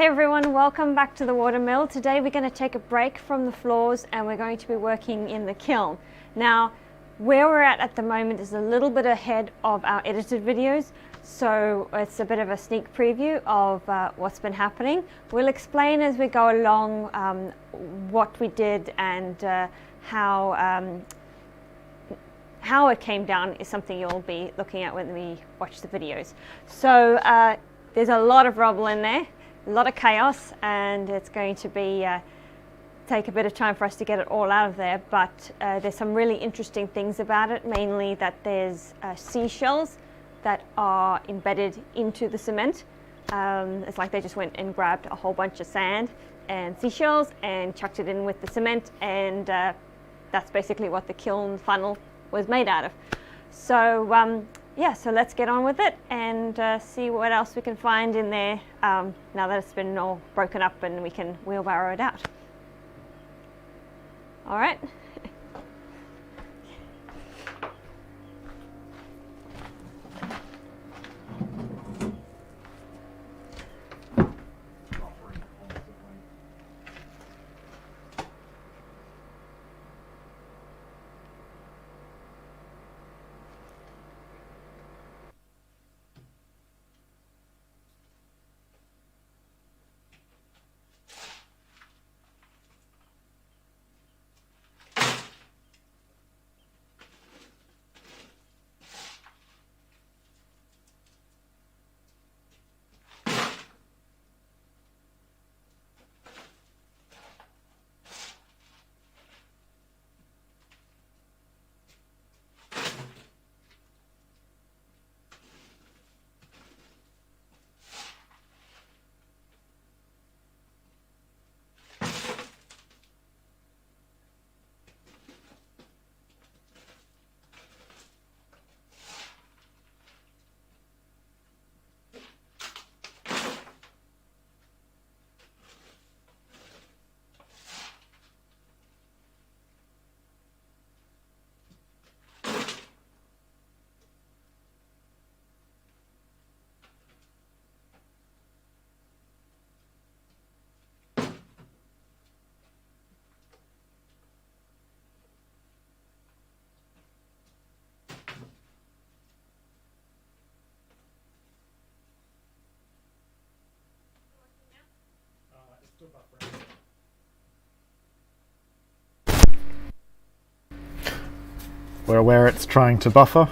Hi everyone, welcome back to the watermill. Today we're going to take a break from the floors and we're going to be working in the kiln. Now, where we're at the moment is a little bit ahead of our edited videos, so it's a bit of a sneak preview of what's been happening. We'll explain as we go along what we did and how it came down is something you'll be looking at when we watch the videos. So there's a lot of rubble in there, a lot of chaos, and it's going to be take a bit of time for us to get it all out of there, but there's some really interesting things about it, mainly that there's seashells that are embedded into the cement. It's like they just went and grabbed a whole bunch of sand and seashells and chucked it in with the cement, and that's basically what the kiln funnel was made out of. So yeah, so let's get on with it and see what else we can find in there now that it's been all broken up and we can wheelbarrow it out. All right. We're aware it's trying to buffer,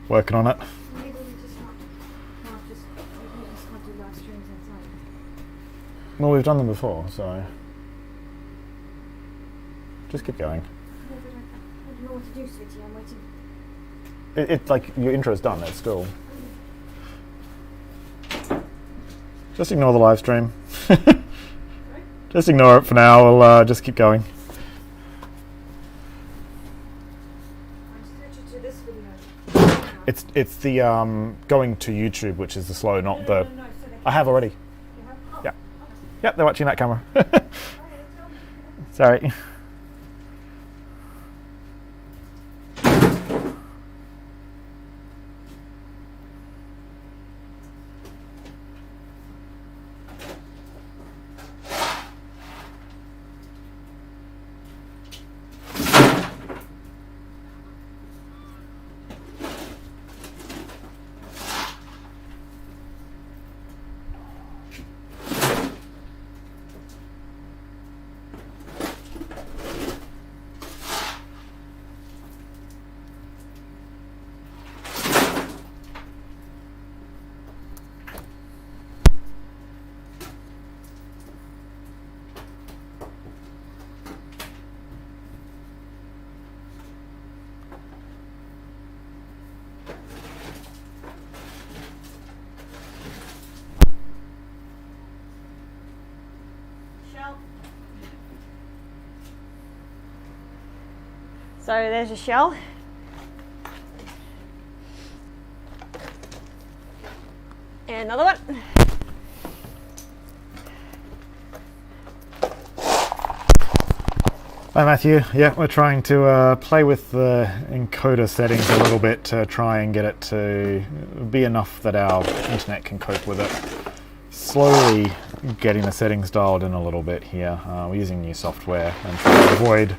working on it. Maybe we just not do live streams inside. Well, we've done them before, so just keep going. Yeah, but I don't know what to do, sweetie. I'm waiting. It's like your intro's done, it's still. Just ignore the live stream. Just ignore it for now, we'll just keep going. It's the going to YouTube, which is the slow, not the. No, I have already. You have? Oh, Yeah. okay. Yep, they're watching that camera. Alright, let's go. Sorry. So there's a shell. And another one. Hi Matthew, yeah, we're trying to play with the encoder settings a little bit to try and get it to be enough that our internet can cope with it. slowly getting the settings dialed in a little bit here. We're using new software and trying to avoid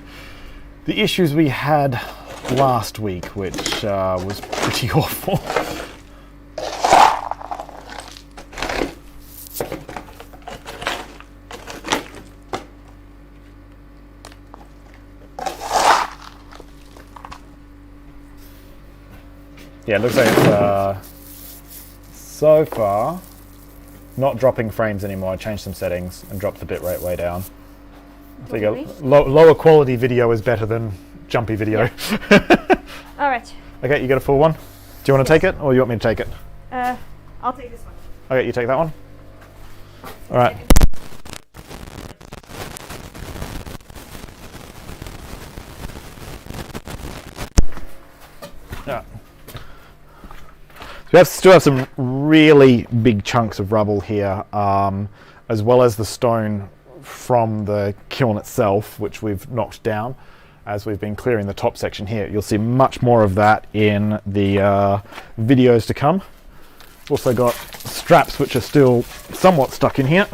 the issues we had last week, which was pretty awful. Yeah, it looks like it's so far not dropping frames anymore. I changed some settings and dropped the bitrate way down. I think a lower quality video is better than jumpy video. Yeah. All right. Okay, you got a full one? Do you want to take it, or you want me to take it? I'll take this one. Okay, you take that one? All right. Yeah. We still have some really big chunks of rubble here, as well as the stone from the kiln itself, which we've knocked down as we've been clearing the top section here. You'll see much more of that in the videos to come. Also got straps which are still somewhat stuck in here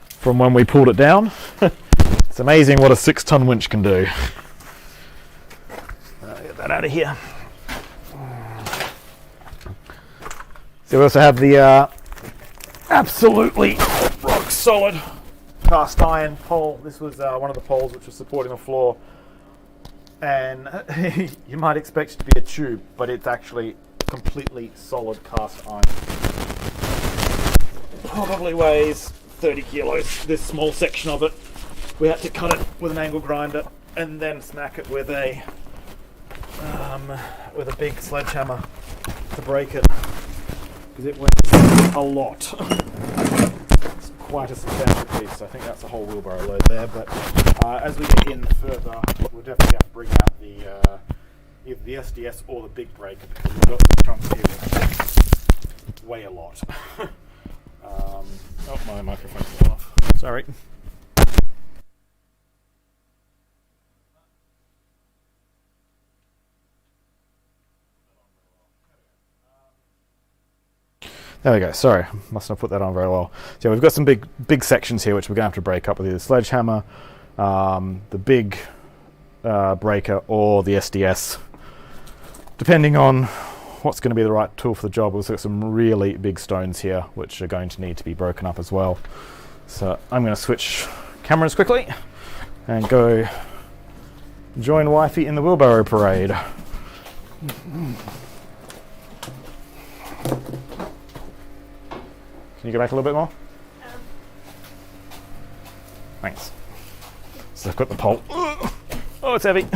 from when we pulled it down. It's amazing what a 6-ton winch can do. Get that out of here. So we also have the absolutely rock solid cast iron pole. This was one of the poles which was supporting the floor, and you might expect it to be a tube, but it's actually completely solid cast iron. Probably weighs 30 kilos, this small section of it. We had to cut it with an angle grinder and then smack it with a big sledgehammer to break it, because it weighs a lot. It's quite a substantial piece. I think that's a whole wheelbarrow load there, but as we get in further, we'll definitely have to bring out either the SDS or the big breaker, because we've got some chunks here that weigh a lot. Oh, my microphone's gone off. Sorry. There we go. Sorry, must not have put that on very well. So we've got some big sections here which we're going to have to break up with either sledgehammer, the big breaker, or the SDS, depending on what's going to be the right tool for the job. We've got some really big stones here which are going to need to be broken up as well. So I'm going to switch cameras quickly and go join wifey in the wheelbarrow parade. Can you go back a little bit more? Thanks. So I've got the pole. Oh, it's heavy.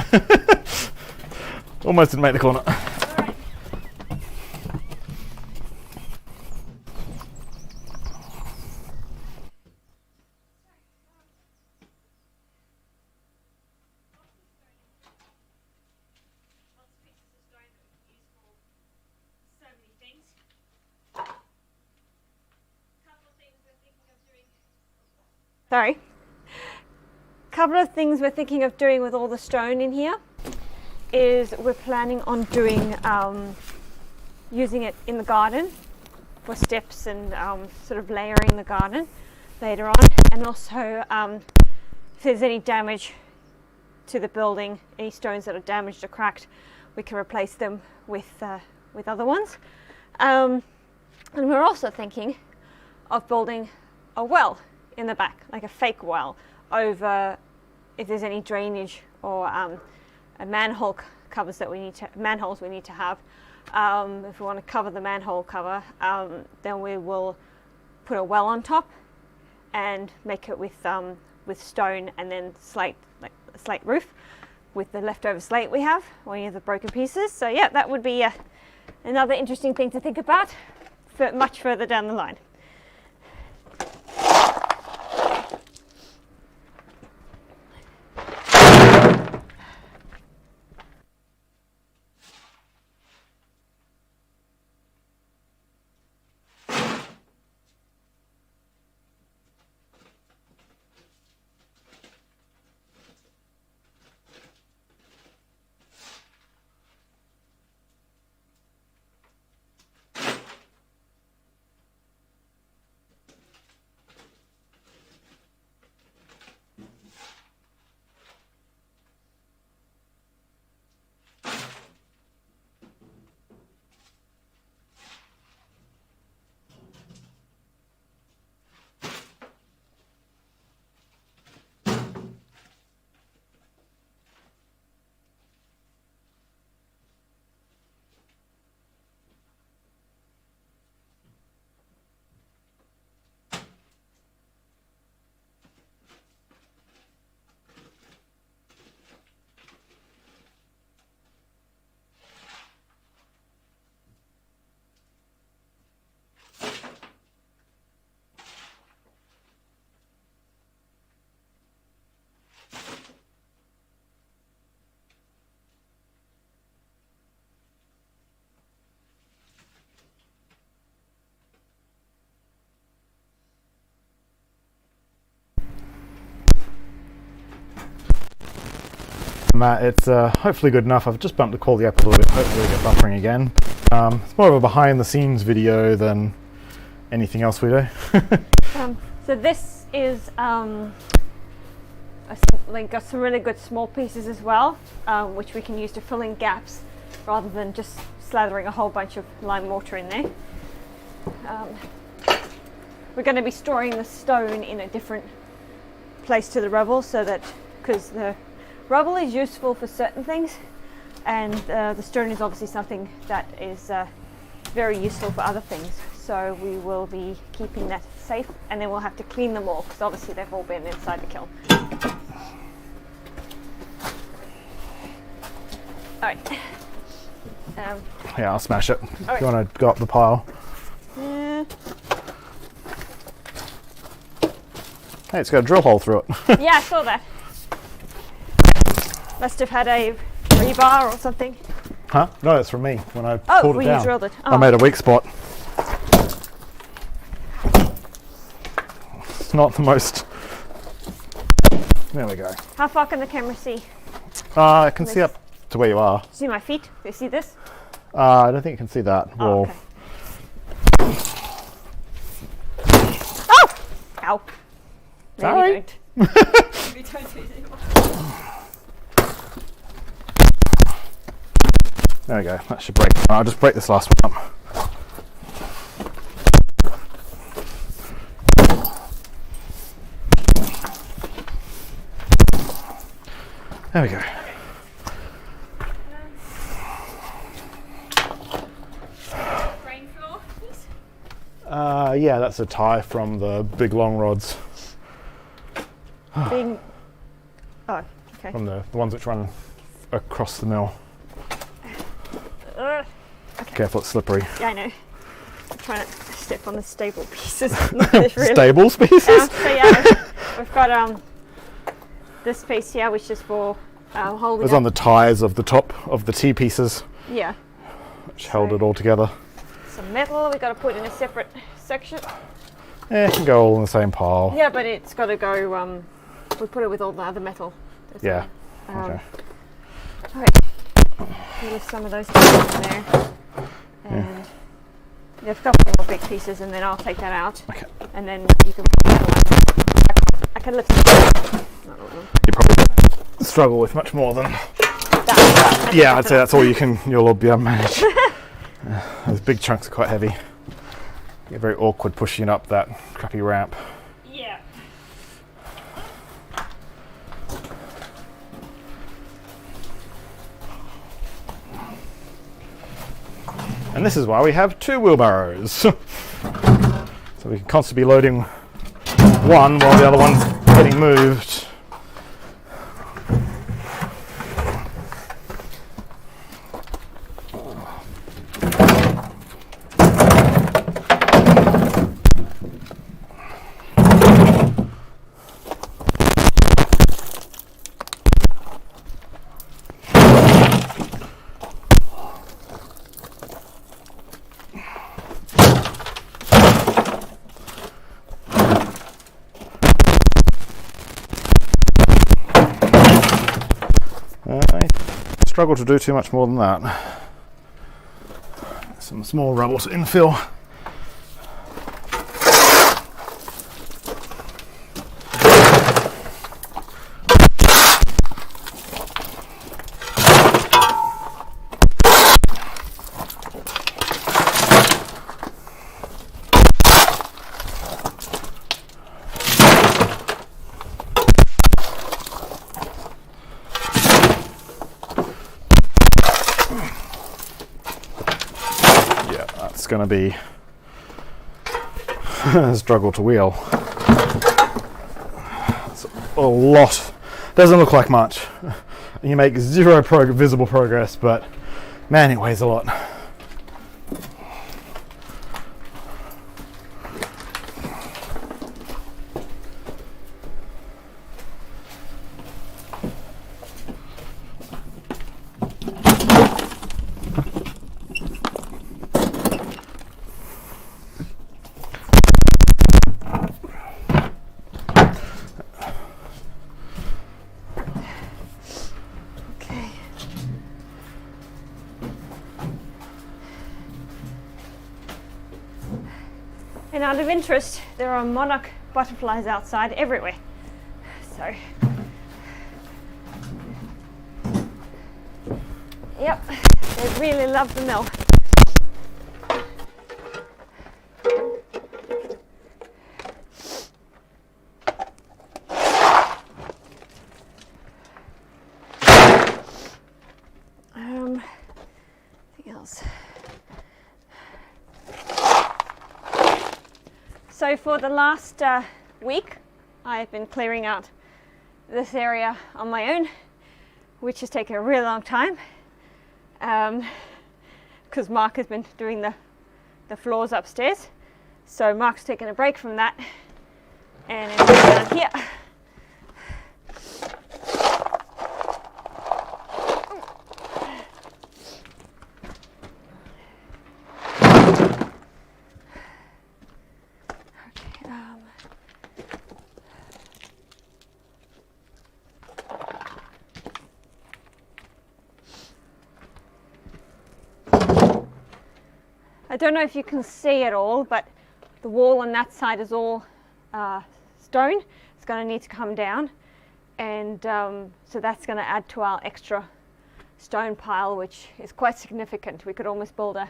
Almost didn't make the corner. Sorry. Couple of things we're thinking of doing with all the stone in here is we're planning on doing using it in the garden for steps and sort of layering the garden later on, and also if there's any damage to the building, any stones that are damaged or cracked, we can replace them with other ones. And we're also thinking of building a well in the back, like a fake well, over if there's any drainage or a manhole covers that manholes we need to have. If we want to cover the manhole cover, then we will put a well on top and make it with stone, and then slate, like a slate roof with the leftover slate we have, or any of the broken pieces. So yeah, that would be another interesting thing to think about for much further down the line. that, it's hopefully good enough. I've just bumped the quality up a little bit, hopefully we get buffering again. It's more of a behind the scenes video than anything else we do. So this is like got some really good small pieces as well, which we can use to fill in gaps rather than just slathering a whole bunch of lime mortar in there. We're going to be storing the stone in a different place to the rubble, so that because the rubble is useful for certain things, and the stone is obviously something that is very useful for other things. So we will be keeping that safe, and then we'll have to clean them all because obviously they've all been inside the kiln. All right. Yeah, I'll smash it. Right. If you want to go up the pile. Hey, it's got a drill hole through it. Yeah, I saw that. Must have had a rebar or something. Huh? No, it's from me when I Oh, pulled it when down. you drilled it. I made a weak spot. It's not the most. There we go. How far can the camera see? I can see up to where you are. See my feet? Do you see this? I don't think you can see that Oh, wall. okay. Oh! Ow. Sorry. Maybe don't. Maybe don't do it anymore. There we go. That should break. I'll just break this last one up. There we go. Frame floor, please. Yeah, that's a tie from the big long rods. Being. Oh, okay. From the ones which run across the mill. Okay. Careful, it's slippery. Yeah, I know. I'm trying to step on the stable pieces. Not this really. Stable pieces? So yeah, we've got this piece here, which is for holding. It was up. on the ties of the top of the T pieces, Yeah. which held it all together. Some metal we've got to put in a separate section. Yeah, it can go all in the same pile. Yeah, but it's got to go. We put it with all the other metal. That's Yeah. all. Okay. All right. We'll lift some of those pieces in there, and there's a couple more big pieces, and then I'll take that out. Okay. And then you can put the other one. I can lift it. Not all of them. You probably struggle with much more than. That. Yeah, I'd say that's all you'll be able to manage. Those big chunks are quite heavy. Get very awkward pushing up that crappy ramp. Yeah. And this is why we have 2 wheelbarrows. So we can constantly be loading one while the other one's getting moved. I struggle to do too much more than that. Some small rubble to infill. It's going to be a struggle to wheel. It's a lot. Doesn't look like much. You make zero visible progress, but man, it weighs a lot. And out of interest, there are monarch butterflies outside everywhere. So, yep, they really love the mill. Anything else? So for the last week, I've been clearing out this area on my own, which has taken a really long time because Mark has been doing the floors upstairs. So Mark's taken a break from that and it's down here. I don't know if you can see it all, but the wall on that side is all stone. It's going to need to come down, and so that's going to add to our extra stone pile, which is quite significant. We could almost build a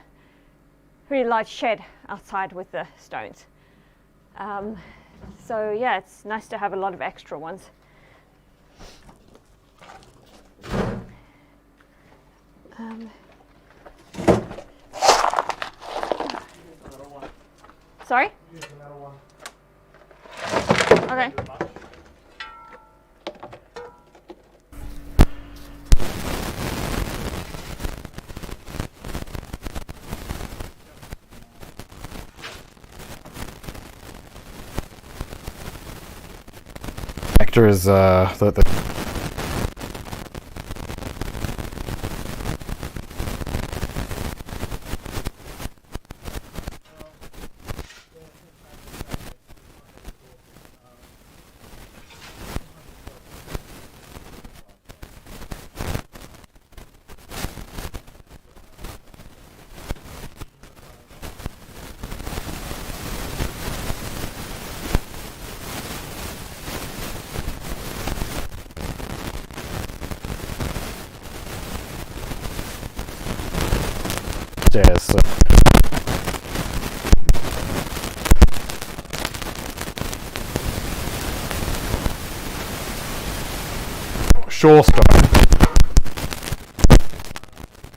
really large shed outside with the stones. So yeah, it's nice to have a lot of extra ones. Sorry? Okay. Actor is the stairs. So. Shore stone.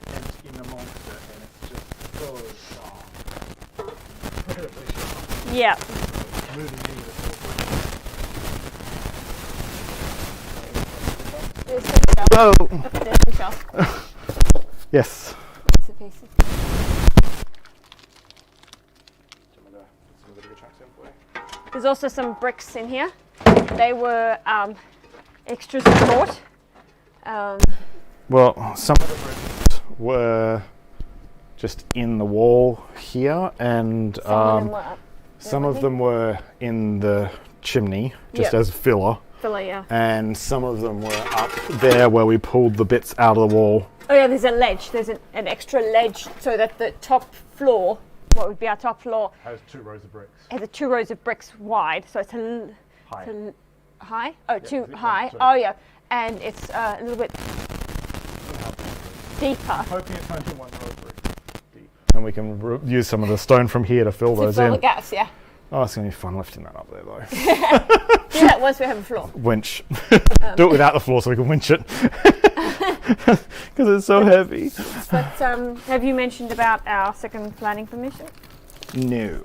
And in amongst it, and it's just so sharp. Incredibly sharp. Yeah. Moving needle. There's some shells. Whoa! There's some shells. Yes. Bits and pieces. There's also some bricks in here. They were extra support. Well, some of the bricks were just in the wall here, and some of them were in the chimney, just as filler. Filler, yeah. And some of them were up there where we pulled the bits out of the wall. Oh yeah, there's a ledge. There's an extra ledge so that the top floor, what would be our top floor, Has 2 rows of bricks. has 2 rows of bricks wide. So it's High. High? Oh, too it's high. sorry. Oh yeah, and it's a little bit deeper. I'm hoping it's only 1 row of bricks deep. And we can use some of the stone from here to fill those To fill in. the gaps, yeah. Oh, it's going to be fun lifting that up there though. Do that once we have a floor. Winch. Do it without the floor so we can winch it. Because it's so heavy. But have you mentioned about our second planning permission? No.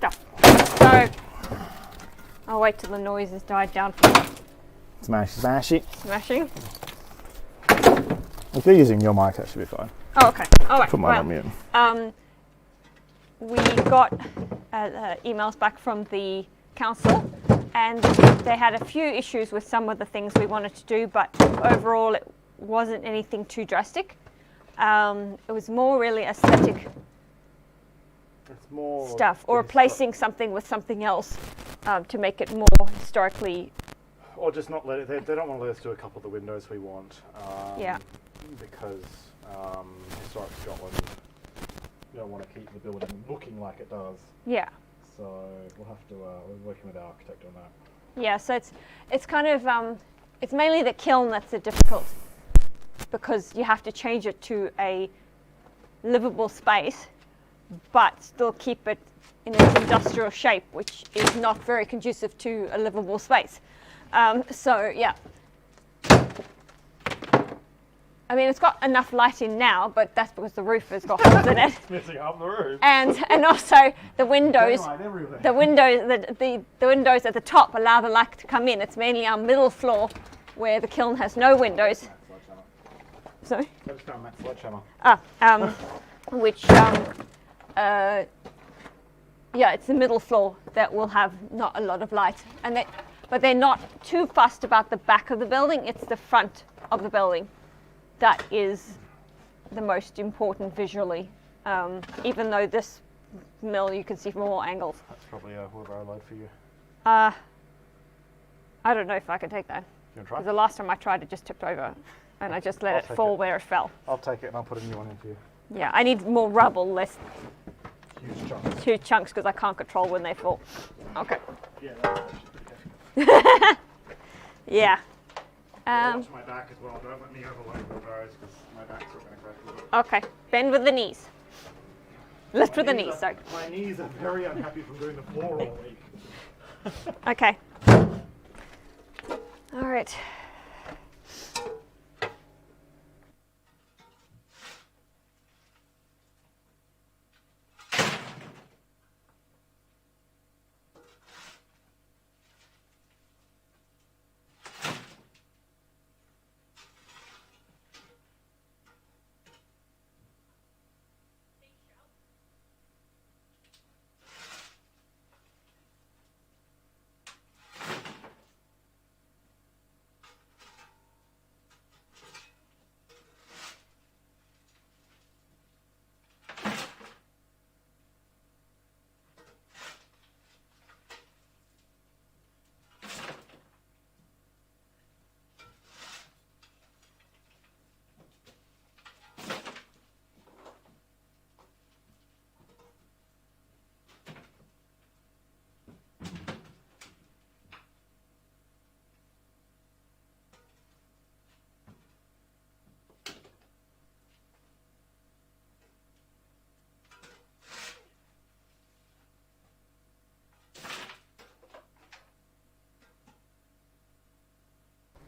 So I'll wait till the noise has died down from Smashy. smashing. If you're using your mic, that should be fine. Oh, okay. All right. Put mine on mute. We got emails back from the council, and they had a few issues with some of the things we wanted to do, but overall it wasn't anything too drastic. It was more really aesthetic It's more stuff, or replacing something with something else to make it more historically. Or just not let it. They don't want to let us do a couple of the windows we want. Yeah. Because historic Scotland, you don't want to keep the building looking like it does. Yeah. so we'll have to, we're working with the architect on that. Yeah, so it's kind of, it's mainly the kiln that's the difficult, because you have to change it to a livable space, but still keep it in its industrial shape, which is not very conducive to a livable space. So yeah. I mean, it's got enough light in now, but that's because the roof has got holes in it. It's missing half the roof. And also the windows, the windows at the top allow the light to come in. It's mainly our middle floor where the kiln has no windows. Sorry? I just found Matt's sledgehammer. Which, yeah, it's the middle floor that will have not a lot of light. But they're not too fussed about the back of the building. It's the front of the building that is the most important visually, even though this mill you can see from all angles. That's probably a wheelbarrow load for you. I don't know if I can take that. You want to try? Because the last time I tried, it just tipped over, and I just let it fall where it fell. I'll take it and I'll put a new one in for you. Yeah, I need more rubble, less Huge chunks, because I can't control when they fall. Okay. Yeah, that's actually pretty heavy. Yeah. Watch my back as well. Don't let me overload wheelbarrows because my back's not going to crack a little. Okay, bend with the knees. Lift with the knees, sorry. My knees are very unhappy from doing the floor all week. Okay. All right.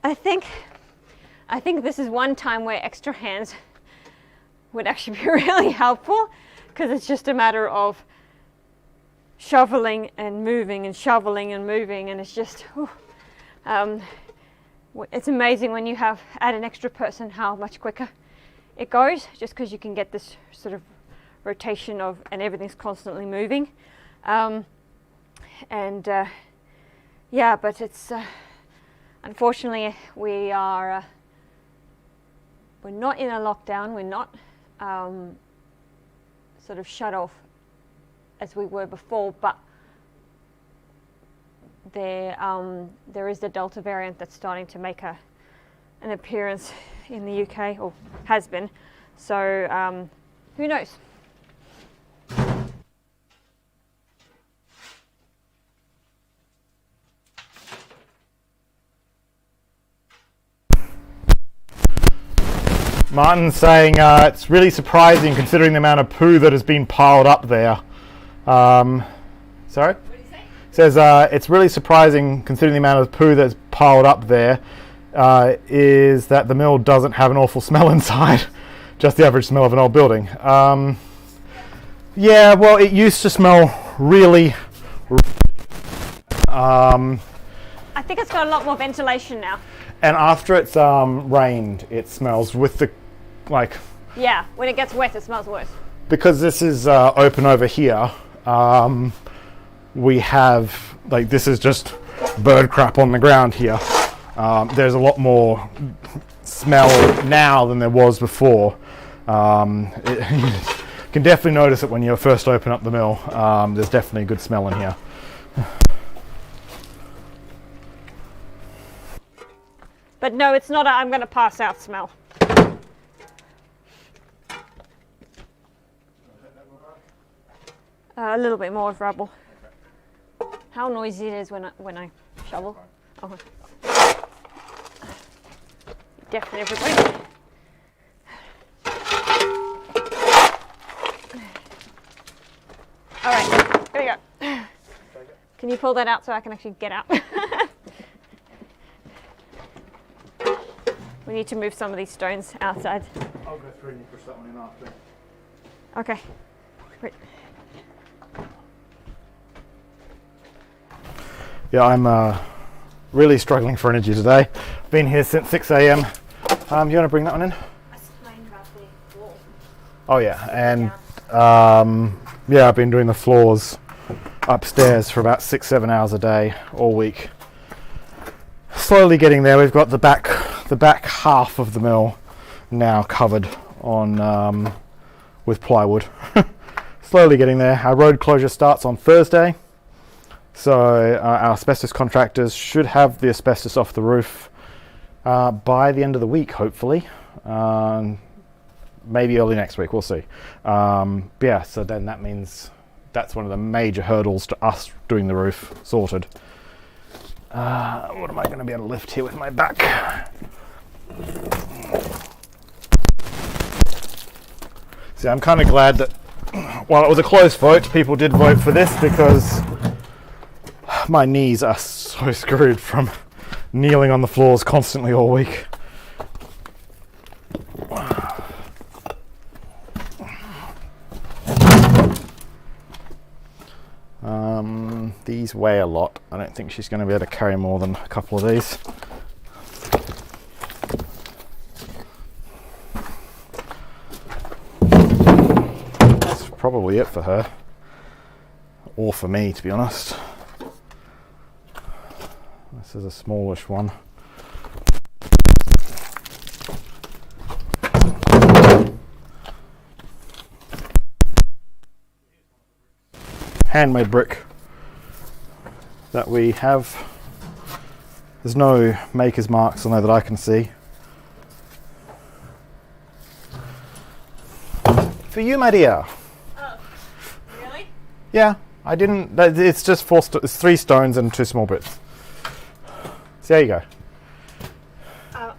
I think this is one time where extra hands would actually be really helpful, because it's just a matter of shoveling and moving and shoveling and moving, and it's just it's amazing when you add an extra person how much quicker it goes, just because you can get this sort of rotation and everything's constantly moving. Yeah, but it's unfortunately we're not in a lockdown. We're not sort of shut off as we were before, but there is the Delta variant that's starting to make an appearance in the UK, or has been. So who knows? Martin's saying it's really surprising considering the amount of poo that has been piled up there. Sorry? What did you say? Says it's really surprising considering the amount of poo that's piled up there, is that the mill doesn't have an awful smell inside. Just the average smell of an old building. Yeah, well, it used to smell really... I think it's got a lot more ventilation now. And after it's rained, it smells with the, like... Yeah, when it gets wet, it smells worse. Because this is open over here, we have, like, this is just bird crap on the ground here. There's a lot more smell now than there was before. You can definitely notice it when you first open up the mill. There's definitely a good smell in here. But no, it's not a I'm going to pass out smell. A little bit more of rubble. how noisy it is when I shovel. Oh. Definitely everybody. All right, here we go. Can you pull that out so I can actually get out? We need to move some of these stones outside. I'll go through and you push that one in after. Okay, great. Yeah, I'm really struggling for energy today. Been here since 6 a.m. You want to bring that one in? I explained about the wall. Oh yeah, and yeah, I've been doing the floors upstairs for about 6-7 hours a day all week. Slowly getting there. We've got the back half of the mill now covered on with plywood. Slowly getting there. Our road closure starts on Thursday, so our asbestos contractors should have the asbestos off the roof by the end of the week, hopefully. Maybe early next week, we'll see. Yeah, so then that means that's one of the major hurdles to us doing the roof sorted. What am I going to be able to lift here with my back? See, I'm kind of glad that while it was a close vote, people did vote for this, because my knees are so screwed from kneeling on the floors constantly all week. These weigh a lot. I don't think she's going to be able to carry more than a couple of these. That's probably it for her. Or for me, to be honest. This is a smallish one. Handmade brick that we have. There's no maker's marks on there that I can see. For you, my dear. Oh, really? Yeah, I didn't. It's just it's 3 stones and 2 small bits. So there you go. Can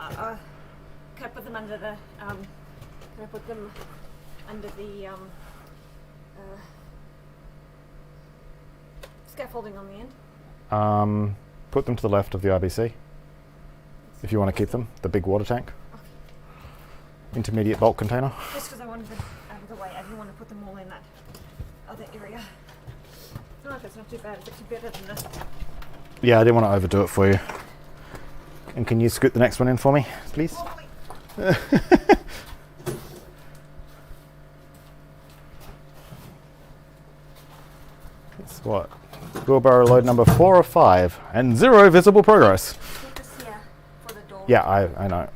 I put them under the? Can I put them under the scaffolding on the end? Put them to the left of the RBC if you want to keep them. The big water tank. Okay. Intermediate bulk container. Just because I wanted them out of the way, I didn't want to put them all in that other area. No, that's not too bad. It's actually better than this. Yeah, I didn't want to overdo it for you. And can you scoot the next one in for me, please? It's what? Wheelbarrow load number 4 or 5, and 0 visible progress. Put this here for the door. Yeah, I know.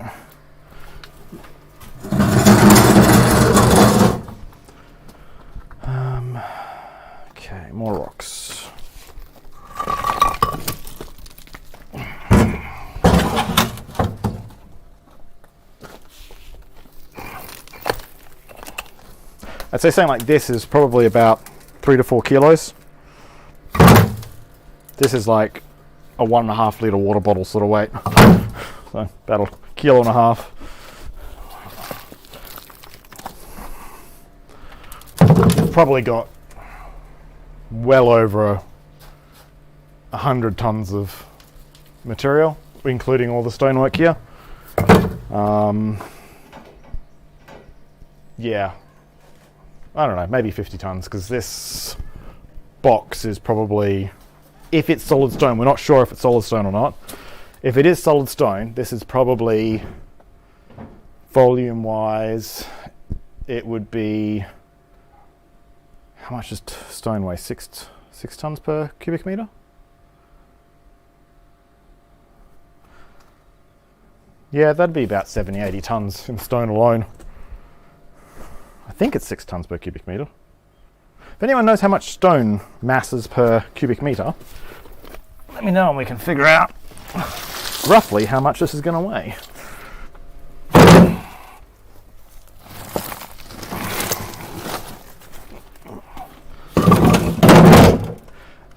Okay, more rocks. I'd say something like this is probably about 3 to 4 kilos. This is like a 1.5 litre water bottle sort of weight. So about 1.5 kilos. Probably got well over 100 tons of material, including all the stonework here. Yeah, I don't know, maybe 50 tons, because this box is probably, if it's solid stone, we're not sure if it's solid stone or not. If it is solid stone, this is probably, volume wise, it would be, how much does stone weigh? 6 tons per cubic meter? Yeah, that'd be about 70, 80 tons in stone alone. I think it's 6 tons per cubic meter. If anyone knows how much stone masses per cubic meter, let me know and we can figure out roughly how much this is going to weigh.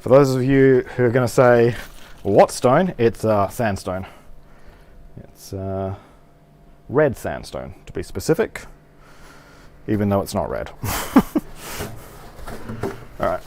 For those of you who are going to say, what stone? It's sandstone. It's red sandstone, to be specific, even though it's not red. All right.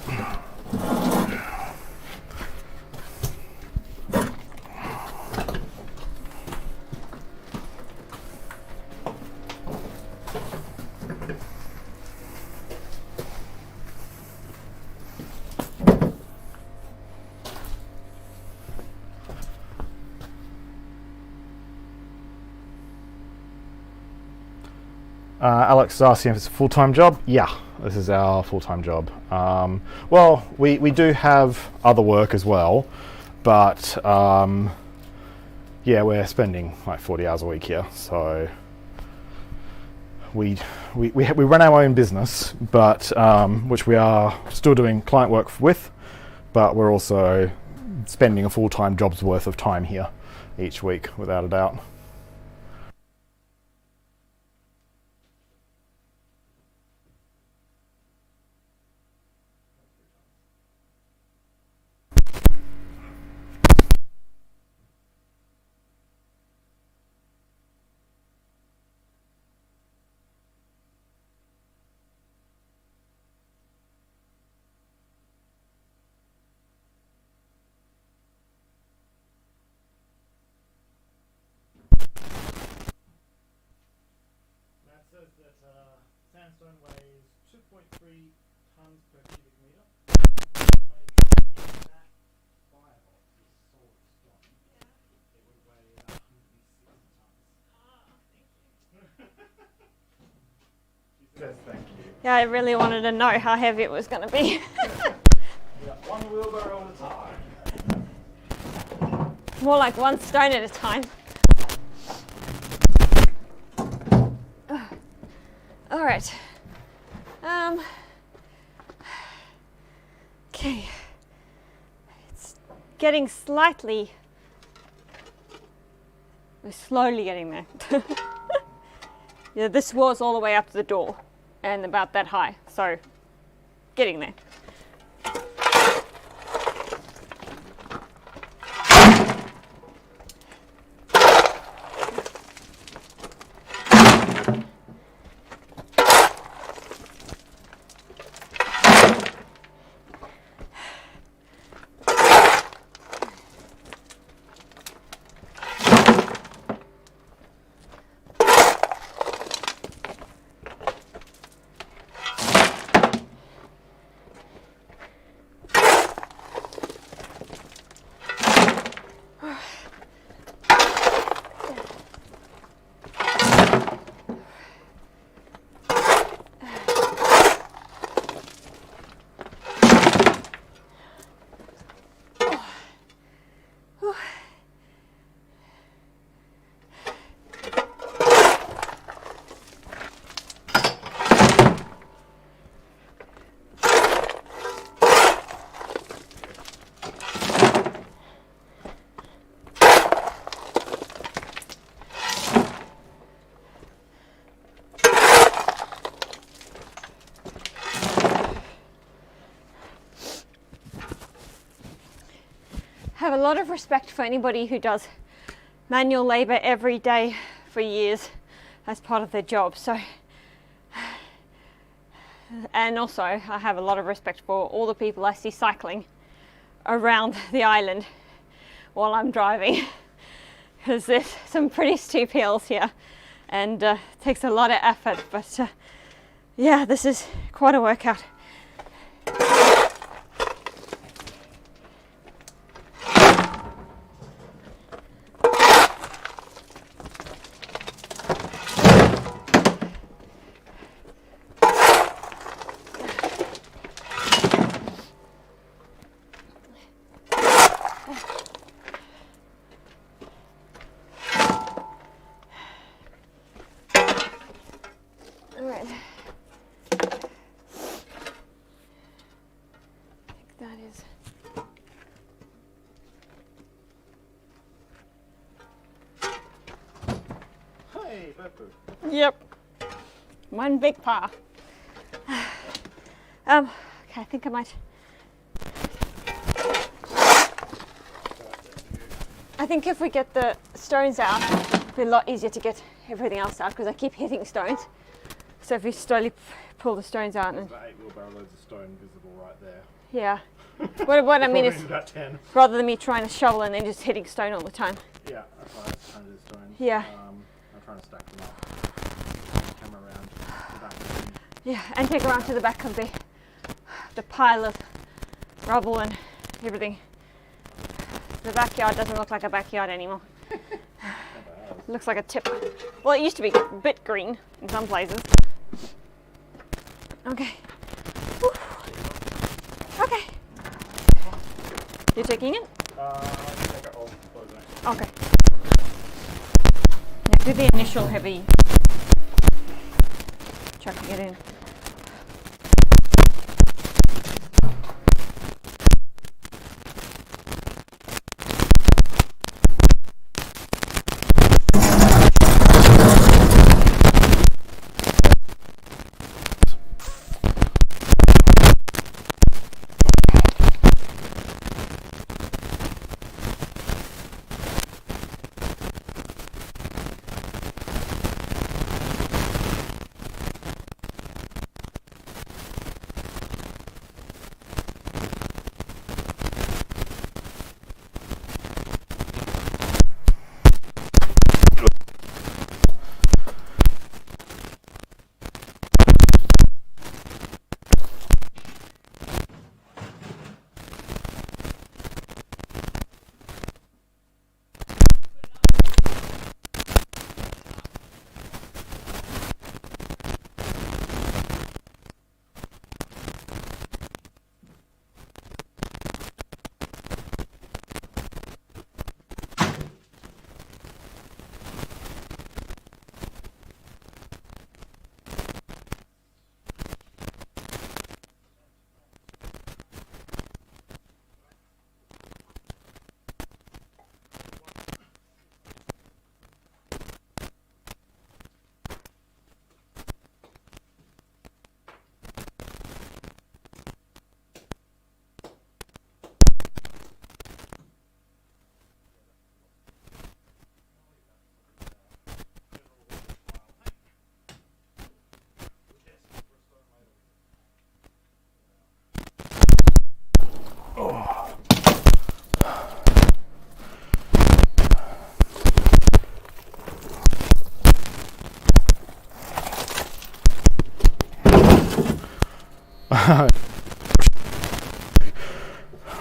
Alex is asking if it's a full-time job. Yeah, this is our full-time job. Well, we do have other work as well, but yeah, we're spending like 40 hours a week here. So we run our own business, but which we are still doing client work with, but we're also spending a full-time job's worth of time here each week, without a doubt. Says that sandstone weighs 2.3 tons per cubic meter. In that firebox, this solid stone, it would weigh about 160 tons. She says thank you. Yeah, I really wanted to know how heavy it was going to be. Yeah, one wheelbarrow at a time. More like one stone at a time. All right. Okay. It's getting slightly. We're slowly getting there. Yeah, this was all the way up to the door, and about that high. So, getting there. Have a lot of respect for anybody who does manual labor every day for years as part of their job. So, and also I have a lot of respect for all the people I see cycling around the island while I'm driving, because there's some pretty steep hills here, and it takes a lot of effort. But yeah, this is quite a workout. Yep, one big paw. Okay, I think I might think if we get the stones out, it'll be a lot easier to get everything else out because I keep hitting stones. So if we slowly pull the stones out. And about 8 wheelbarrow loads of stone visible right there. yeah. What I mean is, about 10. rather than me trying to shovel and then just hitting stone all the time. Yeah, that's why it's trying to do stones. Yeah. I'm trying to stack them up. Come around the back. Yeah, and take around to the back of the pile of rubble and everything. The backyard doesn't look like a backyard anymore. It looks like a tip. Well, it used to be a bit green in some places. Okay. Whew. Okay. You're taking it? Okay. Yeah, do the initial heavy chucking it in.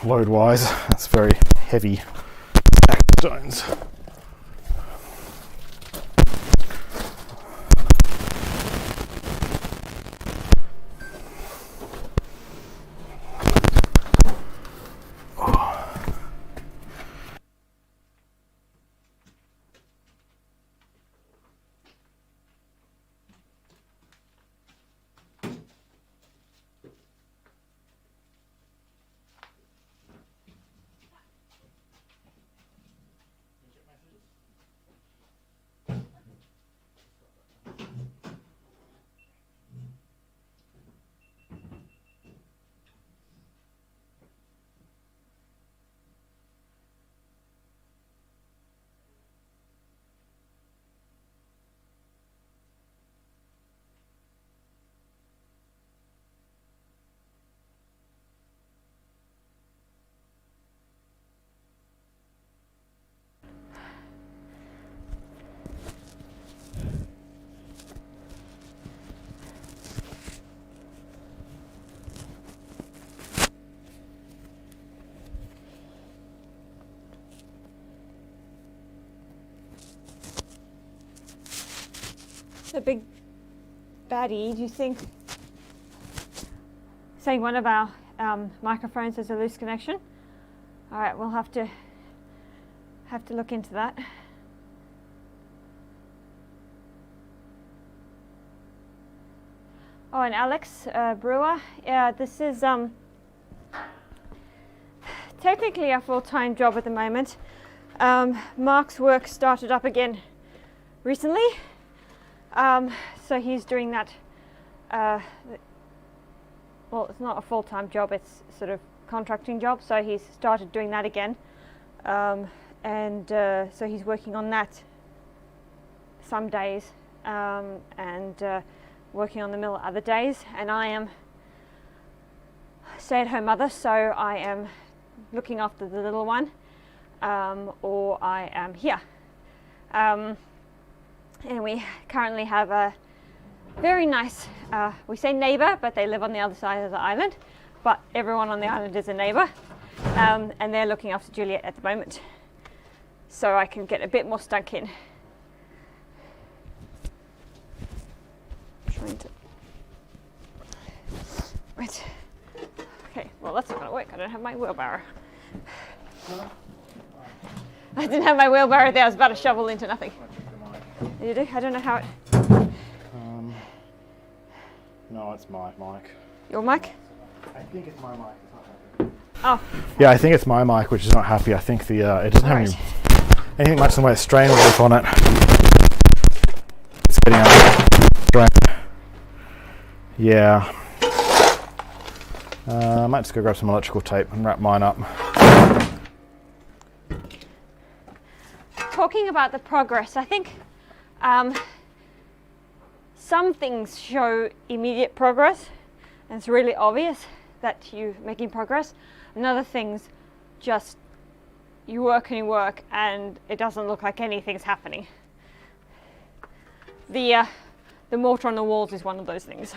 Load wise, that's very heavy stacked stones. The big baddie, do you think, saying one of our microphones has a loose connection? All right, we'll have to look into that. Oh, and Alex Brewer, yeah, this is technically a full-time job at the moment. Mark's work started up again recently. So he's doing that, well, it's not a full-time job, it's sort of contracting job, so he's started doing that again. and so he's working on that some days, and working on the mill other days, and I am stay-at-home mother, so I am looking after the little one, or I am here. And we currently have a very nice, we say neighbour, but they live on the other side of the island, but everyone on the island is a neighbour, and they're looking after Juliet at the moment, so I can get a bit more stuck in. Trying to... Right. Okay, well that's not going to work. I don't have my wheelbarrow. I didn't have my wheelbarrow there. I was about to shovel into nothing. You do? I don't know how it... No, it's my mic. Your mic? I think it's my mic. It's not happy. Oh. Yeah, I think it's my mic which is not happy. I think the it doesn't have anything much in the way of strain relief on it. It's getting out strain. Yeah. I might just go grab some electrical tape and wrap mine up. Talking about the progress, I think some things show immediate progress, and it's really obvious that you're making progress. And other things, just you work and you work, and it doesn't look like anything's happening. The mortar on the walls is one of those things.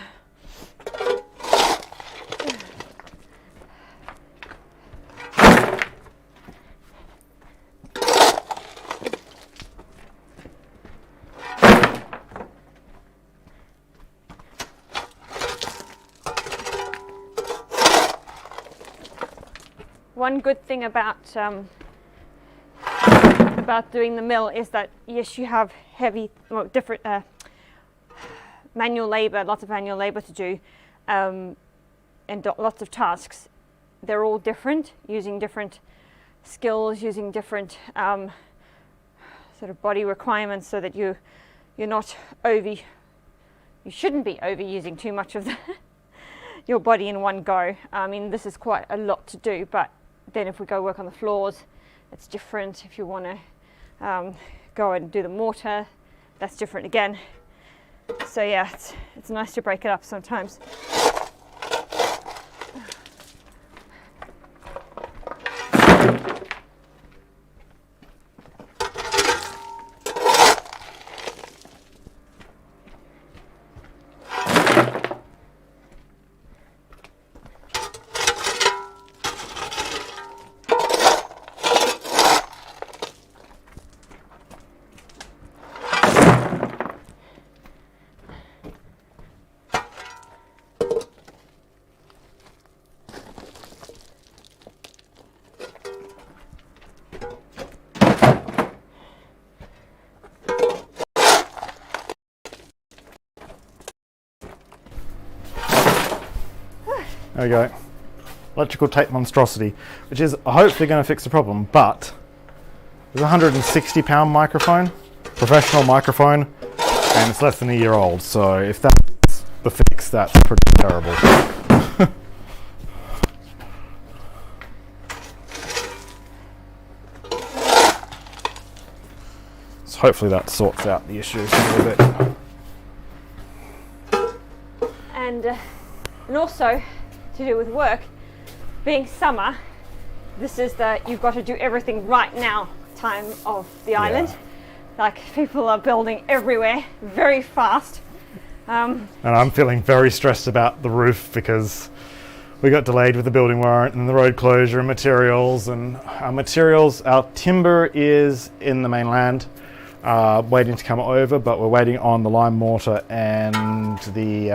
One good thing about doing the mill is that yes, you have heavy, well, different manual labour, lots of manual labour to do, and lots of tasks. They're all different, using different skills, using different sort of body requirements, so that you're not you shouldn't be overusing too much of your body in one go. I mean, this is quite a lot to do, but then if we go work on the floors, it's different. If you want to go and do the mortar, that's different again. So yeah, it's nice to break it up sometimes. There we go. Electrical tape monstrosity, which is hopefully going to fix the problem, but there's a £160 microphone, professional microphone, and it's less than a year old, so if that's the fix, that's pretty terrible. So hopefully that sorts out the issues a little bit. And also, to do with work, being summer, this is you've got to do everything right now time of the island. Like, people are building everywhere very fast. And I'm feeling very stressed about the roof because we got delayed with the building warrant and the road closure and materials. And our timber is in the mainland, waiting to come over, but we're waiting on the lime mortar and the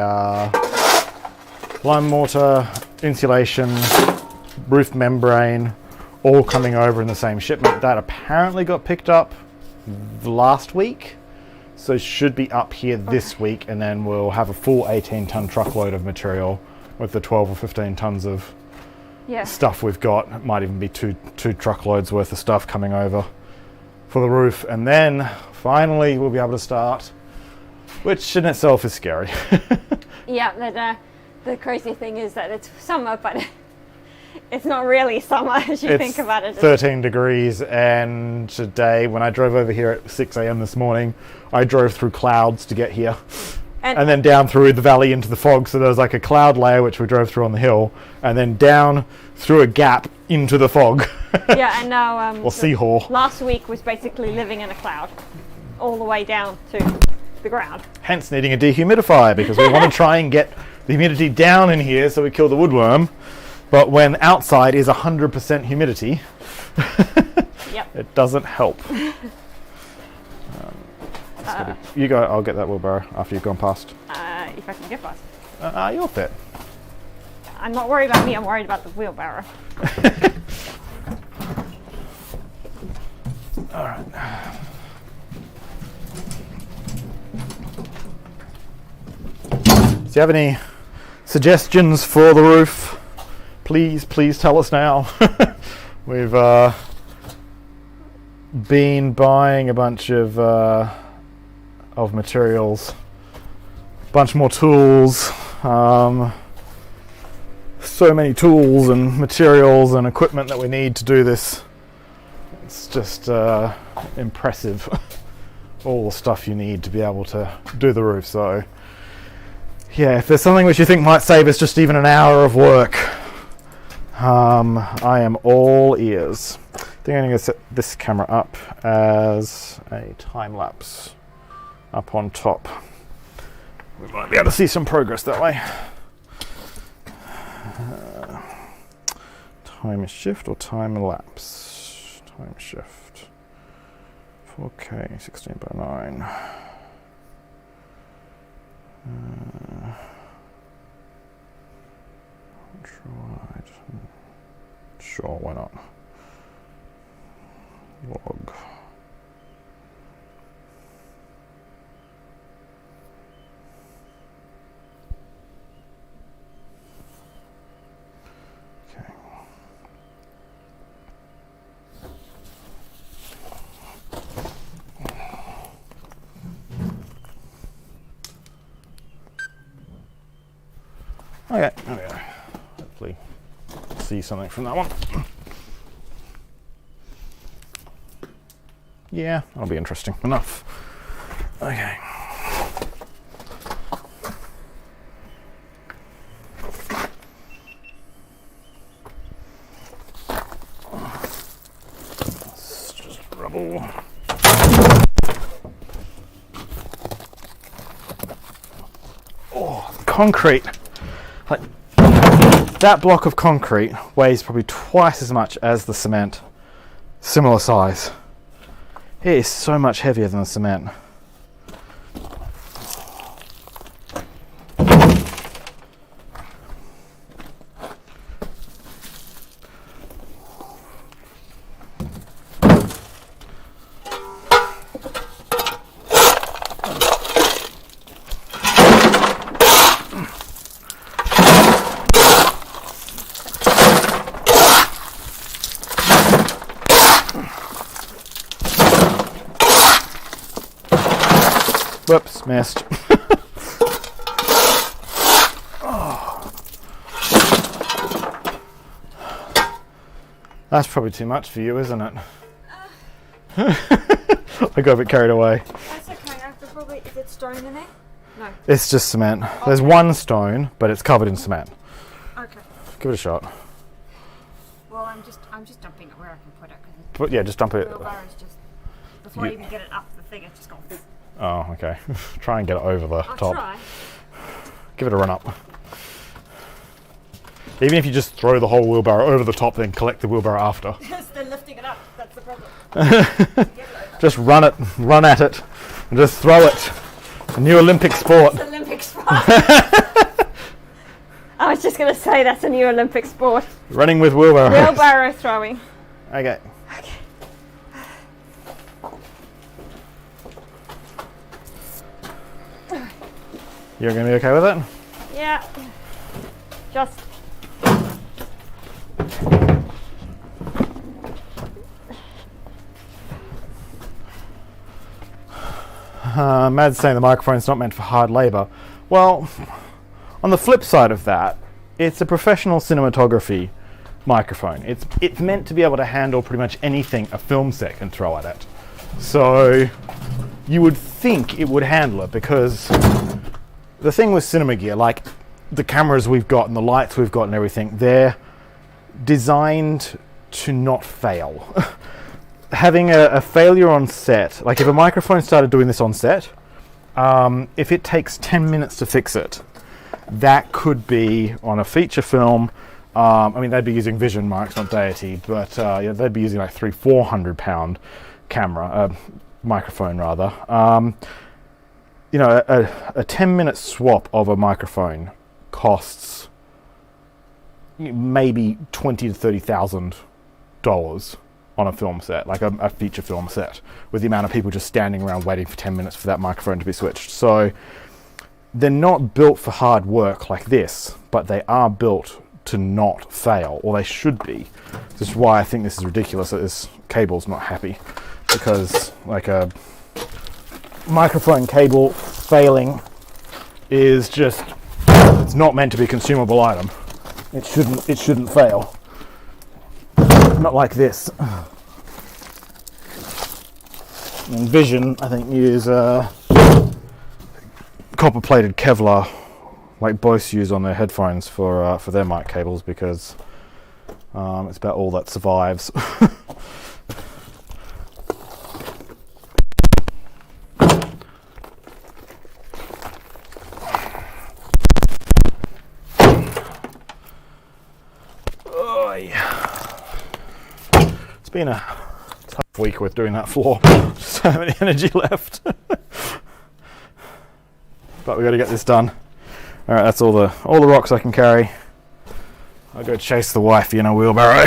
lime mortar, insulation, roof membrane, all coming over in the same shipment. That apparently got picked up last week, so it should be up here this week, and then we'll have a full 18-ton truckload of material with the 12 or 15 tons of stuff we've got. It might even be two truckloads worth of stuff coming over for the roof, and then finally we'll be able to start, which in itself is scary. Yeah, the crazy thing is that it's summer, but It's not really summer as you It's think about it. 13 degrees, and today when I drove over here at 6 a.m. this morning, I drove through clouds to get here. And then down through the valley into the fog, so there was like a cloud layer which we drove through on the hill, and then down through a gap into the fog. Yeah, and now or Seahall. Last week was basically living in a cloud all the way down to the ground. Hence needing a dehumidifier, because we want to try and get the humidity down in here so we kill the woodworm. But when outside is 100% humidity, yep. It doesn't help. You go, I'll get that wheelbarrow after you've gone past. If I can get past. You'll fit. I'm not worried about me, I'm worried about the wheelbarrow. Alright. Do you have any suggestions for the roof? Please tell us now. We've been buying a bunch of materials, a bunch more tools, so many tools and materials and equipment that we need to do this. It's just impressive, all the stuff you need to be able to do the roof. So yeah, if there's something which you think might save us just even an hour of work, I am all ears. I think I'm going to set this camera up as a time lapse up on top. We might be able to see some progress that way. Time shift or time lapse? Time shift. 4K 16:9. Ultra-wide. Sure, why not? Log. Okay. Okay, there we go. Hopefully see something from that one. Yeah, that'll be interesting enough. Okay. Let's just rubble. Oh, concrete. Like, that block of concrete weighs probably twice as much as the cement. Similar size. It is so much heavier than the cement. Whoops, missed. Oh. That's probably too much for you, isn't it? I got a bit carried away. That's okay, I have to probably... Is it stone in there? No. It's just cement. Okay. There's one stone, but it's covered in cement. Okay. Give it a shot. Well, I'm just dumping it where I can put it. But yeah, just dump it. The wheelbarrow's just... Before I even get it up the thing, it's just gone... Oh, okay. Try and get it over the I'll top. try. Give it a run up. Even if you just throw the whole wheelbarrow over the top, then collect the wheelbarrow after. They're lifting it up, that's the problem. Just run at it, and just throw it. A new Olympic sport. It's Olympic sport. I was just going to say that's a new Olympic sport. Running with wheelbarrows. Wheelbarrow throwing. Okay. You're going to be okay with it? Yeah. Just... Mad's saying the microphone's not meant for hard labour. Well, on the flip side of that, it's a professional cinematography microphone. It's meant to be able to handle pretty much anything a film set can throw at it. So you would think it would handle it, because the thing with cinema gear, like the cameras we've got and the lights we've got and everything, they're designed to not fail. Having a failure on set, like if a microphone started doing this on set, if it takes 10 minutes to fix it, that could be on a feature film. I mean, they'd be using Vision mics, not Deity, but yeah, they'd be using like 300-400 pound camera, microphone rather. You know, a 10-minute swap of a microphone costs maybe $20,000 to $30,000 on a film set, like a feature film set, with the amount of people just standing around waiting for 10 minutes for that microphone to be switched. So they're not built for hard work like this, but they are built to not fail, or they should be. This is why I think this is ridiculous that this cable's not happy, because like a microphone cable failing is just, it's not meant to be a consumable item. It shouldn't fail. Not like this. And Vision, I think, use copper-plated Kevlar, like Bose use on their headphones for their mic cables, because it's about all that survives. Oh, yeah. It's been a tough week with doing that floor. Just don't have any energy left. But we got to get this done. All right, that's all the rocks I can carry. I'll go chase the wifey in a wheelbarrow.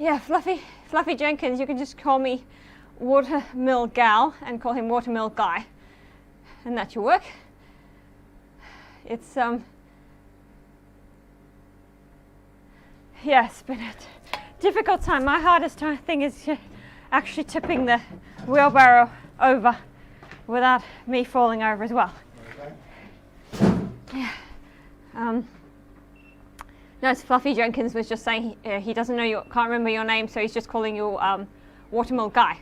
Yeah, Fluffy Jenkins, you can just call me Watermill Gal and call him Watermill Guy. And that should work. It's, yeah, it's been a difficult time. My hardest thing is actually tipping the wheelbarrow over without me falling over as well. Okay. Yeah. No, it's Fluffy Jenkins was just saying he doesn't know you, can't remember your name, so he's just calling you Watermill Guy.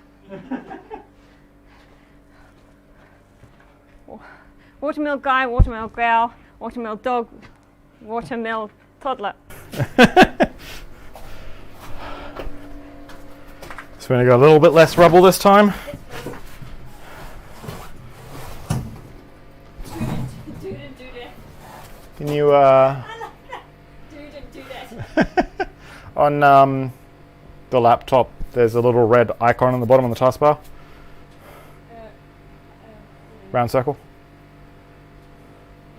Watermill Guy, Watermill Gal, Watermill Dog, Watermill Toddler. So we're going to go a little bit less rubble this time. Can you on the laptop there's a little red icon on the bottom on the taskbar. Round circle.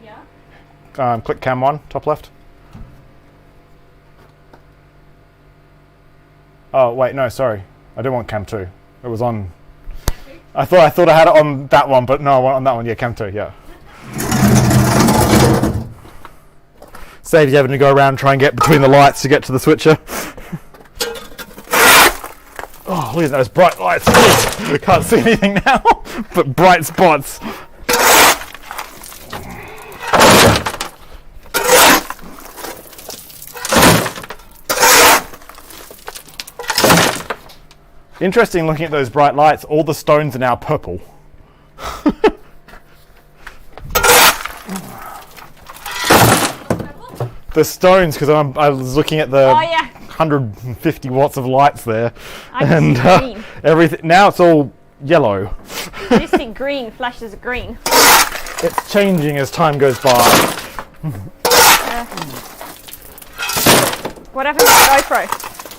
Yeah. Click cam 1, top left. Oh wait, no, sorry. I didn't want cam 2. It was on. I thought I had it on that one, but no, I want on that one. Yeah, cam 2. Yeah. Saves you having to go around and try and get between the lights to get to the switcher. Oh, look at those bright lights. I can't see anything now, but bright spots. Interesting looking at those bright lights, all the stones are now purple. The stones, because I was looking at the 150 watts of lights there, and everything. Now it's all yellow. I just see green, flashes of green. It's changing as time goes by. What happened to the GoPro?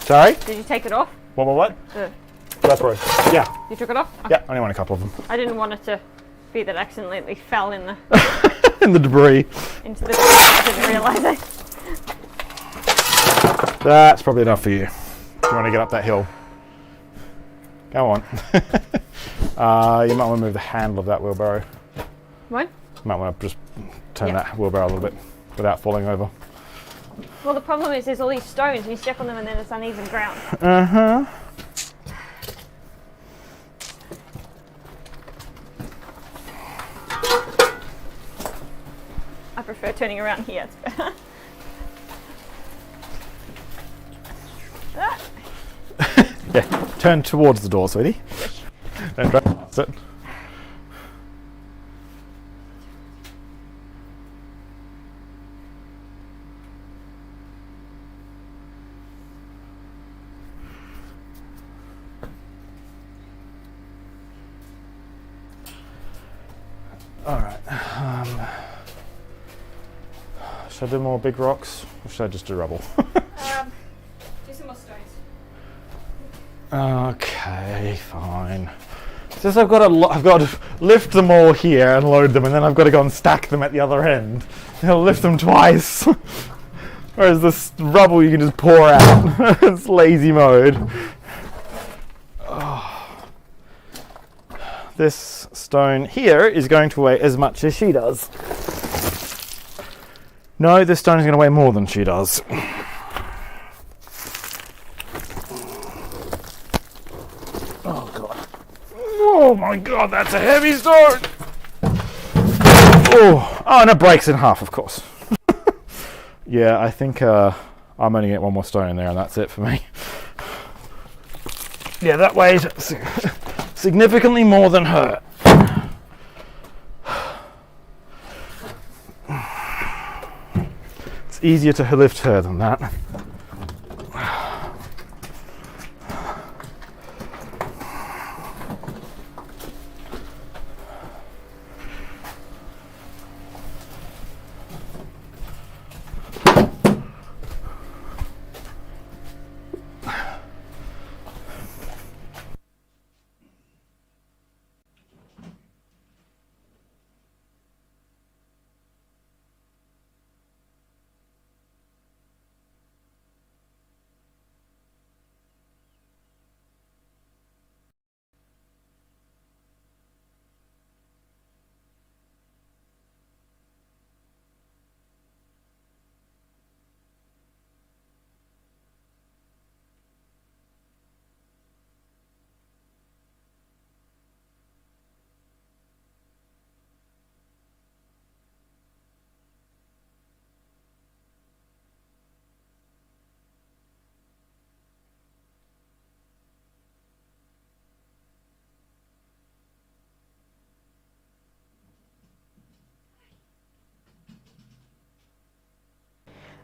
Sorry? Did you take it off? What? The GoPro. Yeah. You took it off? Okay. Yeah, only want a couple of them. I didn't want it to be that accidentally fell in the in the debris. Into the debris. I didn't realise it. That's probably enough for you. If you want to get up that hill. Go on. You might want to move the handle of that wheelbarrow. What? You might want to just turn that wheelbarrow a little bit without falling over. Well, the problem is there's all these stones and you step on them and then it's uneven ground. Uh-huh. I prefer turning around here, it's better. Yeah, turn towards the door, sweetie. Don't drive past it. Alright. Should I do more big rocks or should I just do rubble? Do some more stones. Okay, fine. Since I've got to lift them all here and load them, and then I've got to go and stack them at the other end. I'll lift them twice. Whereas this rubble you can just pour out. It's lazy mode. Oh. This stone here is going to weigh as much as she does. No, this stone is going to weigh more than she does. Oh god. Oh my god, that's a heavy stone! Oh, and it breaks in half, of course. Yeah, I think I'm only getting one more stone in there and that's it for me. Yeah, that weighs significantly more than her. It's easier to lift her than that.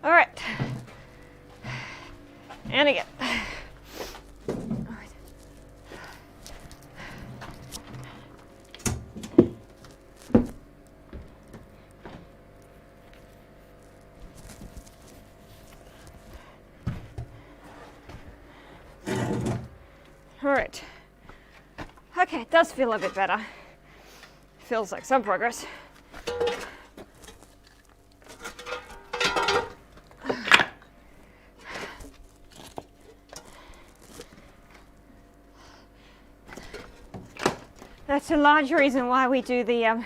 All right. And again. All right. Okay, it does feel a bit better. Feels like some progress. That's a large reason why we do the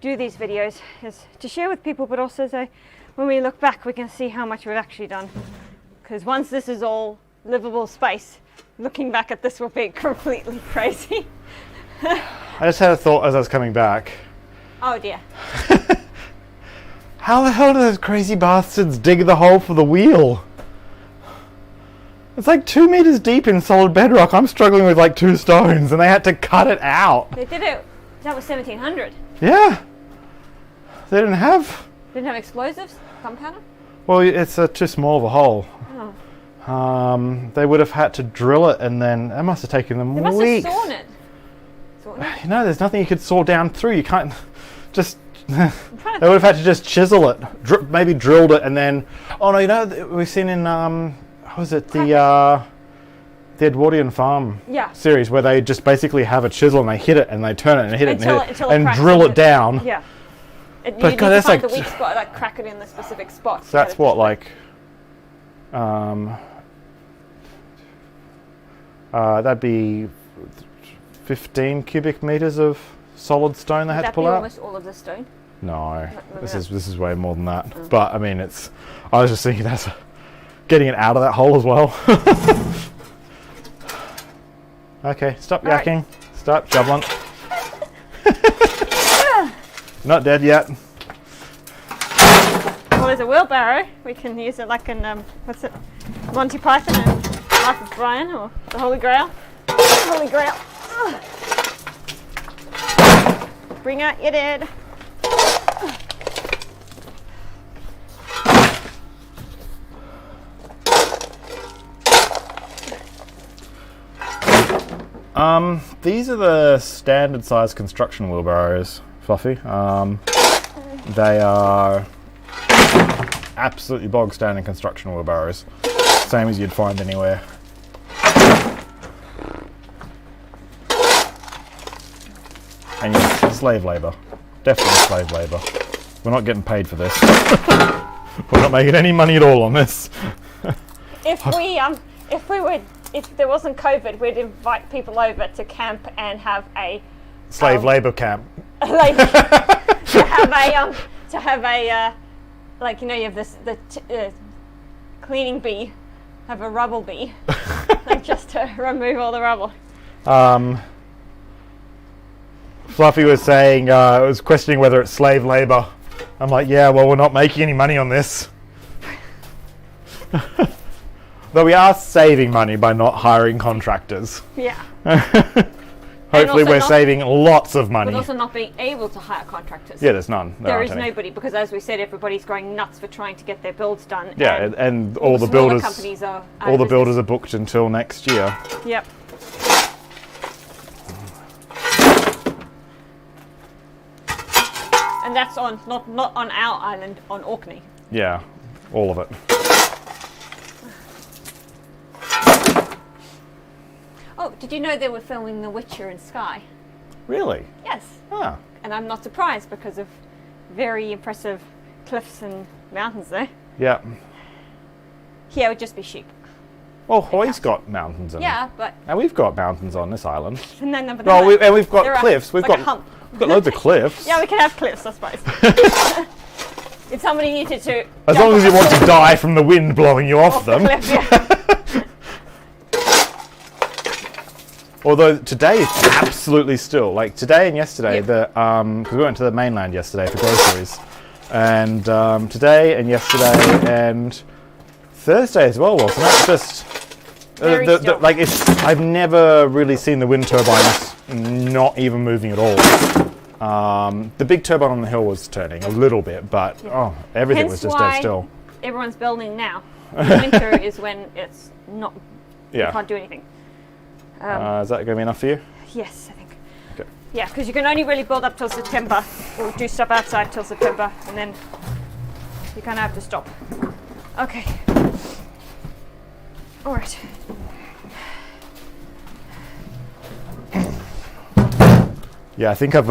these videos, is to share with people, but also so when we look back we can see how much we've actually done. Because once this is all livable space, looking back at this will be completely crazy. I just had a thought as I was coming back. Oh dear. How the hell do those crazy bastards dig the hole for the wheel? It's like 2 meters deep in solid bedrock. I'm struggling with like 2 stones and they had to cut it out. They did it, that was 1700. Yeah. They didn't have explosives? Gunpowder? Well, it's too small of a hole. Oh. They would have had to drill it, and then it must have taken them They must weeks. have sawn it. Sawn it? You know, there's nothing you could saw down through. You can't just. They would have had to just chisel it, maybe drilled it, and then. Oh no, you know we've seen in what was it the Edwardian Farm series where they just basically have a chisel and they hit it and they turn it and hit it and drill it down. Yeah. You But need God, to that's find like the weak spot, like crack it in the specific spots. that's what like. That'd be 15 cubic meters of solid stone they had to pull out. Almost all of the stone? No, this is way more than that. Oh. But I mean, I was just thinking that's getting it out of that hole as well. Okay, stop yakking. Right. Stop shoveling. Not dead yet. Well, there's a wheelbarrow. We can use it like in what's it, Monty Python and Life of Brian, or the Holy Grail. Holy Grail. Bring out your dead. These are the standard size construction wheelbarrows, Fluffy. They are absolutely bog standard construction wheelbarrows, same as you'd find anywhere. And yes, slave labour, definitely slave labour. We're not getting paid for this. We're not making any money at all on this. If there wasn't COVID, we'd invite people over to camp and have a slave labour camp. to have a like, you know, you have the cleaning bee, have a rubble bee, like just to remove all the rubble. Fluffy was saying, was questioning whether it's slave labour. I'm like, yeah, well, we're not making any money on this. Though we are saving money by not hiring contractors. Yeah. Hopefully we're saving lots of money. But also not being able to hire contractors. Yeah, there's none. There is nobody, because as we said, everybody's going nuts for trying to get their builds done. Yeah, and all the builders companies are builders are booked until next year. Yep. And that's on not on our island, on Orkney. Yeah, all of it. Oh, did you know they were filming The Witcher in Skye? Really? Yes. Ah. And I'm not surprised because of very impressive cliffs and mountains there. Yeah. Here it would just be sheep. Well, Hawaii's got mountains in it. Yeah, but... And we've got mountains on this island. No, but and we've got cliffs. We've got loads of cliffs. Yeah, we can have cliffs, I suppose. If somebody needed to... As long as you want to die from the wind blowing you off them. The cliff, yeah. Although today it's absolutely still. Like today and yesterday, because we went to the mainland yesterday for groceries, and today and yesterday and Thursday as well, wasn't it? Just like I've never really seen the wind turbines not even moving at all. The big turbine on the hill was turning a little bit, but everything Hence was just why dead still. Everyone's building now. Winter is when it's not. You Yeah. can't do anything. Is that going to be enough for you? Yes, I think. Okay. Yeah, because you can only really build up till September, or do stuff outside till September, and then you kind of have to stop. Okay. All right. Yeah, I think I've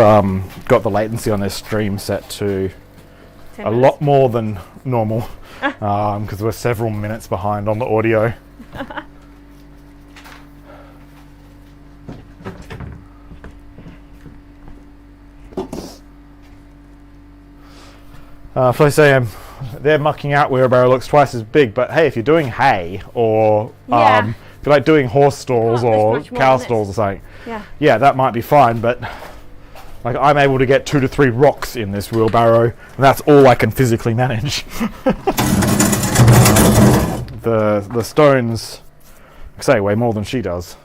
got the latency on this stream set to 10 a minutes. lot more than normal because we're several minutes behind on the audio. Flo saying they're mucking out wheelbarrow looks twice as big, but hey, if you're doing hay or Yeah. if you're like doing horse stalls Can't lift or much more cow than stalls or this. something, Yeah. that might be fine, but like I'm able to get 2 to 3 rocks in this wheelbarrow, and that's all I can physically manage. The stones, I say, weigh more than she does.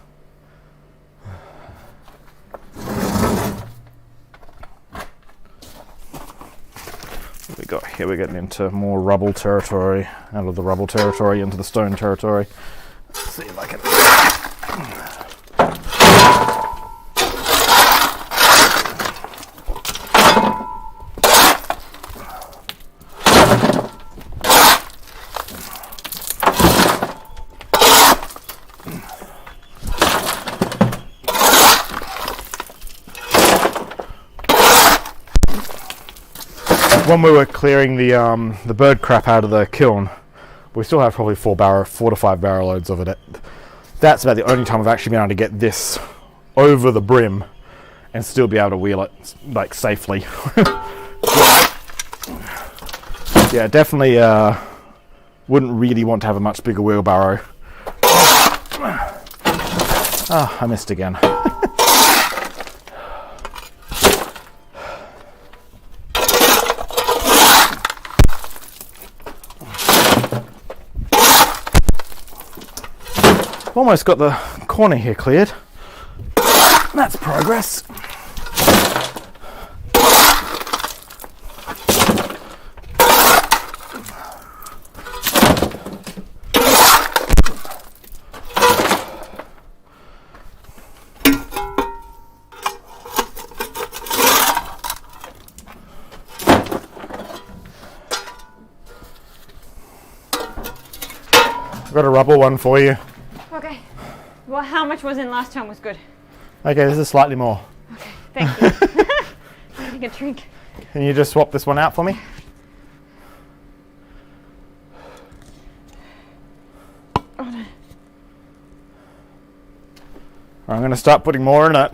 What we got here? We're getting into more rubble territory, out of the rubble territory into the stone territory. Let's see if I can. When we were clearing the bird crap out of the kiln, we still have probably 4 to 5 barrel loads of it. That's about the only time I've actually been able to get this over the brim and still be able to wheel it like safely. Yeah, definitely wouldn't really want to have a much bigger wheelbarrow. Ah, I missed again. Almost got the corner here cleared. That's progress. I've got a rubble one for you. Okay. Well, how much was in last time was good. Okay, this is slightly more. Okay, thank you. I'm getting a drink. Can you just swap this one out for me? Oh, no. I'm going to start putting more in it.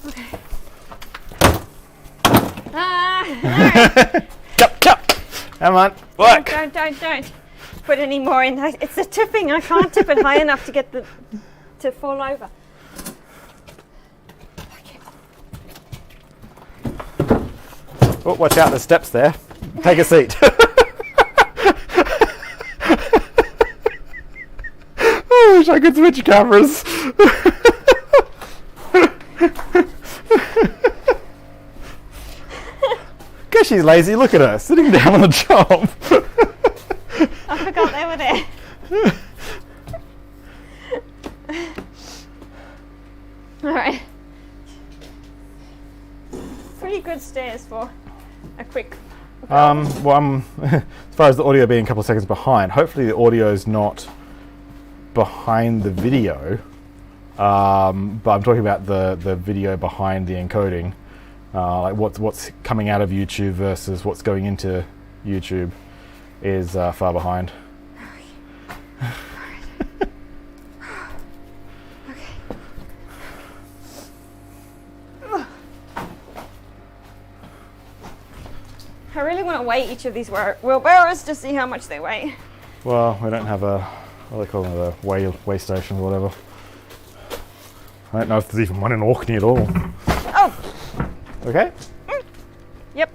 Okay. Alright. Chop! Come on, work! Don't put any more in. It's the tipping. I can't tip it high enough to get to fall over. Okay. Oh, watch out, there's steps there. Take a seat. I wish I could switch cameras. Guess she's lazy, look at her, sitting down on the job. I forgot they were there. Alright. Pretty good stairs for a quick. Well, as far as the audio being a couple of seconds behind, hopefully the audio is not behind the video, but I'm talking about the video behind the encoding, like what's coming out of YouTube versus what's going into YouTube is far behind. I really want to weigh each of these wheelbarrows to see how much they weigh. Well, we don't have what do they call them, a weigh station or whatever. I don't know if there's even one in Orkney at all. Oh! Okay? Yep.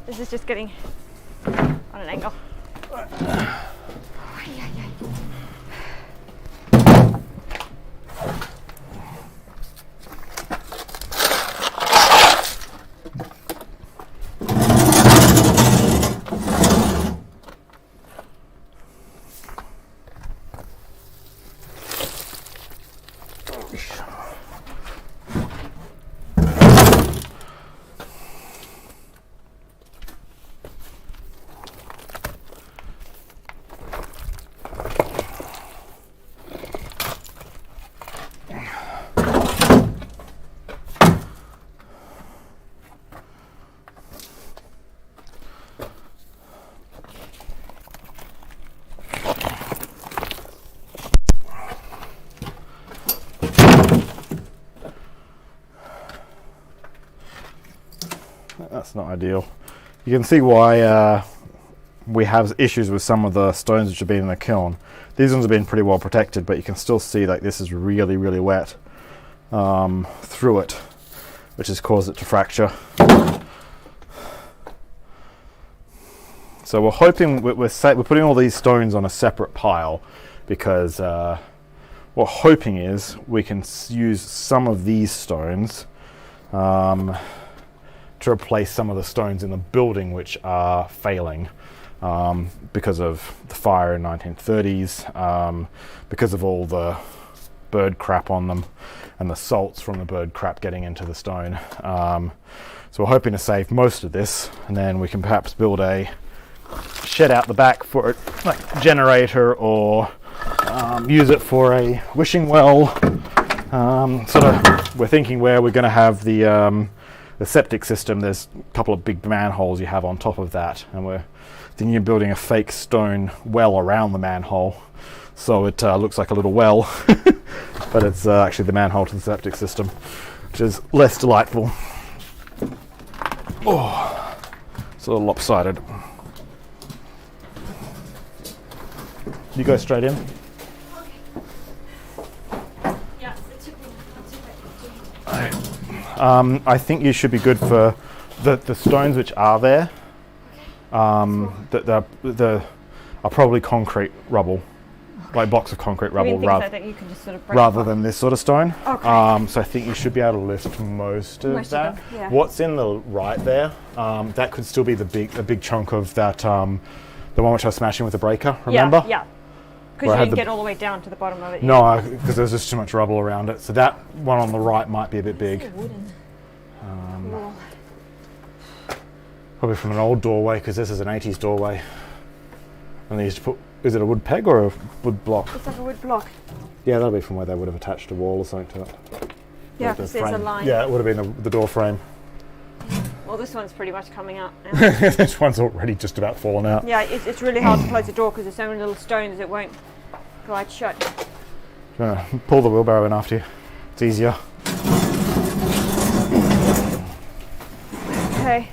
This is just getting on an angle. That's not ideal. You can see why we have issues with some of the stones which have been in the kiln. These ones have been pretty well protected, but you can still see like this is really, really wet through it, which has caused it to fracture. So we're hoping, we're putting all these stones on a separate pile, because what we're hoping is we can use some of these stones to replace some of the stones in the building which are failing because of the fire in 1930s, because of all the bird crap on them and the salts from the bird crap getting into the stone. So we're hoping to save most of this, and then we can perhaps build a shed out the back for a like generator, or use it for a wishing well. Sort of, we're thinking where we're going to have the septic system. There's a couple of big manholes you have on top of that, and we're thinking of building a fake stone well around the manhole, so it looks like a little well, but it's actually the manhole to the septic system, which is less delightful. Oh, sort of lopsided. You go straight in. I think you should be good for the stones which are there. That are probably concrete rubble, like blocks of concrete rubble, rather than this sort of stone. Okay. So I think you should be able to lift most of that. Yeah. What's in the right there? That could still be a big chunk of that. The one which I was smashing with the breaker. Remember? Yeah. Because you didn't get all the way down to the bottom of it. No, because there's just too much rubble around it. So that one on the right might be a bit big. Probably from an old doorway, because this is an 80s doorway. And they used to put, is it a wood peg or a wood block? It's like a wood block. Yeah, that'll be from where they would have attached a wall or something to it. Yeah, because there's a line. Yeah, it would have been the door frame. Well, this one's pretty much coming out now. This one's already just about fallen out. Yeah, it's really hard to close the door because there's so many little stones it won't glide shut. Pull the wheelbarrow in after you. It's easier. Okay.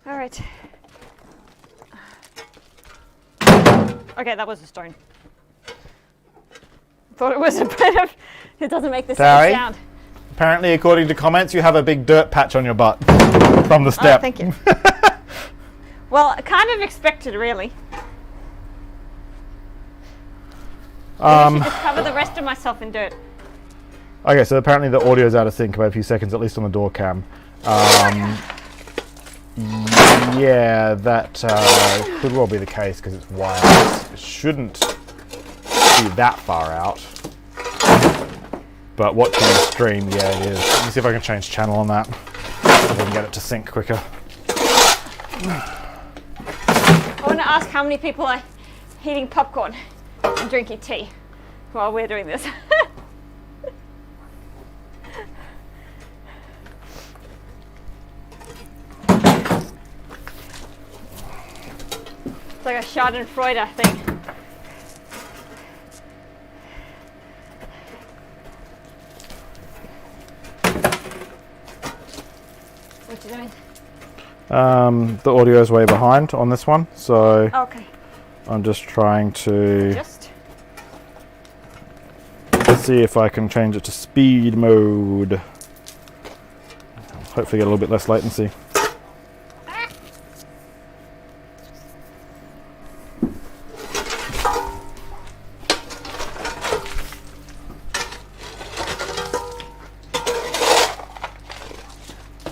All right. Okay, that was a stone. Thought it was a bit of. It doesn't make the same sound. Apparently, according to comments, you have a big dirt patch on your butt from the step. Oh, thank you. Well, I kind of expected, really. I should just cover the rest of myself in dirt. Okay, so apparently the audio's out of sync by a few seconds, at least on the door cam. Yeah, that could well be the case because it's wireless. It shouldn't be that far out. But watching the stream, yeah, it is. Let me see if I can change channel on that, so I can get it to sync quicker. I want to ask how many people are eating popcorn and drinking tea while we're doing this. It's like a Schadenfreude thing. What you doing? The audio is way behind on this one, so okay. I'm just trying to see if I can change it to speed mode. Hopefully get a little bit less latency.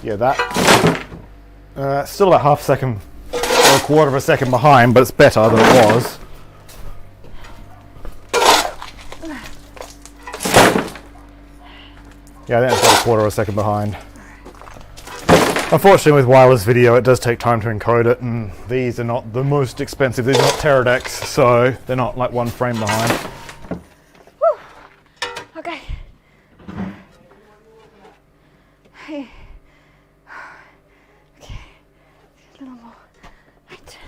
Yeah, that still about half a second or a quarter of a second behind, but it's better than it was. Yeah, I think it's about a quarter of a second behind. Unfortunately, with wireless video, it does take time to encode it, and these are not the most expensive. These are not Teradeks, so they're not like one frame behind. Whew. Okay. Hey. Okay. A little more. Right.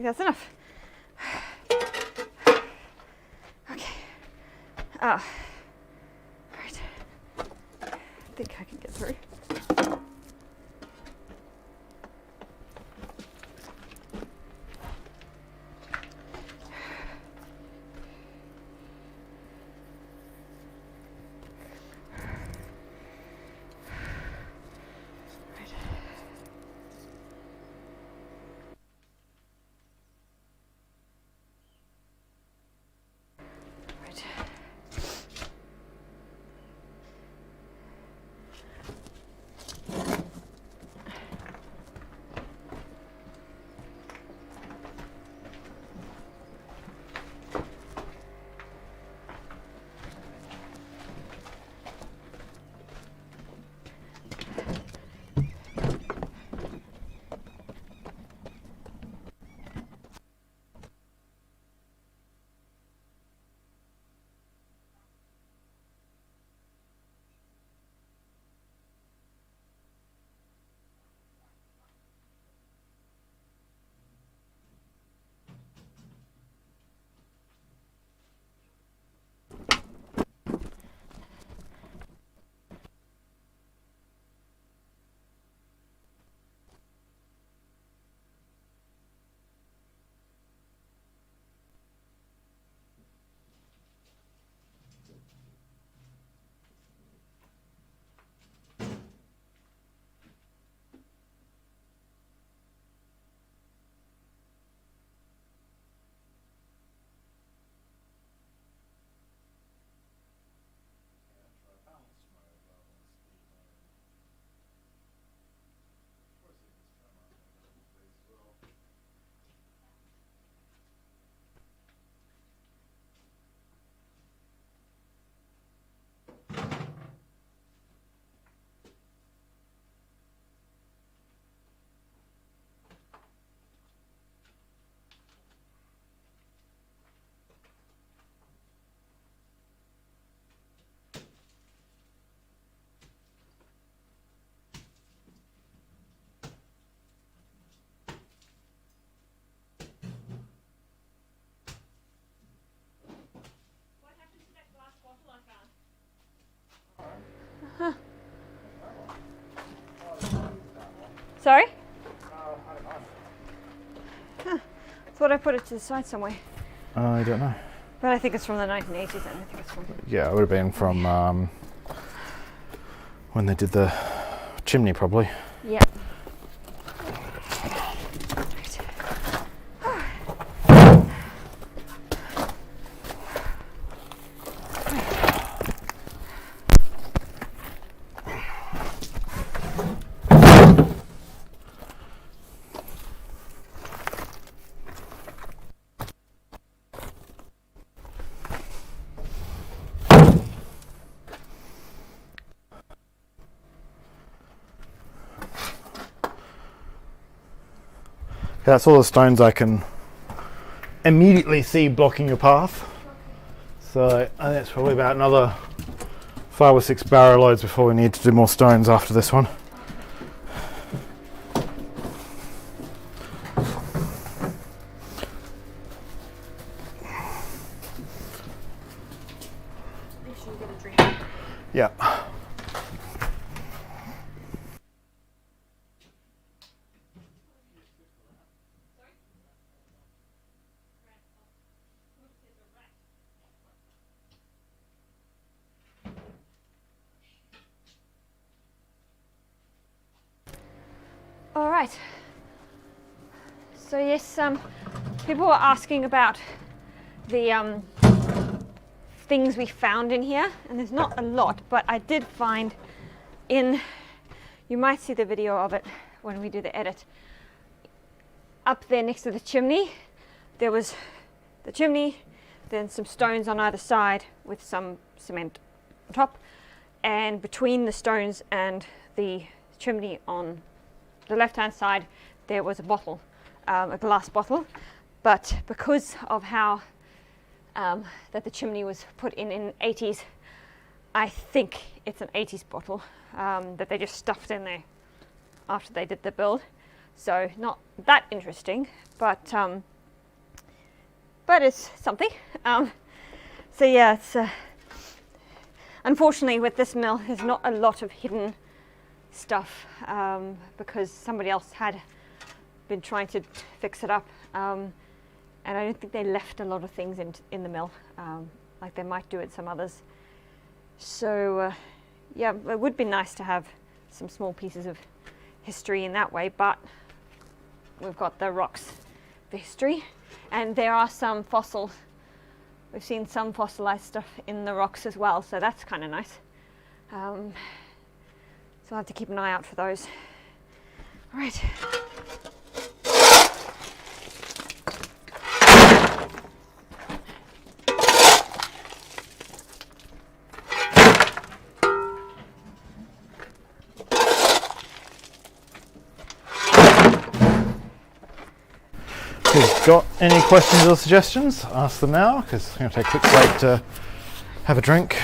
think that's enough. Okay. Right. I think I can get through. Sorry? Huh. Thought I put it to the side somewhere. I don't know. But I think it's from the 1980s. I don't think it's from... Yeah, it would have been from when they did the chimney, probably. Yeah. That's all the stones I can immediately see blocking your path. So I think it's probably about another 5 or 6 barrow loads before we need to do more stones after this one. Yeah. All right. So yes, people were asking about the things we found in here, and there's not a lot, but I did find in, you might see the video of it when we do the edit, up there next to the chimney, there was the chimney, then some stones on either side with some cement on top, and between the stones and the chimney on the left hand side there was a bottle, a glass bottle, but because of how that the chimney was put in the 80s, I think it's an 80s bottle that they just stuffed in there after they did the build. So not that interesting, but but it's something. So yeah, it's unfortunately with this mill there's not a lot of hidden stuff because somebody else had been trying to fix it up, and I don't think they left a lot of things in the mill like they might do at some others. So yeah, it would be nice to have some small pieces of history in that way, but we've got the rocks for history, and there are some fossils. We've seen some fossilized stuff in the rocks as well, so that's kind of nice. So I'll have to keep an eye out for those. All right. If you've got any questions or suggestions, ask them now, because I'm going to take a quick break to have a drink.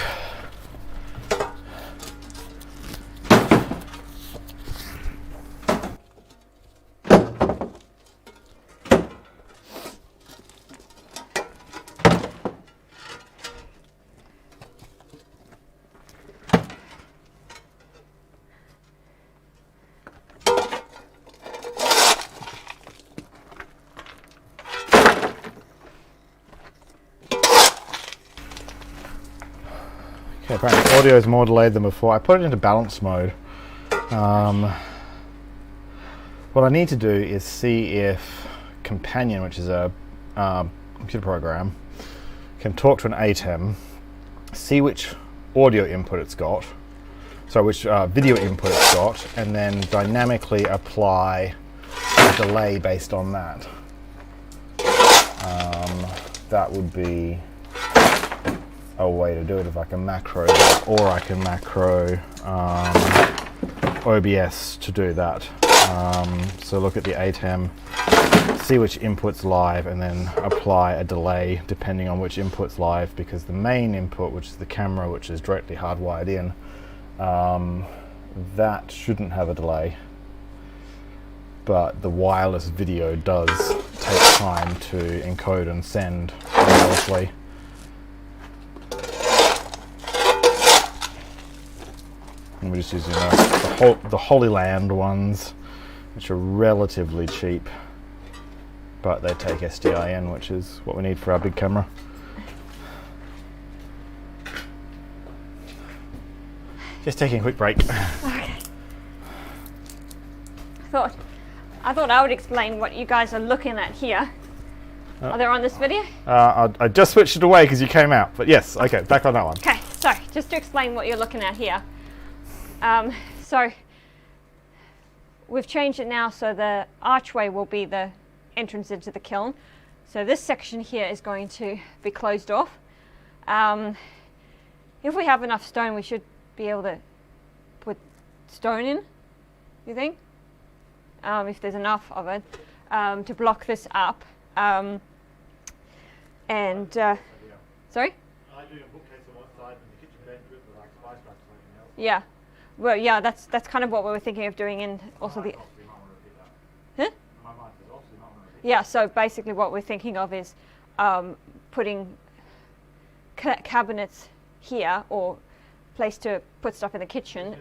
Okay, apparently audio is more delayed than before. I put it into balance mode. What I need to do is see if Companion, which is a computer program, can talk to an ATEM, see which audio input it's got, so which video input it's got, and then dynamically apply a delay based on that. That would be a way to do it if I can macro that, or I can macro OBS to do that. So look at the ATEM, see which input's live, and then apply a delay depending on which input's live, because the main input, which is the camera, which is directly hardwired in, that shouldn't have a delay. But the wireless video does take time to encode and send wirelessly. And we're just using the Holy Land ones, which are relatively cheap, but they take SDIN, which is what we need for our big camera. Just taking a quick break. Okay. I thought I would explain what you guys are looking at here. Are they on this video? I just switched it away because you came out, but yes, okay, back on that one. Okay, so just to explain what you're looking at here. So we've changed it now so the archway will be the entrance into the kiln. So this section here is going to be closed off. If we have enough stone, we should be able to put stone in, you think? If there's enough of it, to block this up. Sorry? I do a bookcase on one side and the kitchen bench with like spice racks and everything else. Yeah. Well, yeah, that's kind of what we were thinking of doing, in also the. Huh? Yeah. So basically, what we're thinking of is putting cabinets here, or place to put stuff in the kitchen.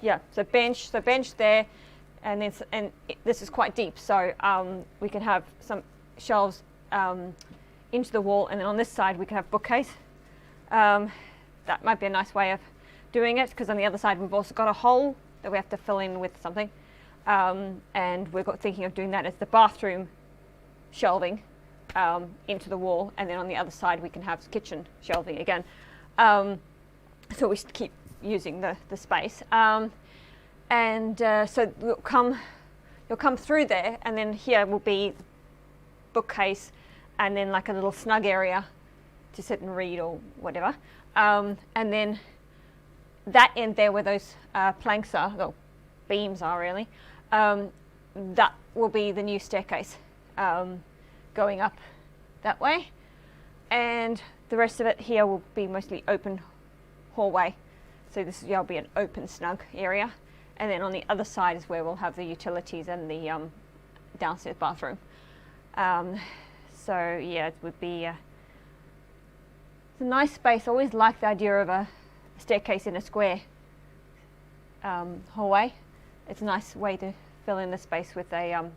Yeah. So bench there, and then this is quite deep, so we can have some shelves into the wall, and then on this side we can have bookcase. That might be a nice way of doing it, because on the other side we've also got a hole that we have to fill in with something, and we're thinking of doing that as the bathroom shelving into the wall, and then on the other side we can have kitchen shelving again. So we keep using the space, so you'll come through there, and then here will be bookcase, and then like a little snug area to sit and read or whatever, and then that end there where those planks are, well, beams are really, that will be the new staircase going up that way, and the rest of it here will be mostly open hallway. So this will be an open snug area, and then on the other side is where we'll have the utilities and the downstairs bathroom. So yeah, it would be it's a nice space. I always like the idea of a staircase in a square hallway. It's a nice way to fill in the space with a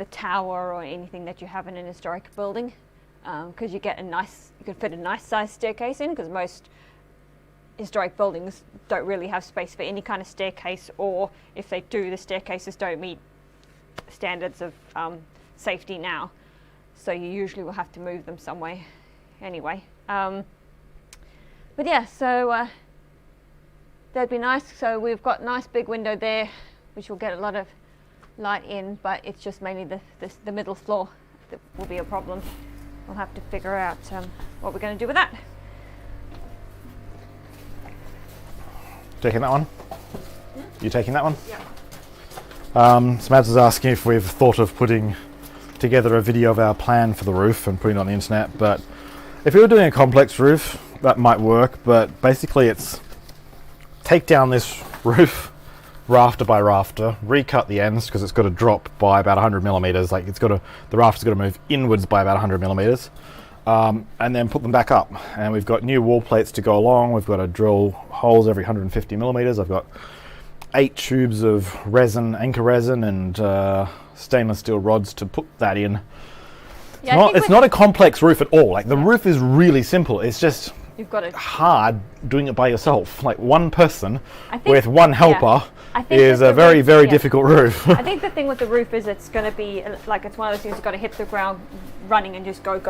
tower or anything that you have in an historic building, because you can fit a nice sized staircase in, because most historic buildings don't really have space for any kind of staircase, or if they do, the staircases don't meet standards of safety now, so you usually will have to move them somewhere anyway. But yeah, so that'd be nice. So we've got a nice big window there, which will get a lot of light in, but it's just mainly the middle floor that will be a problem. We'll have to figure out what we're going to do with that. Taking that one? You taking that one? Yeah. So Mads is asking if we've thought of putting together a video of our plan for the roof and putting it on the internet, but if we were doing a complex roof, that might work, but basically it's take down this roof rafter by rafter, recut the ends because it's got to drop by about 100 millimeters, like the rafter's got to move inwards by about 100 millimeters. And then put them back up, and we've got new wall plates to go along. We've got to drill holes every 150 millimeters. I've got 8 tubes of resin, anchor resin, and stainless steel rods to put that in. Yeah, it's not a complex roof at all. Like, the roof is really simple. It's just hard doing it by yourself. Like, one person with one helper is a very, very difficult roof. I think the thing with the roof is it's going to be like, it's one of those things you've got to hit the ground running and just go.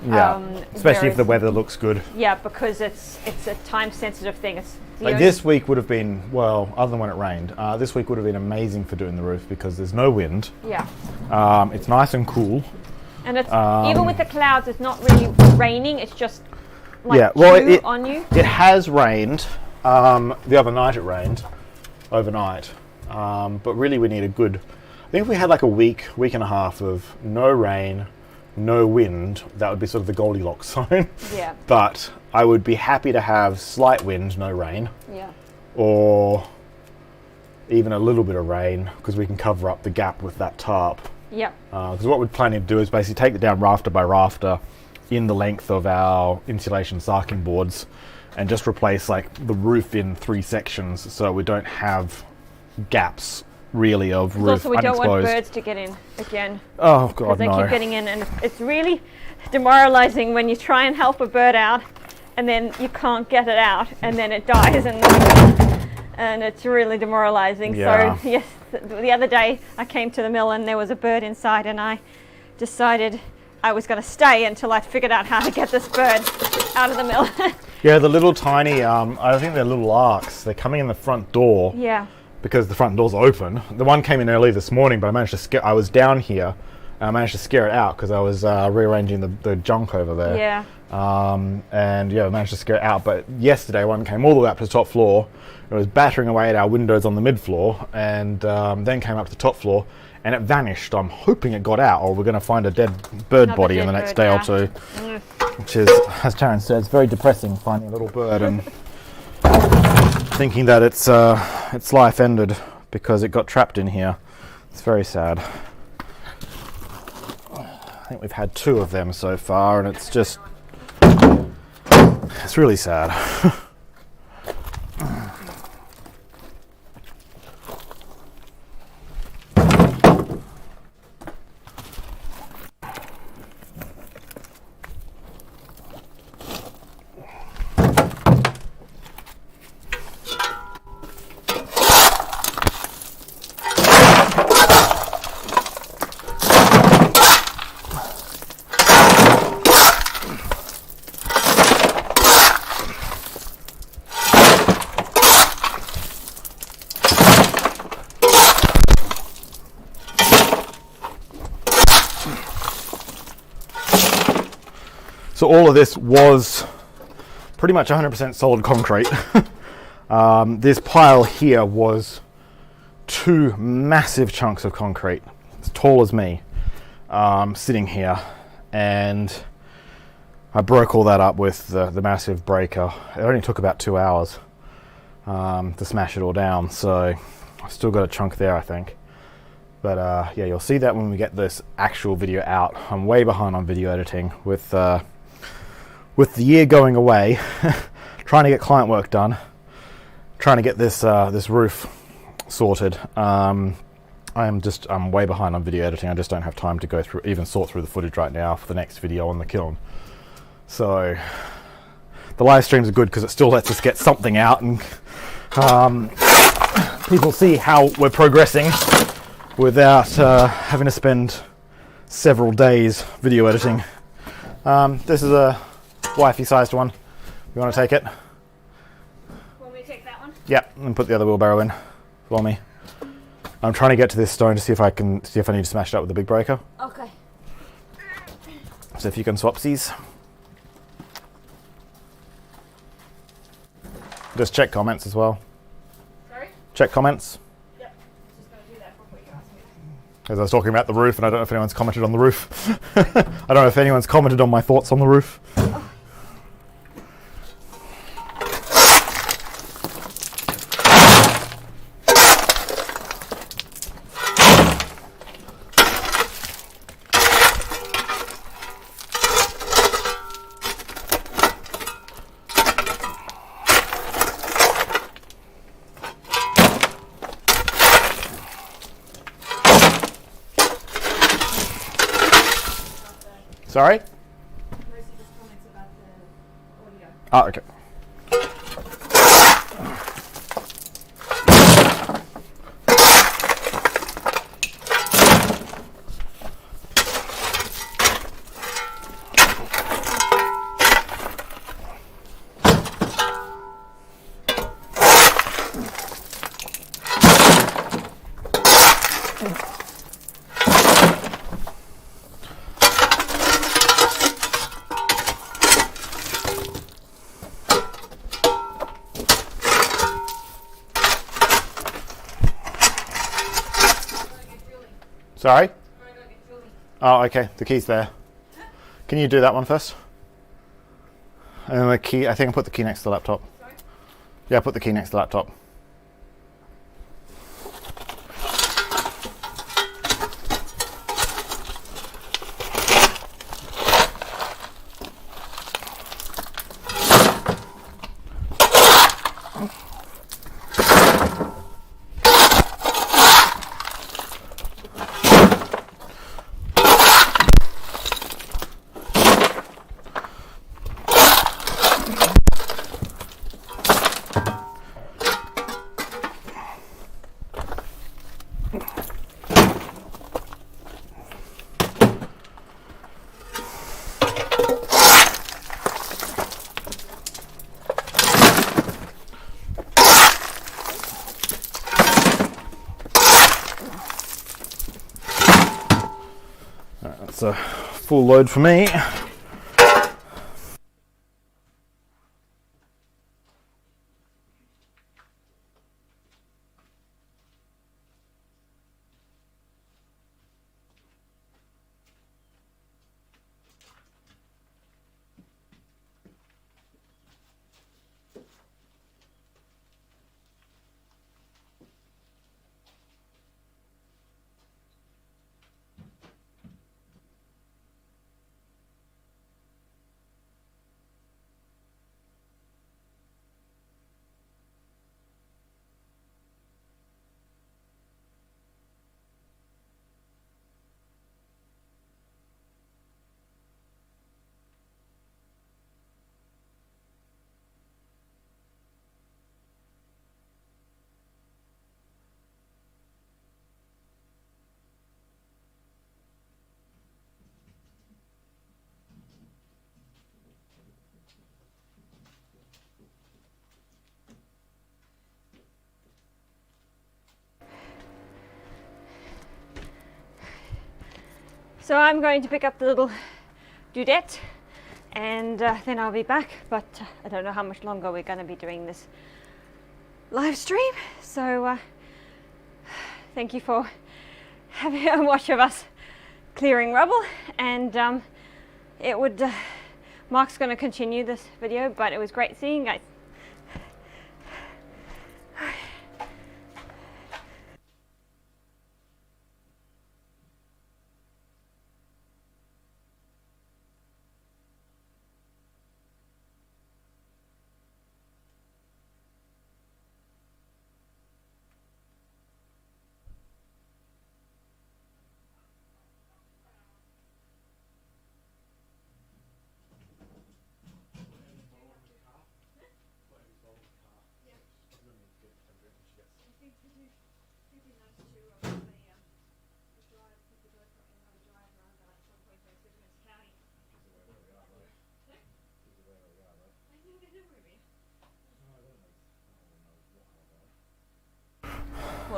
Yeah, especially if the weather looks good. Yeah, because it's a time-sensitive thing. It's like this week would have been, well, other than when it rained, this week would have been amazing for doing the roof because there's no wind. Yeah. It's nice and cool. And it's even with the clouds, it's not really raining. It's just like on you. It has rained. The other night it rained, overnight. But really, we need a good. I think if we had like a week and a half of no rain, no wind, that would be sort of the Goldilocks zone. Yeah. But I would be happy to have slight wind, no rain. Yeah. Or even a little bit of rain, because we can cover up the gap with that tarp. Yeah. Because what we're planning to do is basically take it down rafter by rafter in the length of our insulation sarking boards, and just replace like the roof in 3 sections, so we don't have gaps really of roof also, we unexposed. don't want birds to get in again. Oh god, they no. keep getting in, and it's really demoralizing when you try and help a bird out and then you can't get it out and then it dies, and it's really demoralizing. Yeah. So yes, the other day I came to the mill and there was a bird inside, and I decided I was going to stay until I figured out how to get this bird out of the mill. Yeah, the little tiny, I think they're little larks. They're coming in the front door. Yeah. Because the front door's open. The one came in early this morning, but I managed to scare. I was down here, and I managed to scare it out because I was rearranging the junk over there. Yeah. And yeah, I managed to scare it out. But yesterday, one came all the way up to the top floor. It was battering away at our windows on the mid floor, and then came up to the top floor, and it vanished. I'm hoping it got out, or we're going to find a dead bird body in the next day or two. Which is, as Taryn said, it's very depressing finding a little bird and thinking that its life ended because it got trapped in here. It's very sad. I think we've had 2 of them so far, and it's really sad. So all of this was pretty much 100% solid concrete. This pile here was 2 massive chunks of concrete, as tall as me, sitting here, and I broke all that up with the massive breaker. It only took about 2 hours to smash it all down, so I've still got a chunk there, I think. But yeah, you'll see that when we get this actual video out. I'm way behind on video editing with the year going away, trying to get client work done, trying to get this this roof sorted. I'm way behind on video editing. I just don't have time to go through, even sort through the footage right now for the next video on the kiln. So the live streams are good because it still lets us get something out and people see how we're progressing without having to spend several days video editing. This is a wifey sized one. You want to take it? Want me to take that one? Yeah, and put the other wheelbarrow in for me. I'm trying to get to this stone to see if I need to smash it up with a big breaker. Okay. So if you can swapsies. Just check comments as well. Sorry? Check comments. Yep. Just going to do that before you ask me. As I was talking about the roof, and I don't know if anyone's commented on the roof. I don't know if anyone's commented on my thoughts on the roof. Oh. Sorry? Mostly just comments about the audio. Oh, okay. Sorry? Oh, okay. The key's there. Can you do that one first? And then the key, I think I'll put the key next to the laptop. Sorry? Yeah, put the key next to the laptop. That's a full load for me. So I'm going to pick up the little dudette and then I'll be back, but I don't know how much longer we're going to be doing this live stream. So thank you for having a watch of us clearing rubble, and Mark's going to continue this video, but it was great seeing you guys.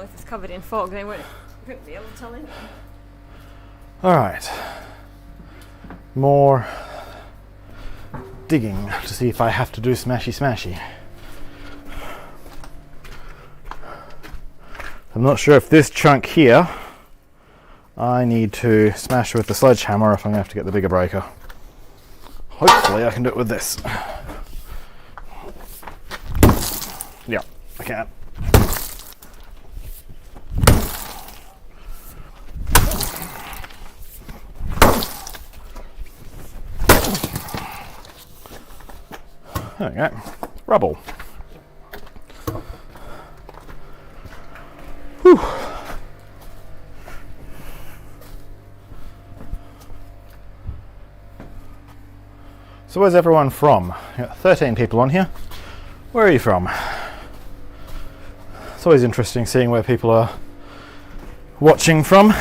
if it's covered in fog, they wouldn't be able to tell anything. Alright. More digging to see if I have to do smashy smashy. I'm not sure if this chunk here I need to smash with the sledgehammer or if I'm going to have to get the bigger breaker. Hopefully I can do it with this. Yeah, I can. There we go. Rubble. Whew. So where's everyone from? Got 13 people on here. Where are you from? It's always interesting seeing where people are watching from.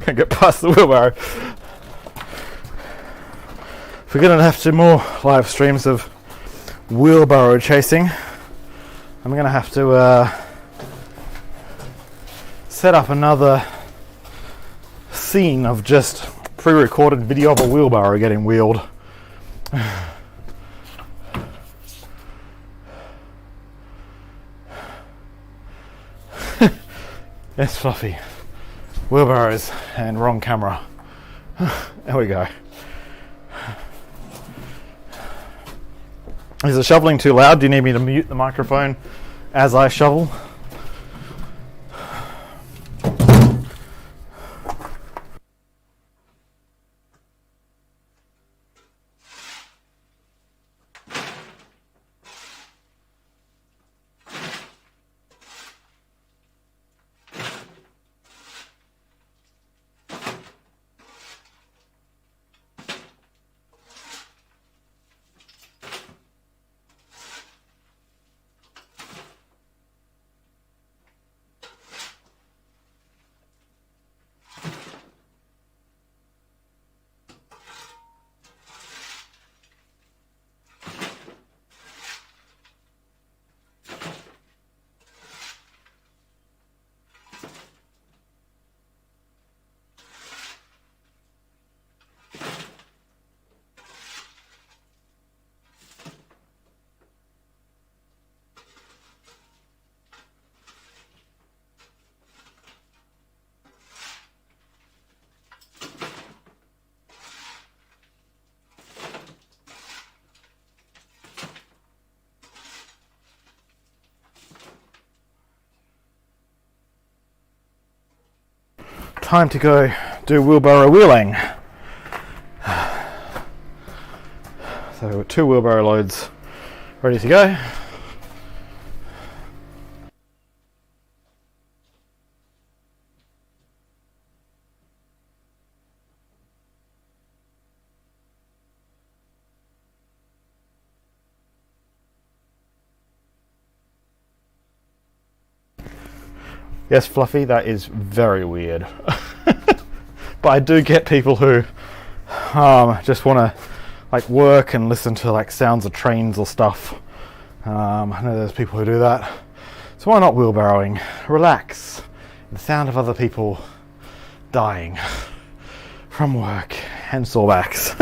Can't get past the wheelbarrow. If we're going to have to do more live streams of wheelbarrow chasing, I'm going to have to set up another scene of just pre-recorded video of a wheelbarrow getting wheeled. Yes, Fluffy. Wheelbarrows and wrong camera. There we go. Is the shoveling too loud? Do you need me to mute the microphone as I shovel? Time to go do wheelbarrow wheeling. So we've got 2 wheelbarrow loads ready to go. Yes, Fluffy, that is very weird. But I do get people who just want to like work and listen to like sounds of trains or stuff. I know there's people who do that. So why not wheelbarrowing? Relax. The sound of other people dying from work and sore backs.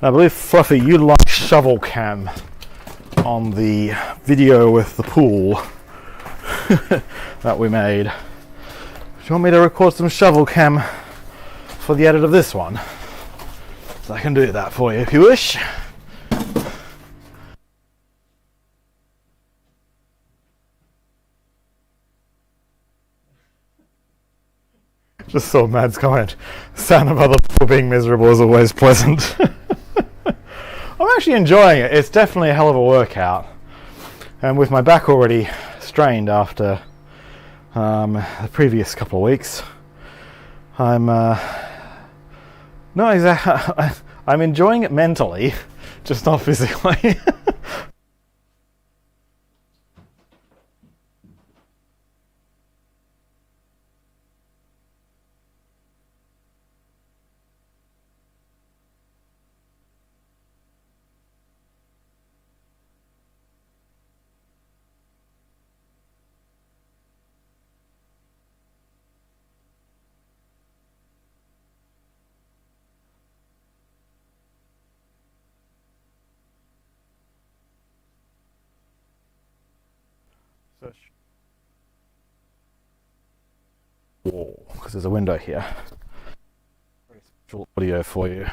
I believe, Fluffy, you like shovel cam on the video with the pool that we made. Do you want me to record some shovel cam for the edit of this one? So I can do that for you if you wish. Just saw Mad's comment. Sound of other people being miserable is always pleasant. I'm actually enjoying it. It's definitely a hell of a workout. And with my back already strained after the previous couple of weeks, I'm not exactly. I'm enjoying it mentally, just not physically. Because there's a window here. Very special audio for you.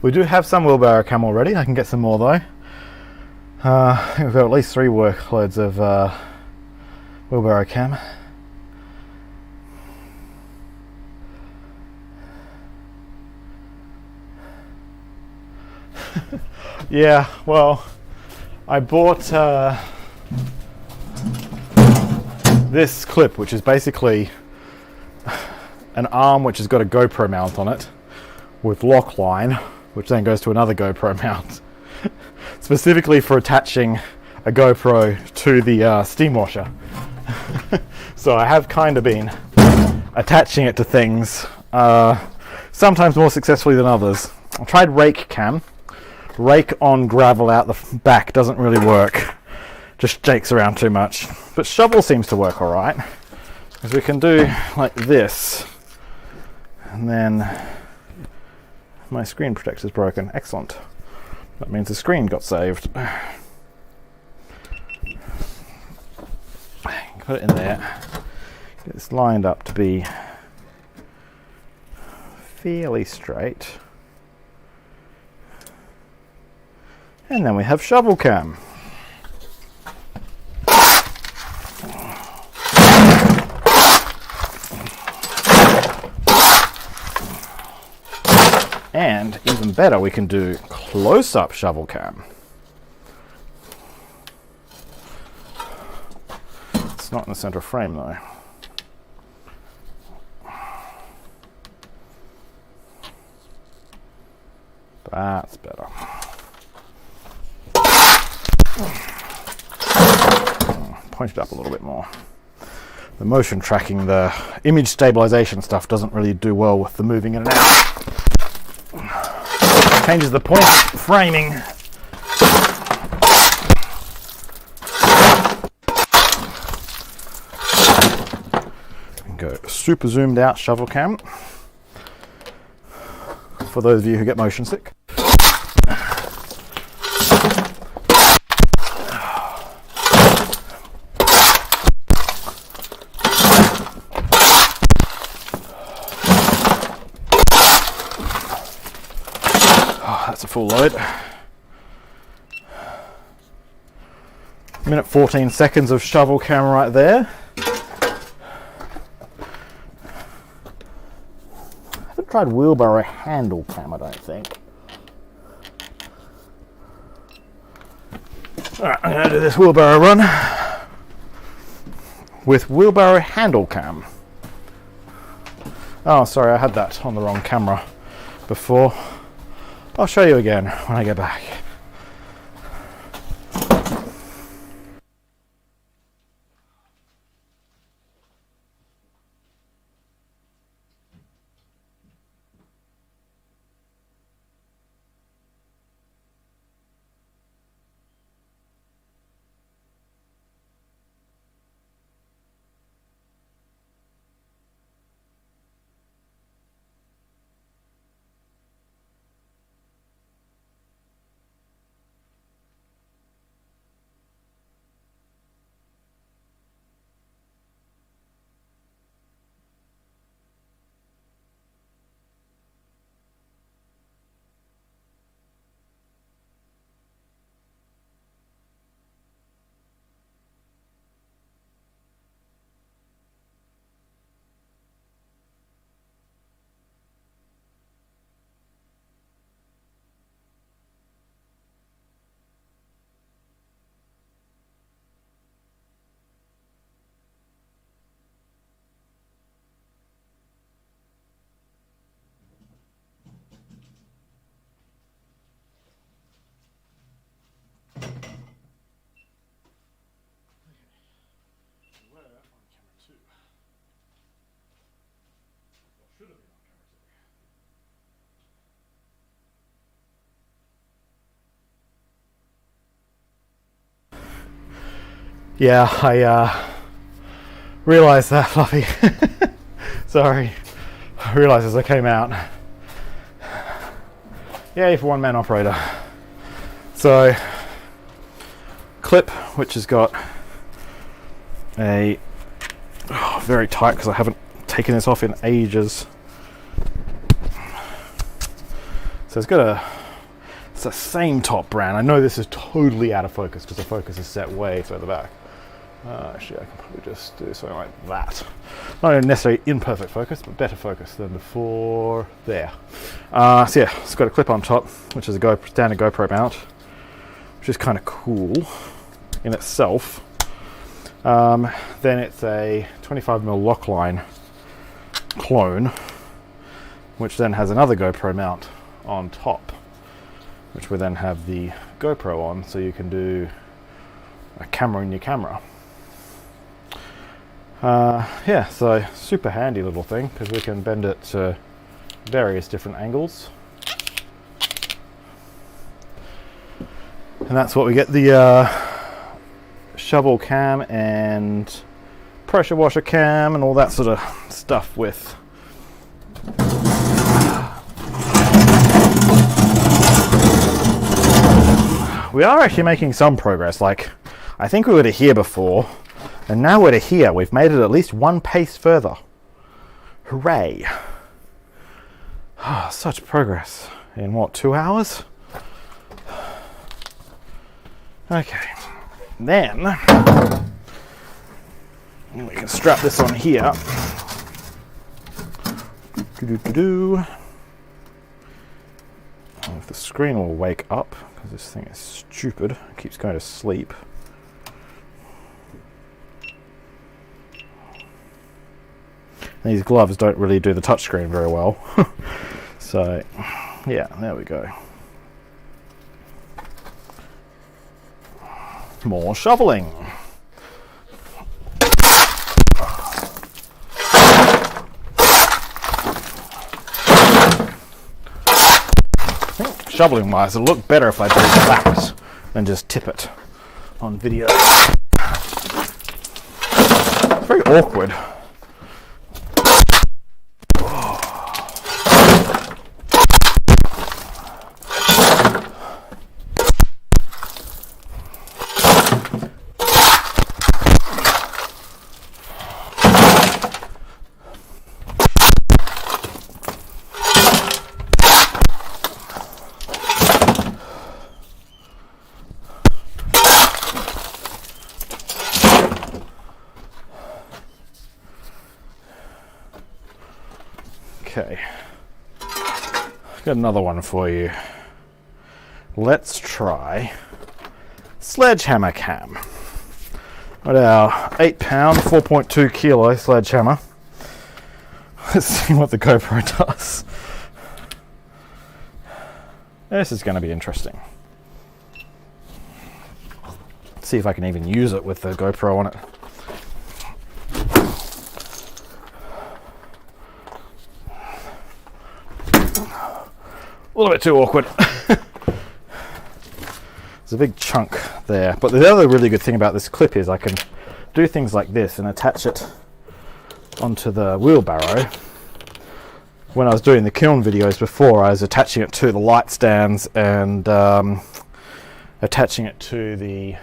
We do have some wheelbarrow cam already. I can get some more though. I think we've got at least 3 workloads of wheelbarrow cam. Yeah, well, I bought this clip, which is basically an arm which has got a GoPro mount on it with lock line, which then goes to another GoPro mount, specifically for attaching a GoPro to the steam washer. So I have kind of been attaching it to things, sometimes more successfully than others. I tried rake cam. Rake on gravel out the back doesn't really work, just jakes around too much. But shovel seems to work alright, because we can do like this, and then my screen protector's broken. Excellent. That means the screen got saved. Put it in there. Get this lined up to be fairly straight. And then we have shovel cam. And even better, we can do close-up shovel cam. It's not in the center frame though. That's better. Point it up a little bit more. The motion tracking, the image stabilization stuff doesn't really do well with the moving in and out. Changes the point of framing. Go super zoomed out shovel cam for those of you who get motion sick. That's a full load. Minute 14 seconds of shovel cam right there. I haven't tried wheelbarrow handle cam, I don't think. Alright, I'm going to do this wheelbarrow run with wheelbarrow handle cam. Oh, sorry, I had that on the wrong camera before. I'll show you again when I get back. Yeah, I realised that, Fluffy. Sorry. I realised as I came out. Yay for one-man operator. So, clip, which has got a very tight, because I haven't taken this off in ages. So it's got it's the same top brand. I know this is totally out of focus because the focus is set way further back. Actually, I can probably just do something like that. Not necessarily in perfect focus, but better focus than before. There. So yeah, it's got a clip on top, which is a standard GoPro mount, which is kind of cool in itself. Then it's a 25mm lock line clone, which then has another GoPro mount on top, which will then have the GoPro on, so you can do a camera in your camera. Yeah, so super handy little thing because we can bend it to various different angles. And that's what we get the shovel cam and pressure washer cam and all that sort of stuff with. We are actually making some progress. Like, I think we were to here before, and now we're to here. We've made it at least one pace further. Hooray. Such progress. In what, 2 hours? Okay, then we can strap this on here. If the screen will wake up, because this thing is stupid, it keeps going to sleep. These gloves don't really do the touchscreen very well. So, yeah, there we go. More shoveling. I think shoveling wise, it'll look better if I do it flat than just tip it on video. It's very awkward. Okay, got another one for you. Let's try sledgehammer cam. Got our 8 pound, 4.2 kilo sledgehammer. Let's see what the GoPro does. This is going to be interesting. Let's see if I can even use it with the GoPro on it. A little bit too awkward. There's a big chunk there. But the other really good thing about this clip is I can do things like this and attach it onto the wheelbarrow. When I was doing the kiln videos before, I was attaching it to the light stands and attaching it to the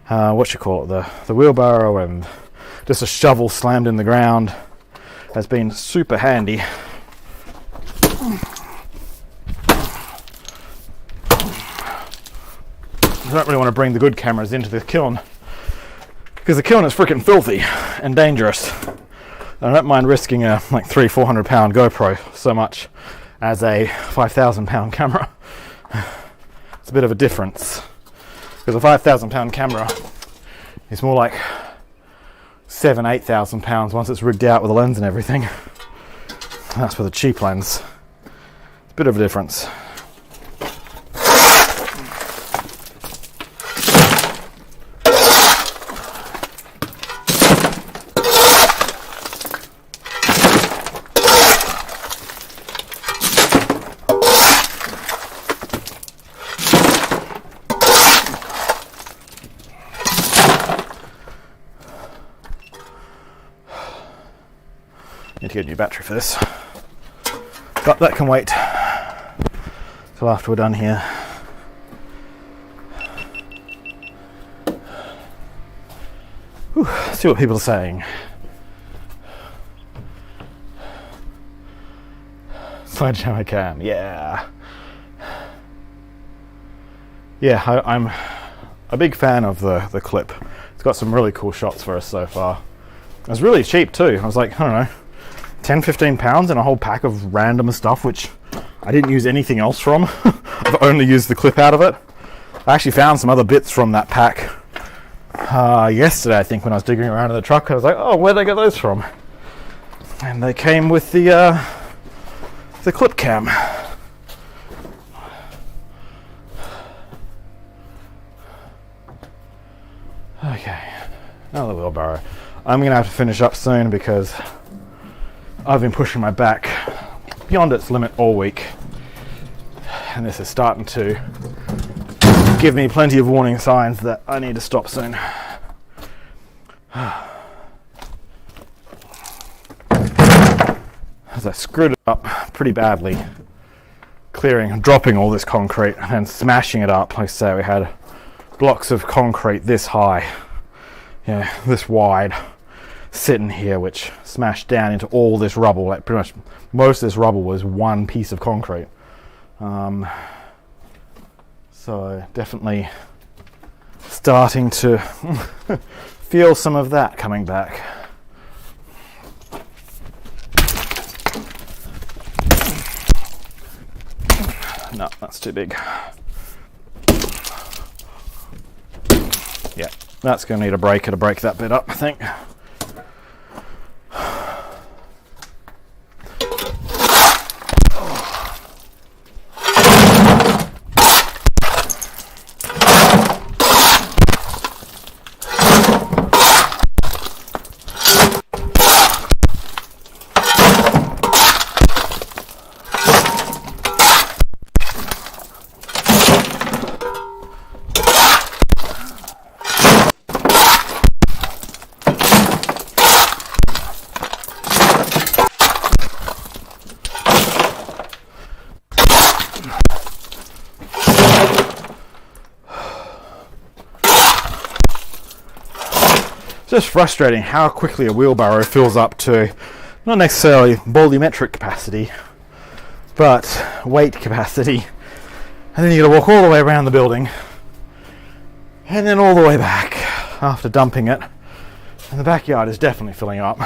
the wheelbarrow, and just a shovel slammed in the ground has been super handy. I don't really want to bring the good cameras into the kiln because the kiln is freaking filthy and dangerous. I don't mind risking a like 300-400 pound GoPro so much as a 5,000 pound camera. It's a bit of a difference because a 5,000 pound camera is more like 7,000-8,000 pounds once it's rigged out with a lens and everything. That's with a cheap lens. It's a bit of a difference. Need to get a new battery for this, but that can wait till after we're done here. Whew, let's see what people are saying. Sledgehammer cam, yeah. Yeah, I'm a big fan of the clip. It's got some really cool shots for us so far. It was really cheap too. I was like, I don't know, 10-15 pounds and a whole pack of random stuff which I didn't use anything else from. I've only used the clip out of it. I actually found some other bits from that pack yesterday, I think, when I was digging around in the truck. I was like, oh, where'd they get those from? And they came with the clip cam. Okay, another wheelbarrow. I'm gonna have to finish up soon because I've been pushing my back beyond its limit all week, and this is starting to give me plenty of warning signs that I need to stop soon. As I screwed it up pretty badly, dropping all this concrete and then smashing it up. Like I say, we had blocks of concrete this high, this wide, sitting here, which smashed down into all this rubble. Like pretty much most of this rubble was one piece of concrete. So definitely starting to feel some of that coming back. No, that's too big. Yeah, that's going to need a breaker to break that bit up, I think. Just frustrating how quickly a wheelbarrow fills up to not necessarily volumetric capacity, but weight capacity. And then you got to walk all the way around the building and then all the way back after dumping it. And the backyard is definitely filling up.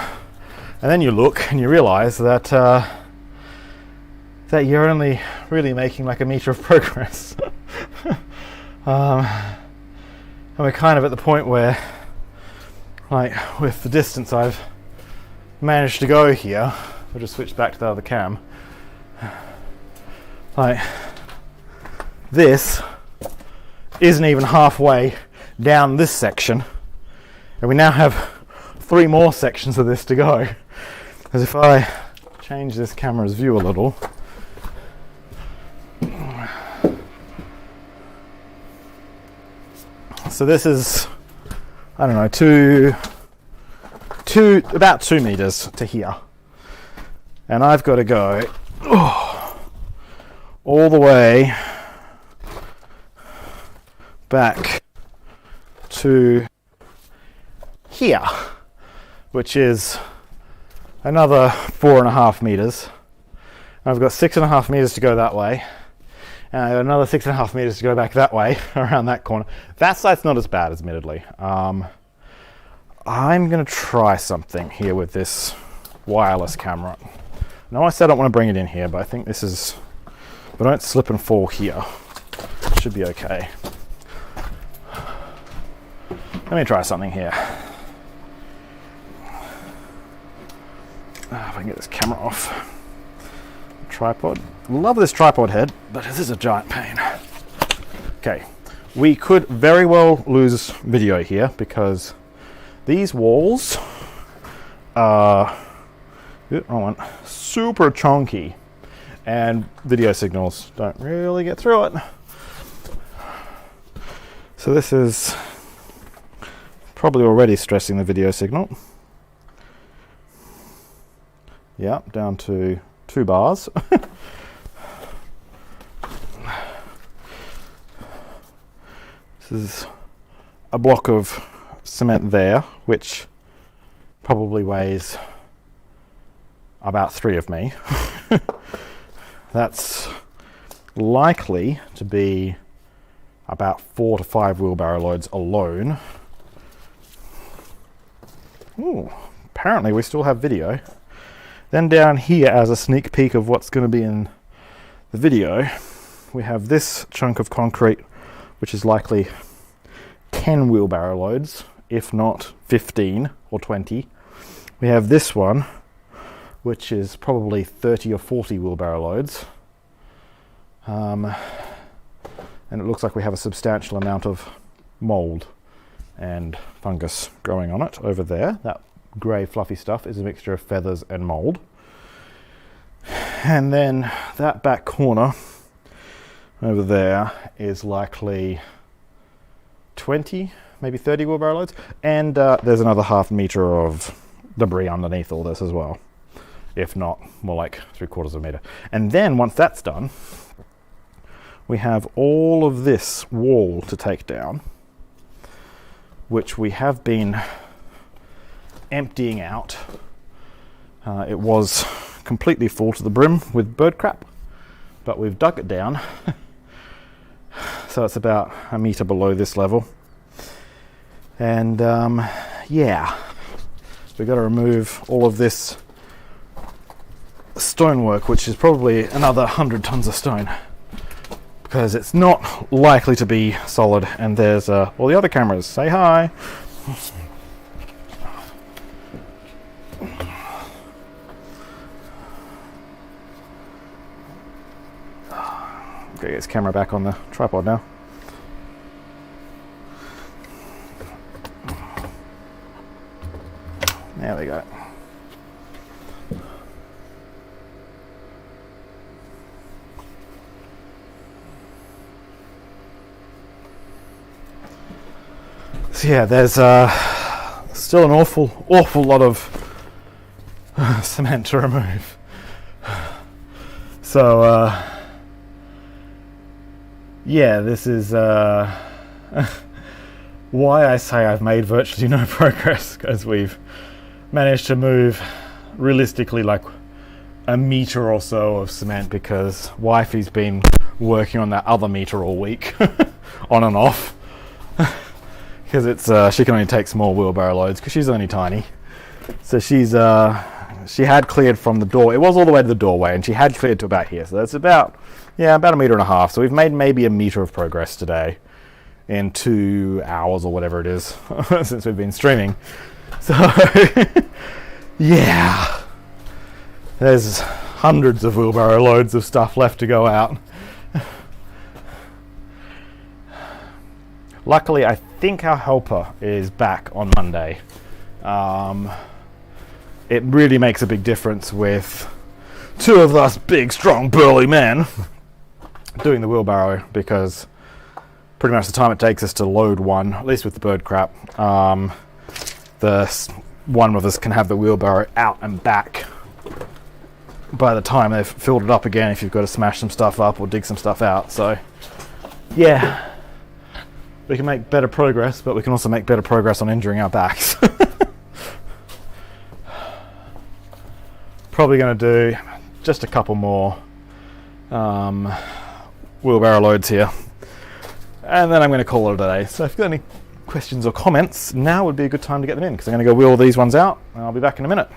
And then you look and you realize that that you're only really making like a meter of progress. And we're kind of at the point where, like, with the distance I've managed to go here, I'll just switch back to the other cam. Like, this isn't even halfway down this section, and we now have 3 more sections of this to go. As if I change this camera's view a little, so this is, I don't know, about 2 meters to here, and I've got to go all the way back to here, which is another 4.5 meters. I've got 6.5 meters to go that way, and I got another 6.5 meters to go back that way around that corner. That side's not as bad, admittedly. I'm going to try something here with this wireless camera. Now, I said I don't want to bring it in here, but I think this is, but don't slip and fall here. It should be okay. Let me try something here. If I can get this camera off. Tripod. Love this tripod head, but this is a giant pain. Okay, we could very well lose video here because these walls are super chunky and video signals don't really get through it. So this is probably already stressing the video signal. Yeah, down to 2 bars. This is a block of cement there, which probably weighs about 3 of me. That's likely to be about 4 to 5 wheelbarrow loads alone. Ooh, apparently we still have video. Then down here, as a sneak peek of what's going to be in the video, we have this chunk of concrete, which is likely 10 wheelbarrow loads, if not 15 or 20. We have this one, which is probably 30 or 40 wheelbarrow loads. And it looks like we have a substantial amount of mold and fungus growing on it over there. That grey fluffy stuff is a mixture of feathers and mold. And then that back corner over there is likely 20, maybe 30 wheelbarrow loads, and there's another 0.5 meter of debris underneath all this as well, if not more like 3/4 meter. And then once that's done, we have all of this wall to take down, which we have been emptying out. It was completely full to the brim with bird crap, but we've dug it down so it's about 1 meter below this level, And yeah, we've got to remove all of this stonework, which is probably another 100 tons of stone, because it's not likely to be solid. And there's all the other cameras. Say hi. Okay, get this camera back on the tripod now. There we go. So yeah, there's still an awful lot of cement to remove. So yeah, this is why I say I've made virtually no progress, because we've managed to move realistically like a meter or so of cement, because wifey's been working on that other meter all week on and off, because it's she can only take small wheelbarrow loads because she's only tiny. So she's she had cleared from the door. It was all the way to the doorway, and she had cleared to about here. So that's about a meter and a half. So we've made maybe a meter of progress today in 2 hours or whatever it is since we've been streaming. So yeah, there's hundreds of wheelbarrow loads of stuff left to go out. Luckily, I think our helper is back on Monday. It really makes a big difference with 2 of us big, strong, burly men doing the wheelbarrow, because pretty much the time it takes us to load one, at least with the bird crap, one of us can have the wheelbarrow out and back by the time they've filled it up again, if you've got to smash some stuff up or dig some stuff out. So yeah, we can make better progress, but we can also make better progress on injuring our backs. Probably going to do just a couple more wheelbarrow loads here, and then I'm going to call it a day. So if you've got any questions or comments, now would be a good time to get them in, because I'm going to go wheel these ones out, and I'll be back in a minute.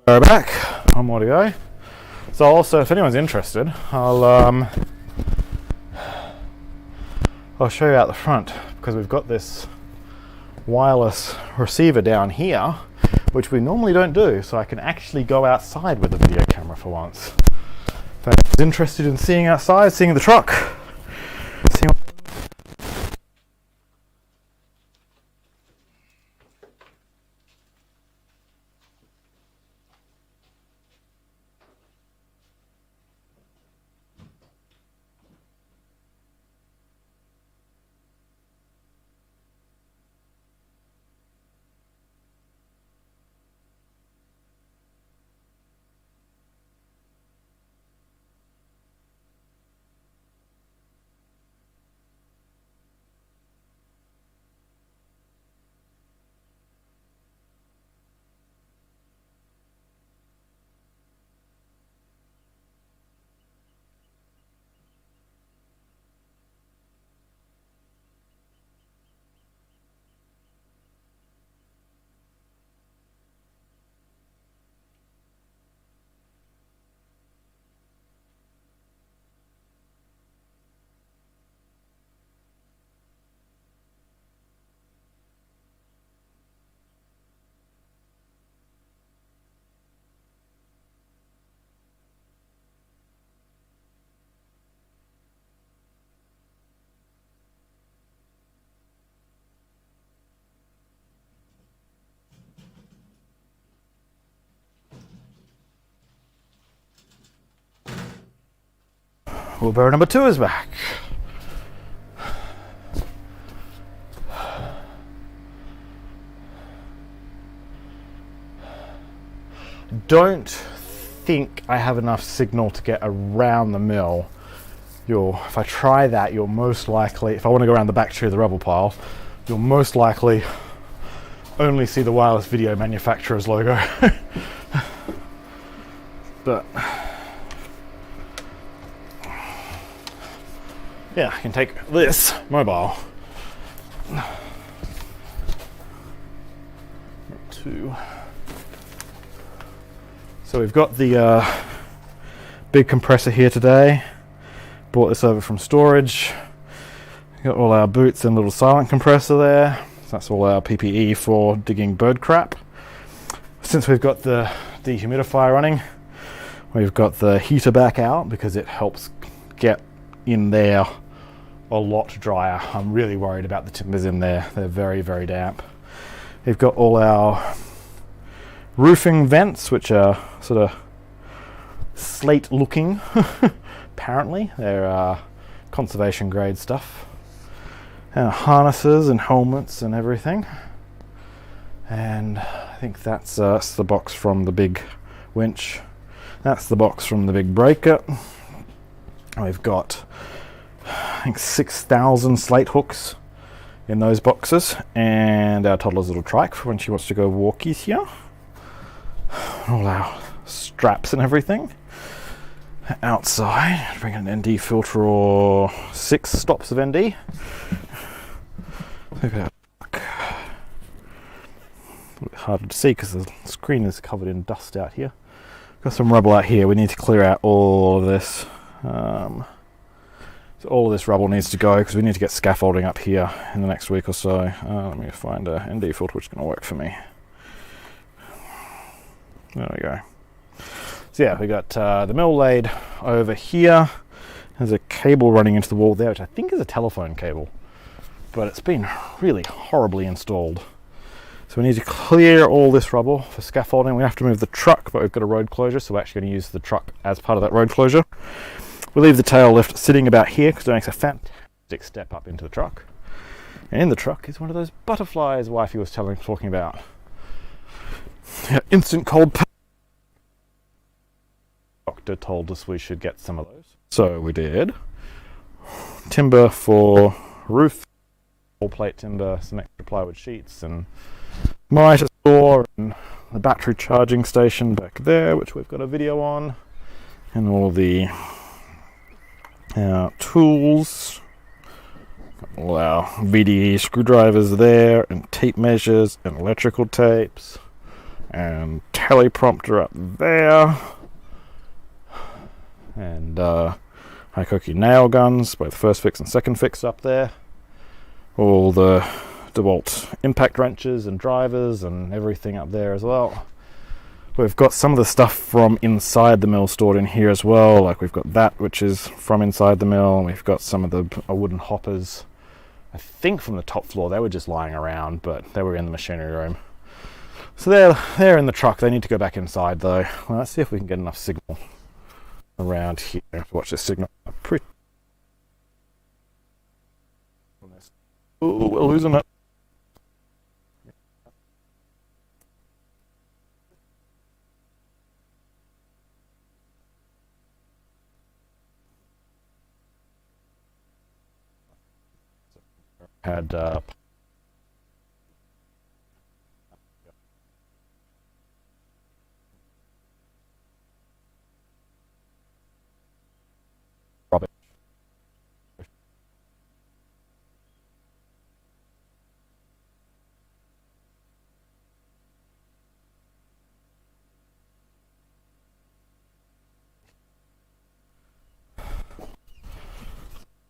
We're back. One more to go. So also, if anyone's interested, I'll show you out the front, because we've got this wireless receiver down here, which we normally don't do, so I can actually go outside with the video camera for once. If anyone's interested in seeing outside, seeing the truck, seeing Wheelbarrow number 2 is back. Don't think I have enough signal to get around the mill. If I try that, you'll most likely, if I want to go around the back tree of the rubble pile, you'll most likely only see the wireless video manufacturer's logo. But yeah, I can take this mobile to. So we've got the big compressor here today. Brought this over from storage. Got all our boots and little silent compressor there. So that's all our PPE for digging bird crap. Since we've got the dehumidifier running, we've got the heater back out because it helps get in there a lot drier. I'm really worried about the timbers in there. They're very, very damp. We've got all our roofing vents, which are sort of slate looking. Apparently they're conservation grade stuff. Harnesses and helmets and everything. And I think that's the box from the big winch. That's the box from the big breaker. We've got, I think, 6,000 slate hooks in those boxes, and our toddler's little trike for when she wants to go walkies here. All our straps and everything. Outside, bring an ND filter or 6 stops of ND. Look at that. A bit harder to see because the screen is covered in dust out here. Got some rubble out here. We need to clear out all of this. So all of this rubble needs to go because we need to get scaffolding up here in the next week or so. Let me find a ND filter which is going to work for me. There we go. So yeah, we got the mill laid over here. There's a cable running into the wall there, which I think is a telephone cable, but it's been really horribly installed. So we need to clear all this rubble for scaffolding. We have to move the truck, but we've got a road closure, so we're actually going to use the truck as part of that road closure. We'll leave the tail lift sitting about here because it makes a fantastic step up into the truck. And in the truck is one of those butterflies wifey was talking about. Instant cold. Doctor told us we should get some of those, so we did. Timber for roof, all plate timber, some extra plywood sheets, and miter saw, and the battery charging station back there, which we've got a video on, and all the tools, all our VDE screwdrivers there, and tape measures, and electrical tapes, and teleprompter up there. And Hikoki nail guns, both first fix and second fix up there. All the DeWalt impact wrenches and drivers and everything up there as well. We've got some of the stuff from inside the mill stored in here as well. Like we've got that, which is from inside the mill. We've got some of the wooden hoppers, I think from the top floor. They were just lying around, but they were in the machinery room. So they're in the truck. They need to go back inside though. Well, let's see if we can get enough signal around here to watch this signal. Oh, we're losing it. Had Rubble.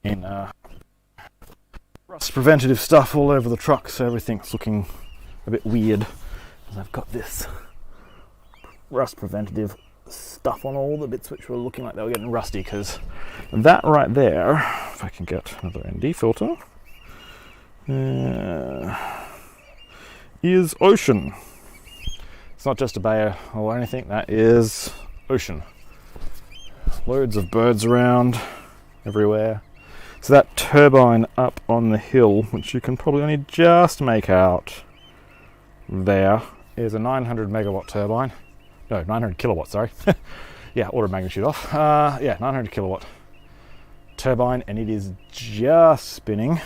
In rust preventative stuff all over the truck, so everything's looking a bit weird. And I've got this rust preventative stuff on all the bits which were looking like they were getting rusty, because that right there, if I can get another ND filter, is ocean. It's not just a bay or anything, that is ocean. Loads of birds around. everywhere. So that turbine up on the hill, which you can probably only just make out there, is a 900 megawatt turbine. No, 900 kilowatt, sorry. Yeah, order of magnitude off. Yeah, 900 kilowatt turbine, and it is just spinning.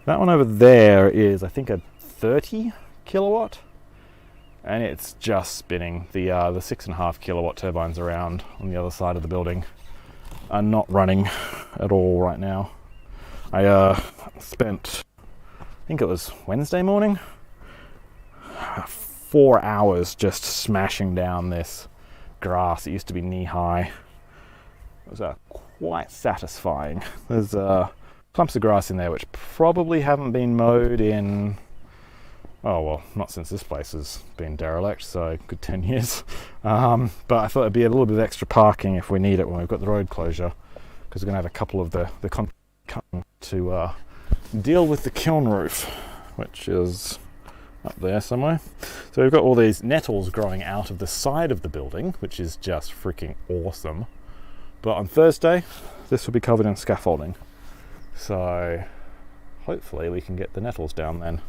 That one over there is, I think, a 30 kilowatt, and it's just spinning. The 6.5 kilowatt turbines around on the other side of the building are not running at all right now. I spent, I think it was Wednesday morning, 4 hours just smashing down this grass. It used to be knee high. It was quite satisfying. There's clumps of grass in there which probably haven't been mowed in, oh well, not since this place has been derelict, so good 10 years. But I thought it'd be a little bit of extra parking if we need it when we've got the road closure, because we're going to have a couple of the coming to deal with the kiln roof, which is up there somewhere. So we've got all these nettles growing out of the side of the building, which is just freaking awesome. But on Thursday, this will be covered in scaffolding. So hopefully we can get the nettles down then.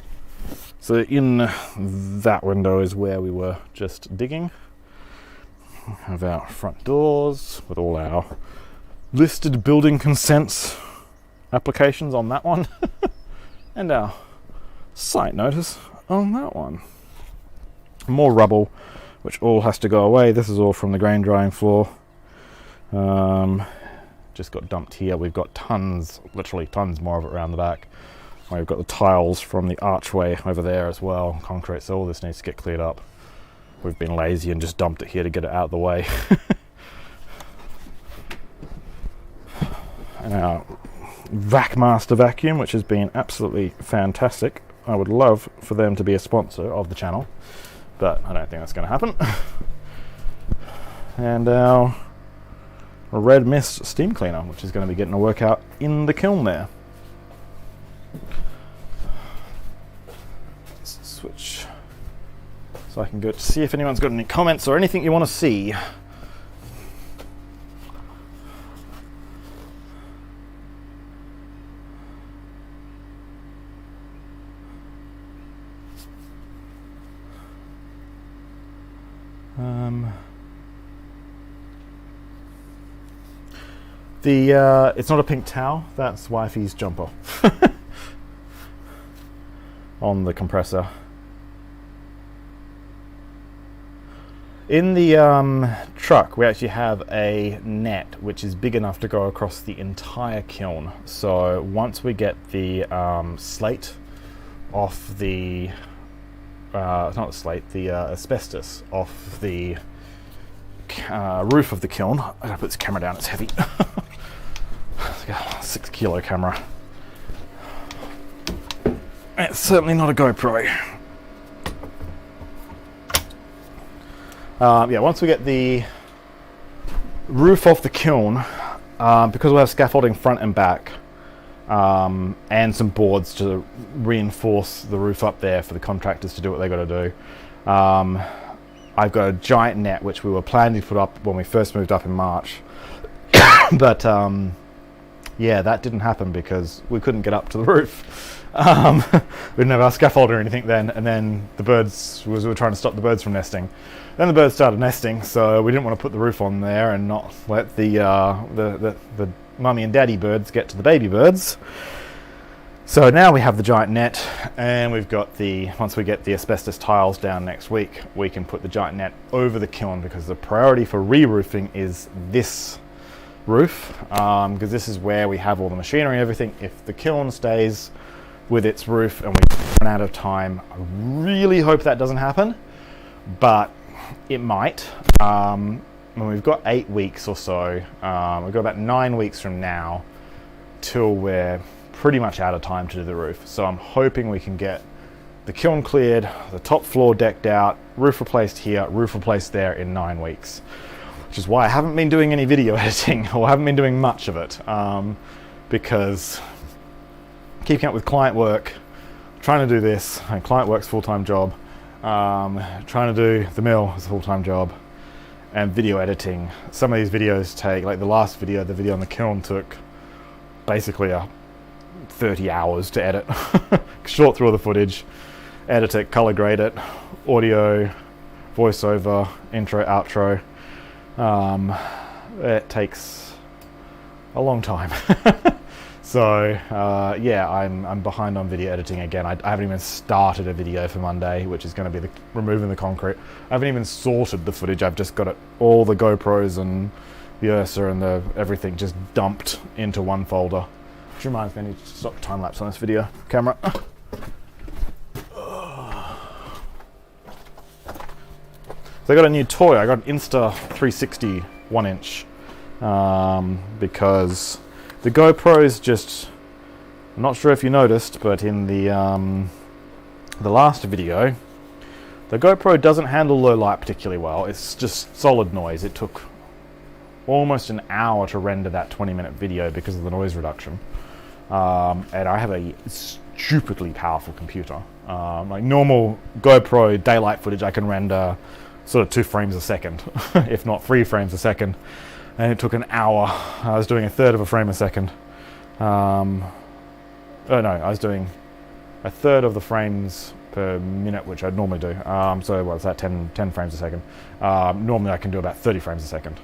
So in that window is where we were just digging. We have our front doors with all our listed building consents applications on that one. And our site notice on that one. More rubble, which all has to go away. This is all from the grain drying floor. Just got dumped here. We've got tons, literally tons more of it around the back. We've got the tiles from the archway over there as well, concrete, so all this needs to get cleared up. We've been lazy and just dumped it here to get it out of the way. And our VacMaster vacuum, which has been absolutely fantastic. I would love for them to be a sponsor of the channel, but I don't think that's going to happen. And our red mist steam cleaner, which is going to be getting a workout in the kiln there. Let's switch so I can go to see if anyone's got any comments or anything you want to see. It's not a pink towel, that's wifey's jumper on the compressor. In the truck we actually have a net which is big enough to go across the entire kiln. So once we get the slate off the not the slate, the asbestos off the roof of the kiln. I gotta put this camera down, it's heavy. It's like a 6 kilo camera. It's certainly not a GoPro. Yeah, once we get the roof off the kiln, because we'll have scaffolding front and back, and some boards to reinforce the roof up there for the contractors to do what they got to do. I've got a giant net which we were planning to put up when we first moved up in March, but yeah, that didn't happen because we couldn't get up to the roof. We didn't have our scaffold or anything then, and then the birds, we were trying to stop the birds from nesting. Then the birds started nesting, so we didn't want to put the roof on there and not let the mummy and daddy birds get to the baby birds. So now we have the giant net, and we've got once we get the asbestos tiles down next week, we can put the giant net over the kiln, because the priority for re-roofing is this roof, because this is where we have all the machinery and everything. If the kiln stays with its roof and we run out of time, I really hope that doesn't happen, but it might. When we've got 8 weeks or so, we've got about 9 weeks from now till we're pretty much out of time to do the roof. So I'm hoping we can get the kiln cleared, the top floor decked out, roof replaced here, roof replaced there in 9 weeks. Which is why I haven't been doing any video editing, or haven't been doing much of it, because keeping up with client work, trying to do this, and client work's a full-time job, trying to do the mill is a full-time job, and video editing. Some of these videos take, like the last video, the video on the kiln took basically 30 hours to edit. Short through all the footage, edit it, color grade it, audio, voiceover, intro, outro. It takes a long time. So yeah, I'm behind on video editing again. I haven't even started a video for Monday, which is going to be removing the concrete. I haven't even sorted the footage. I've just got it, all the GoPros and the Ursa and the everything just dumped into one folder. Which reminds me, I need to stop the time lapse on this video camera. So I got a new toy. I got an Insta 360 1-inch because the GoPros just, I'm not sure if you noticed, but in the last video, the GoPro doesn't handle low light particularly well. It's just solid noise. It took almost an hour to render that 20-minute video because of the noise reduction. And I have a stupidly powerful computer. Like normal GoPro daylight footage, I can render sort of 2 frames a second, if not 3 frames a second. And it took an hour. I was doing 1/3 of a frame a second. Oh no, I was doing 1/3 of the frames per minute, which I'd normally do. So what's that, 10 frames a second? Normally I can do about 30 frames a second.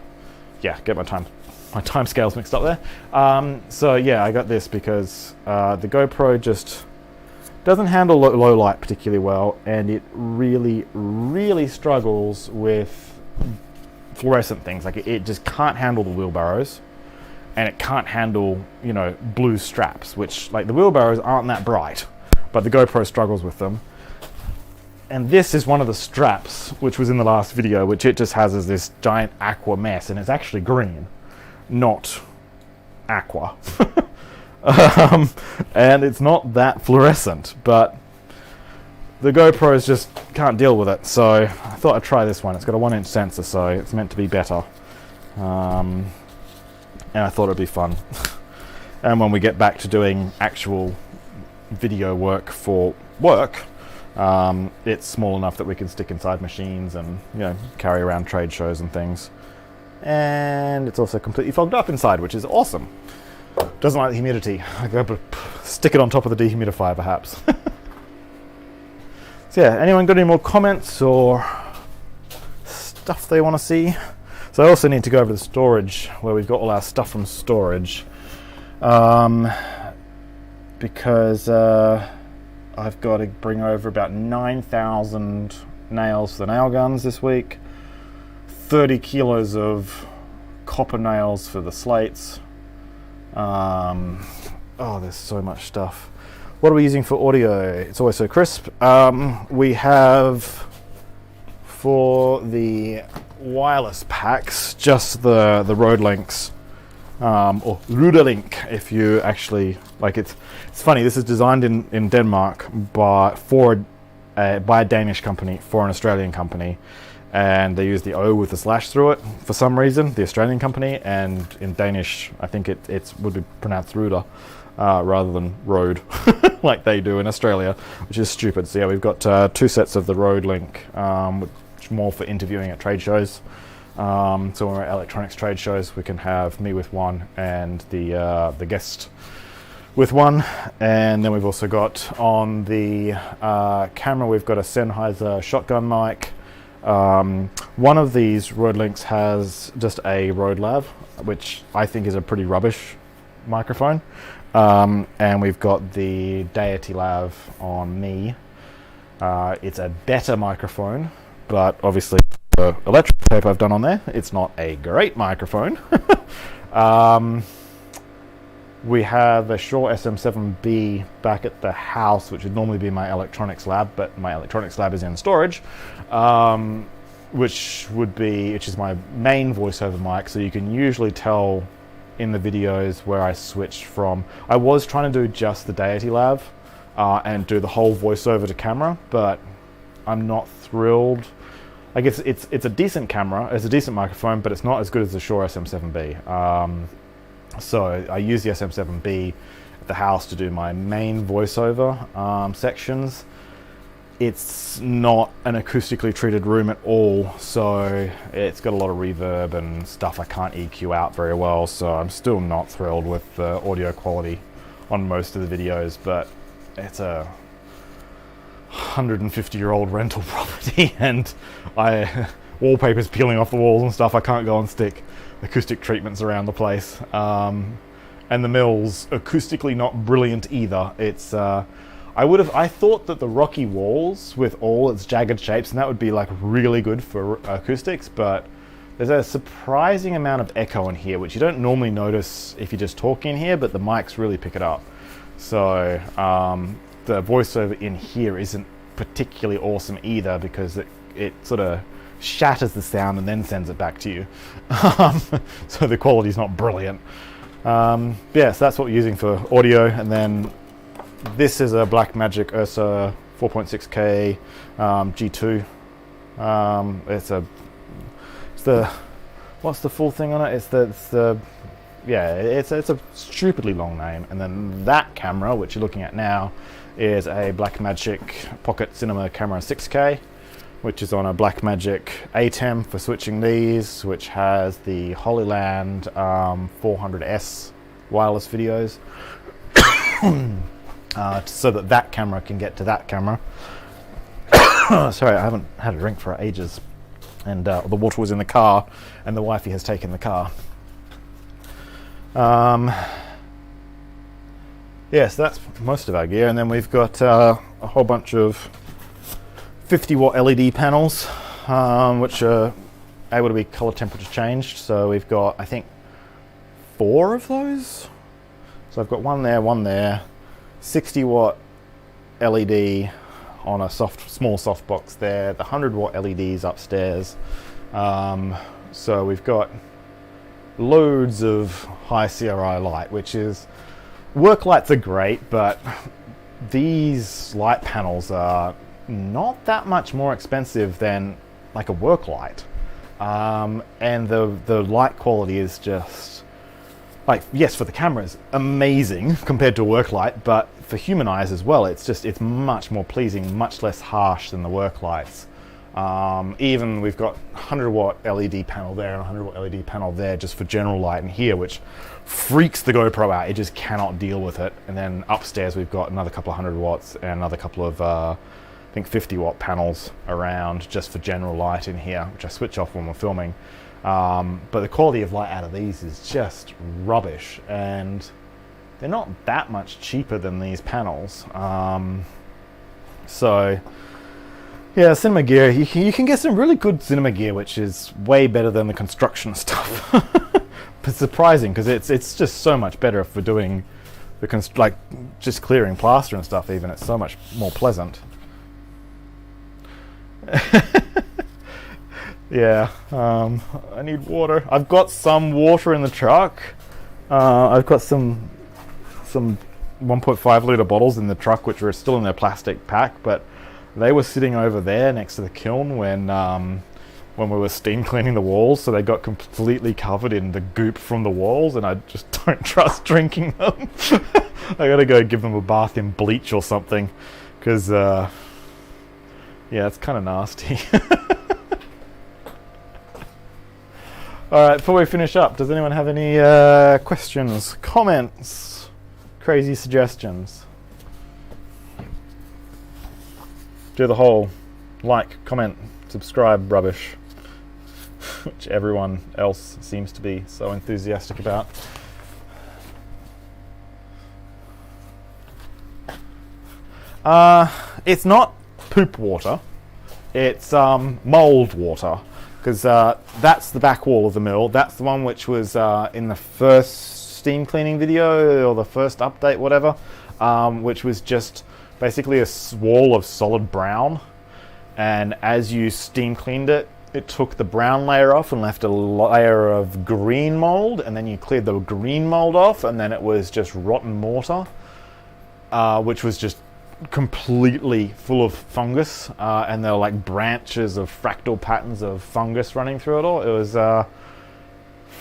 Yeah, get my time scales mixed up there. So yeah, I got this because the GoPro just doesn't handle low light particularly well, and it really struggles with fluorescent things. Like it just can't handle the wheelbarrows, and it can't handle, you know, blue straps, which, like, the wheelbarrows aren't that bright, but the GoPro struggles with them. And this is one of the straps, which was in the last video, which it just has as this giant aqua mess, and it's actually green, not aqua. And it's not that fluorescent, but the GoPros just can't deal with it. So I thought I'd try this one. It's got a 1-inch sensor, so it's meant to be better. And I thought it'd be fun. And when we get back to doing actual video work for work, it's small enough that we can stick inside machines and, you know, carry around trade shows and things. And it's also completely fogged up inside, which is awesome. Doesn't like the humidity. I gotta stick it on top of the dehumidifier, perhaps. So yeah, anyone got any more comments or stuff they want to see? So I also need to go over the storage, where we've got all our stuff from storage, because I've got to bring over about 9,000 nails for the nail guns this week, 30 kilos of copper nails for the slates. Oh, there's so much stuff. What are we using for audio? It's always so crisp. We have, for the wireless packs, just the Rode Links, or Rudelink, if you actually like. It's funny. This is designed in Denmark by a Danish company for an Australian company, and they use the O with the slash through it for some reason. The Australian company, and in Danish, I think it would be pronounced Ruder. Rather than road, like they do in Australia, which is stupid. So yeah, we've got 2 sets of the Rode Link, which more for interviewing at trade shows. So when we're at electronics trade shows, we can have me with one and the guest with one. And then we've also got on the camera, we've got a Sennheiser shotgun mic. One of these Rode Links has just a Rode Lav, which I think is a pretty rubbish microphone. And we've got the Deity Lav on me. It's a better microphone, but obviously the electric tape I've done on there, it's not a great microphone. We have a Shure SM7B back at the house, which would normally be my electronics lab, but my electronics lab is in storage, which is my main voiceover mic, so you can usually tell in the videos where I switched from. I was trying to do just the Deity Lav and do the whole voiceover to camera, but I'm not thrilled. I guess it's a decent camera, it's a decent microphone, but it's not as good as the Shure SM7B. So I use the SM7B at the house to do my main voiceover sections. it's not an acoustically treated room at all, so it's got a lot of reverb and stuff I can't EQ out very well, so I'm still not thrilled with the audio quality on most of the videos, but it's a 150-year-old rental property and wallpaper's peeling off the walls and stuff. I can't go and stick acoustic treatments around the place. And the mill's acoustically not brilliant either. It's I thought that the rocky walls with all its jagged shapes, and that would be like really good for acoustics, but there's a surprising amount of echo in here, which you don't normally notice if you're just talking in here, but the mics really pick it up. So the voiceover in here isn't particularly awesome either, because it sort of shatters the sound and then sends it back to you. So the quality's not brilliant. Yeah, so that's what we're using for audio, and then this is a Blackmagic Ursa 4.6K G2. It's the what's the full thing on it? It's a stupidly long name. And then that camera, which you're looking at now, is a Blackmagic Pocket Cinema Camera 6K, which is on a Blackmagic ATEM for switching these, which has the Holyland 400S wireless videos, so that camera can get to that camera. Sorry, I haven't had a drink for ages, and the water was in the car, and the wifey has taken the car. Yeah, so that's most of our gear, and then we've got a whole bunch of 50-watt LED panels, which are able to be color temperature changed. So we've got, I think, 4 of those. So I've got one there, 60-watt LED on a small softbox there, the 100-watt LEDs upstairs. So we've got loads of high CRI light, which is, work lights are great, but these light panels are not that much more expensive than like a work light, and the light quality is just like, yes, for the cameras amazing compared to a work light, but for human eyes as well, it's much more pleasing, much less harsh than the work lights. Even we've got 100-watt LED panel there and 100-watt LED panel there just for general light in here, which freaks the GoPro out. It just cannot deal with it. And then upstairs we've got another couple of 100 watts and another couple of I think 50-watt panels around just for general light in here, which I switch off when we're filming. But the quality of light out of these is just rubbish, and they're not that much cheaper than these panels. So yeah, cinema gear, you can get some really good cinema gear, which is way better than the construction stuff. But surprising, because it's just so much better if we're doing the like just clearing plaster and stuff. Even it's so much more pleasant. Yeah, I need water. I've got some water in the truck. I've got some 1.5 litre bottles in the truck, which are still in their plastic pack, but they were sitting over there next to the kiln when we were steam cleaning the walls, so they got completely covered in the goop from the walls, and I just don't trust drinking them. I gotta go give them a bath in bleach or something, because yeah, it's kind of nasty. Alright, before we finish up, does anyone have any questions, comments, crazy suggestions? Do the whole like, comment, subscribe rubbish, which everyone else seems to be so enthusiastic about. It's not poop water, it's mold water, because that's the back wall of the mill. That's the one which was in the first steam cleaning video, or the first update, whatever, which was just basically a wall of solid brown, and as you steam cleaned it, it took the brown layer off and left a layer of green mold, and then you cleared the green mold off, and then it was just rotten mortar, which was just completely full of fungus, and there were like branches of fractal patterns of fungus running through it all. It was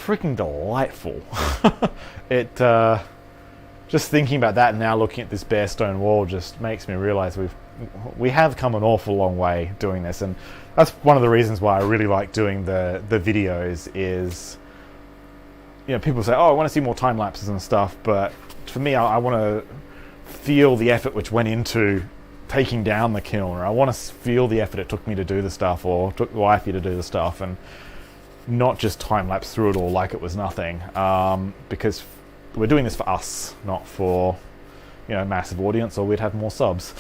freaking delightful. It just thinking about that now, looking at this bare stone wall, just makes me realize we've we have come an awful long way doing this, and that's one of the reasons why I really like doing the videos. Is, you know, people say, oh, I want to see more time lapses and stuff, but for me, I want to feel the effort which went into taking down the kiln, or I want to feel the effort it took me to do the stuff, or took the wifey to do the stuff, and not just time lapse through it all like it was nothing, because we're doing this for us, not for, you know, massive audience, or we'd have more subs.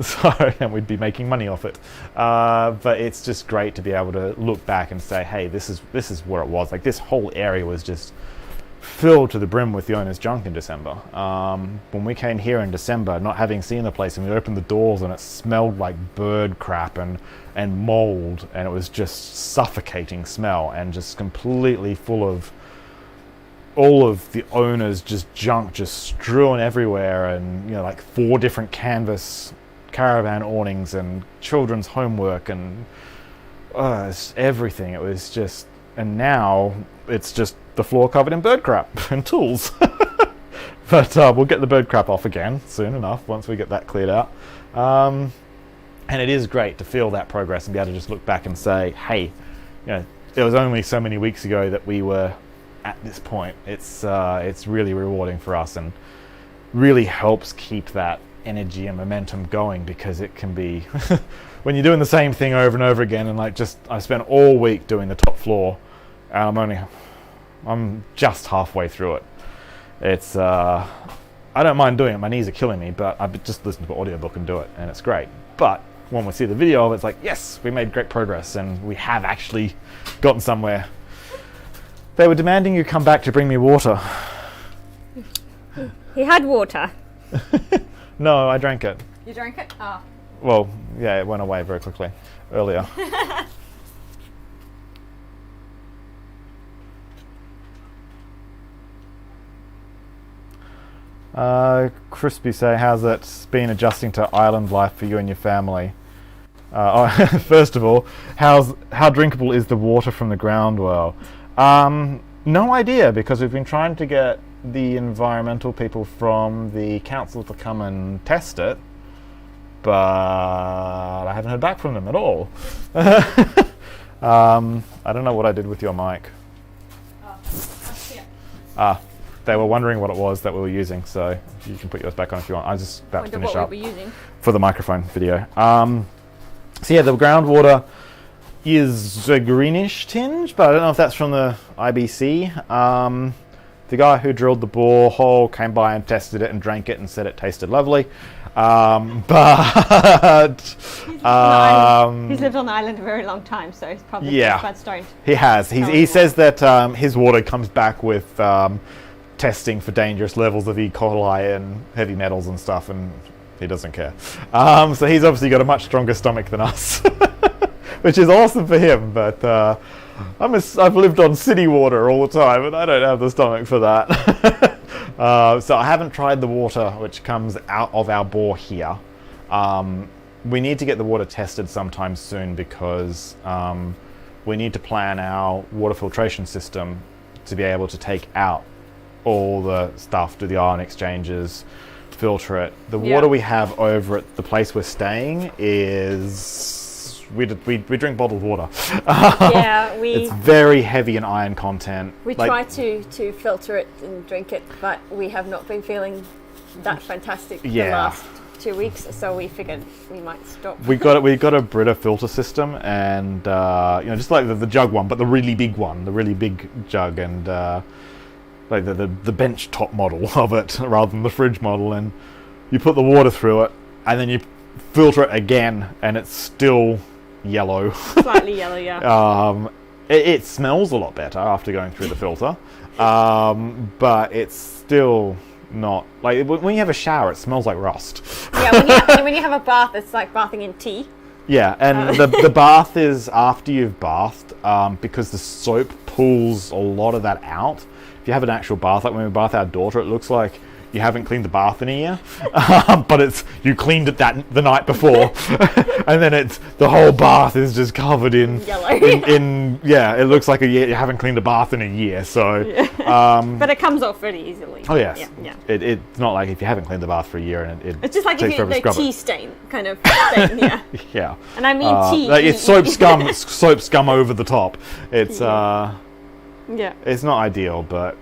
So, and we'd be making money off it. But it's just great to be able to look back and say, hey, this is where it was. Like, this whole area was just filled to the brim with the owner's junk in December. When we came here in December, not having seen the place, and we opened the doors and it smelled like bird crap and mold, and it was just suffocating smell, and just completely full of all of the owner's just junk just strewn everywhere, and, you know, like 4 different canvas caravan awnings and children's homework and it's everything. It was just, and now it's just the floor covered in bird crap and tools. But we'll get the bird crap off again soon enough once we get that cleared out. And it is great to feel that progress and be able to just look back and say, hey, you know, it was only so many weeks ago that we were at this point. It's really rewarding for us, and really helps keep that energy and momentum going, because it can be when you're doing the same thing over and over again, and like, just I spent all week doing the top floor, and I'm just halfway through it. It's I don't mind doing it, my knees are killing me, but I just listen to an audiobook and do it, and it's great. But when we see the video of it, it's like, yes, we made great progress, and we have actually gotten somewhere. They were demanding you come back to bring me water. He had water. No, I drank it. You drank it? Oh. Well, yeah, it went away very quickly earlier. Crispy say, how's it been adjusting to island life for you and your family? First of all, how drinkable is the water from the ground well? No idea, because we've been trying to get the environmental people from the council to come and test it, but I haven't heard back from them at all. I don't know what I did with your mic. They were wondering what it was that we were using, so you can put yours back on if you want. I was just about to finish up what we were using for the microphone video. So yeah, the groundwater is a greenish tinge, but I don't know if that's from the IBC. The guy who drilled the borehole came by and tested it and drank it and said it tasted lovely. But he's lived on the island a very long time, so he's probably bad stoned. He has. He says that his water comes back with testing for dangerous levels of E. coli and heavy metals and stuff, and he doesn't care. So he's obviously got a much stronger stomach than us, which is awesome for him. But I've lived on city water all the time, and I don't have the stomach for that. So I haven't tried the water which comes out of our bore here. We need to get the water tested sometime soon, because we need to plan our water filtration system to be able to take out all the stuff, do the ion exchanges, filter it. The water we have over at the place we're staying is we drink bottled water. It's very heavy in iron content. We try to filter it and drink it, but we have not been feeling that fantastic the last 2 weeks, so we figured we might stop. we got a Brita filter system, and just like the jug one, but the really big one, the really big jug, and like the bench top model of it rather than the fridge model, and you put the water through it and then you filter it again, and it's still yellow. Slightly yellow, it smells a lot better after going through the filter, but it's still not, like, when you have a shower it smells like rust. When you have a bath, it's like bathing in tea. Yeah, and the bath is after you've bathed, because the soap pulls a lot of that out. If you have an actual bath, like when we bath our daughter, it looks like you haven't cleaned the bath in a year, but you cleaned it the night before, and then the whole bath is just covered in yellow. It looks like you haven't cleaned a bath in a year. So, but it comes off pretty easily. Oh yes, yeah. It's not like if you haven't cleaned the bath for a year and it's just like takes if you forever to scrub tea it. stain kind of stain, yeah. Yeah. And I mean tea. Like it's soap scum. It's soap scum over the top. It's it's not ideal, but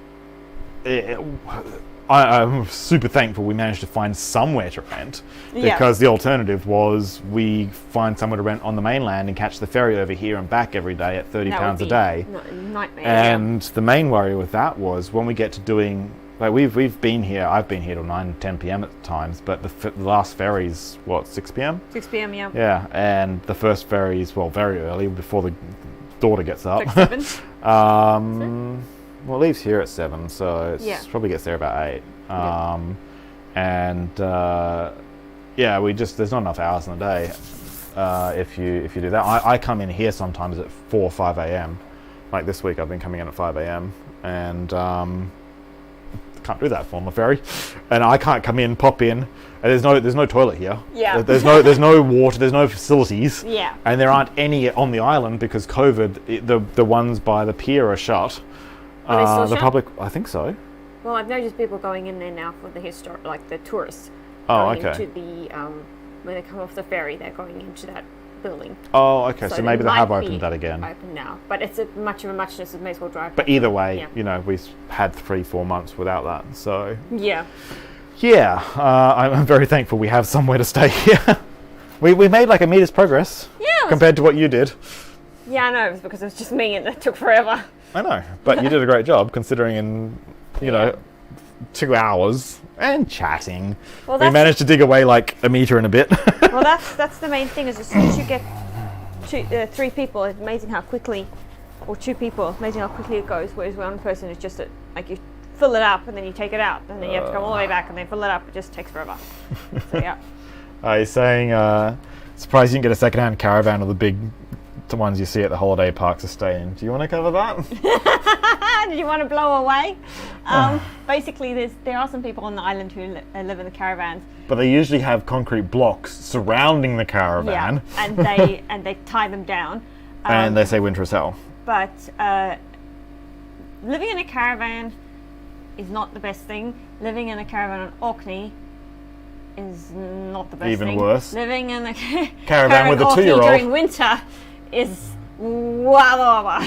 I'm super thankful we managed to find somewhere to rent, because the alternative was we find somewhere to rent on the mainland and catch the ferry over here and back every day at £30 a day. Nightmare. And the main worry with that was when we get to doing, like we've been here, I've been here till 9, 10 p.m. at times, but the last ferry's what, 6 p.m? 6 p.m. Yeah. Yeah, and the first ferry's very early before the daughter gets up. Like 7. Well, it leaves here at 7, so it probably gets there about 8. There's not enough hours in the day if you do that. I come in here sometimes at 4 or 5 a.m. Like this week, I've been coming in at 5 a.m. and can't do that on the ferry, and I can't come in, pop in. And there's no toilet here. Yeah. There's no water. There's no facilities. Yeah. And there aren't any on the island because COVID. The ones by the pier are shut. Are they still the shut? Public, I think so. Well, I've noticed people going in there now for the the tourists. Oh, going okay. into the when they come off the ferry, they're going into that building. Oh, okay. So maybe they might have be opened that again. Open now, but it's much of a muchness. It may as well drive. But either way, we've had 3-4 months without that. So yeah. I'm very thankful we have somewhere to stay here. we made like a meter's progress. Yeah. Compared to what you did. Yeah, I know. It was because it was just me and it took forever. I know, but you did a great job considering in 2 hours and chatting. Well, we managed to dig away like a meter and a bit. Well, that's the main thing. Is as soon as you get 3 people, it's amazing how quickly, or 2 people, it's amazing how quickly it goes. Whereas one person is just like you fill it up and then you take it out, and then you have to come all the way back and then fill it up. It just takes forever. So yeah. You're saying surprised you didn't get a second-hand caravan or the ones you see at the holiday parks to stay in. Do you want to cover that? Did you want to blow away? Basically, there are some people on the island who live in the caravans. But they usually have concrete blocks surrounding the caravan. Yeah, and they tie them down. And they say winter is hell. But living in a caravan is not the best thing. Living in a caravan on Orkney is not the best thing. Even worse. Living in a caravan with a 2-year-old during winter is wow.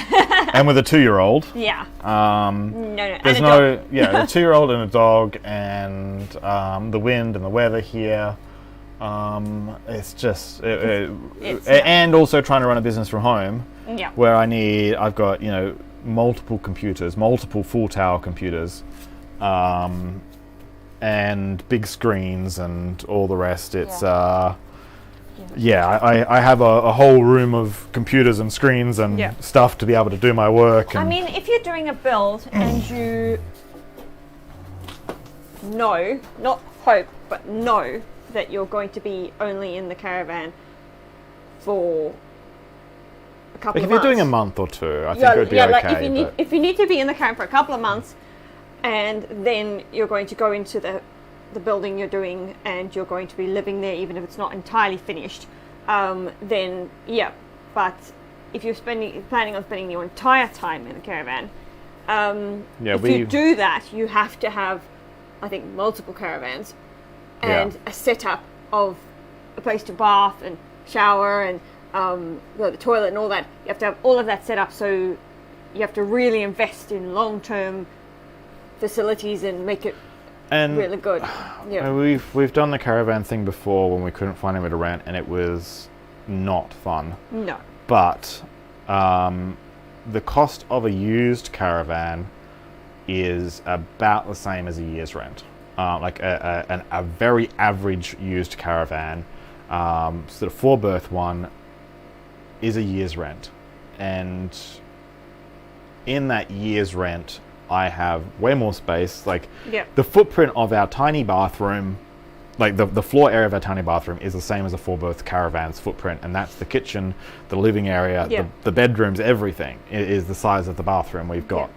And with a 2-year-old. Yeah. No. There's a 2-year-old and a dog, and the wind and the weather here. It's just and also trying to run a business from home. Yeah. Where I've got multiple computers, multiple full tower computers, and big screens and all the rest. It's I have a whole room of computers and screens and stuff to be able to do my work. I mean, if you're doing a build and you know, not hope, but know that you're going to be only in the caravan for a couple of months. If you're doing a month or 2, I think it would be okay. Like if you need to be in the caravan for a couple of months, and then you're going to go into the building you're doing and you're going to be living there even if it's not entirely finished, then but if you're planning on spending your entire time in a caravan, if you do that, you have to have, I think, multiple caravans and a setup of a place to bath and shower and the toilet and all that. You have to have all of that set up, so you have to really invest in long-term facilities and make it really good. We've done the caravan thing before when we couldn't find anywhere to rent, and it was not fun. No. But the cost of a used caravan is about the same as a year's rent. Like a very average used caravan, sort of 4-berth one, is a year's rent, and in that year's rent, I have way more space. Like the footprint of our tiny bathroom, like the floor area of our tiny bathroom is the same as a 4-berth caravan's footprint, and that's the kitchen, the living area, the bedrooms, everything is the size of the bathroom we've got.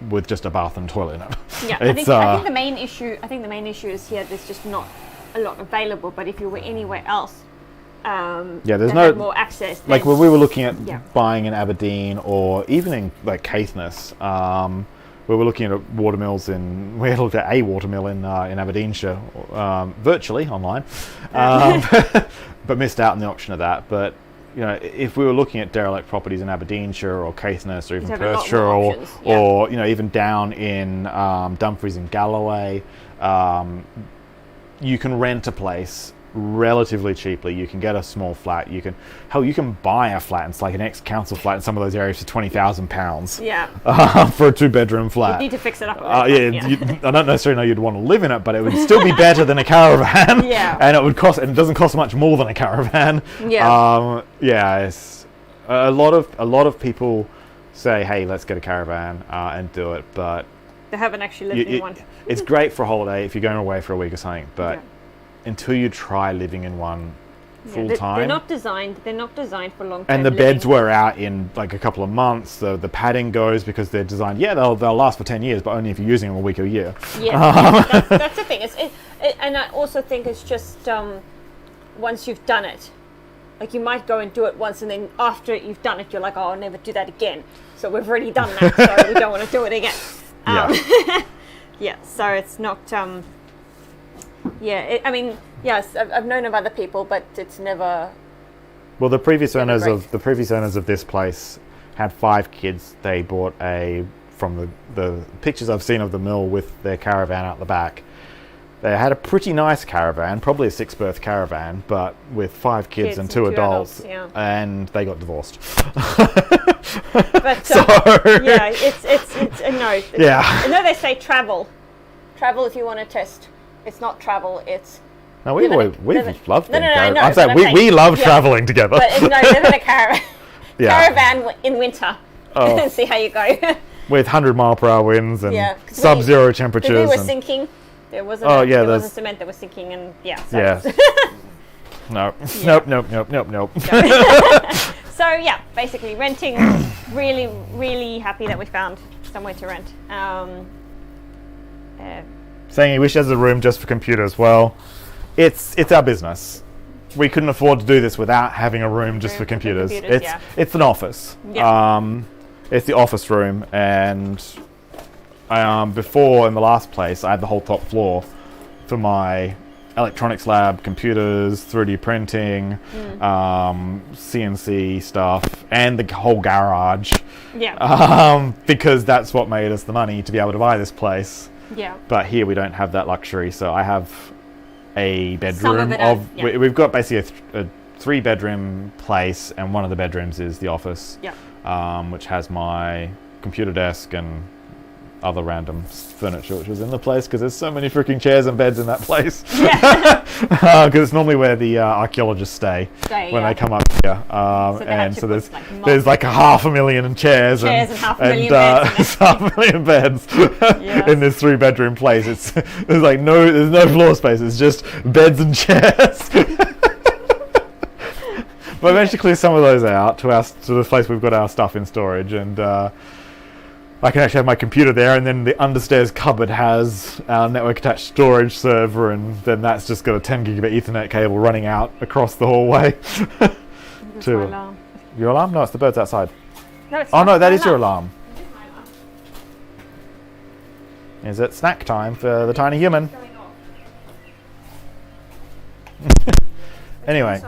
with just a bath and toilet in it. Yeah, I think the main issue. I think the main issue is here. There's just not a lot available. But if you were anywhere else, there's no more access. Like when we were looking at buying in Aberdeen or even in like Caithness, we were looking at watermills we had looked at a watermill in Aberdeenshire, virtually online, but missed out on the option of that. But you know, if we were looking at derelict properties in Aberdeenshire or Caithness or even Perthshire or you know, even down in Dumfries and Galloway, you can rent a place relatively cheaply. You can get a small flat. You can buy a flat. It's like an ex-council flat in some of those areas for £20,000. Yeah. For a 2-bedroom flat. You need to fix it up. I don't necessarily know you'd want to live in it, but it would still be better than a caravan. Yeah. And it doesn't cost much more than a caravan. Yeah. It's a lot of people say, hey, let's get a caravan and do it, but they haven't actually lived in one. It's great for a holiday if you're going away for a week or something, but until you try living in one full time, they're not designed for long term. And the beds wear out in like a couple of months. The padding goes because they're designed. Yeah, they'll last for 10 years, but only if you're using them a week or a year. Yeah, that's the thing. And I also think it's just once you've done it, like you might go and do it once, and then after you've done it, you're like, oh, I'll never do that again. So we've already done that, so we don't want to do it again. So it's not. I've known of other people, but it's never. Well, the previous owners of this place had 5 kids. They bought from the pictures I've seen of the mill with their caravan out the back. They had a pretty nice caravan, probably a 6-berth caravan, but with 5 kids and 2 adults, and they got divorced. But it's a no. Yeah. I know they say travel if you want to test. It's not travel. It's no. We've loved them. I'm saying we love traveling together. But live in a caravan in winter and see how you go. With 100-mile-per-hour winds and sub-zero temperatures. We were sinking. There wasn't. There wasn't cement. There was sinking, and Nope. So basically renting. Really, really happy that we found somewhere to rent. Saying he wishes a room just for computers. Well, it's our business. We couldn't afford to do this without having a room just for computers. It's an office. It's the office room, and before in the last place I had the whole top floor for my electronics lab, computers, 3D printing, CNC stuff, and the whole garage. Because that's what made us the money to be able to buy this place. But here we don't have that luxury, so I have a bedroom we've got basically a 3-bedroom place, and one of the bedrooms is the office, which has my computer desk and other random furniture which was in the place, because there's so many freaking chairs and beds in that place. Because it's normally where the archaeologists stay when they come up here. So there's like 500,000 chairs and 500,000 beds in this 3-bedroom place. There's no floor space. It's just beds and chairs. But I managed to clear some of those out to the place we've got our stuff in storage, and I can actually have my computer there, and then the understairs cupboard has our network attached storage server, and then that's just got a 10 gigabit Ethernet cable running out across the hallway. My alarm. Your alarm? No, it's the birds outside. No, it's not. No, that is your alarm. Is it snack time for the tiny human? Anyway.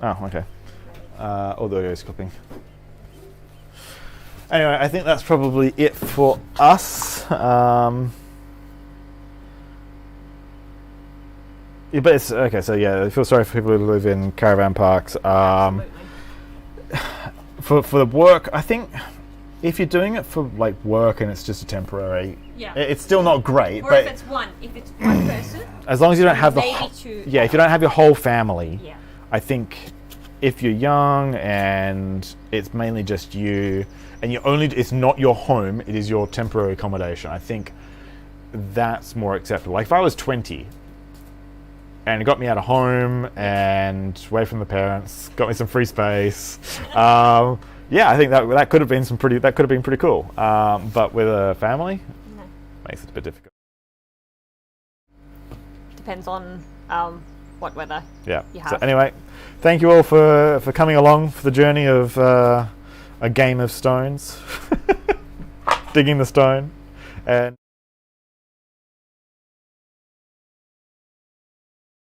Oh, okay. Although it is clipping. Anyway, I think that's probably it for us. But it's okay. So I feel sorry for people who live in caravan parks. For the work, I think if you're doing it for like work and it's just a temporary, it's still not great. Or if it's one person, as long as you don't have if you don't have your whole family, I think if you're young and it's mainly just you, and it's not your home, it is your temporary accommodation, I think that's more acceptable. Like if I was 20 and it got me out of home and away from the parents, got me some free space, yeah, I think that could have been pretty cool. But with a family, No. makes it a bit difficult. Depends on what weather. Yeah. You So have. anyway, thank you all for coming along for the journey of a game of stones, digging the stone, and.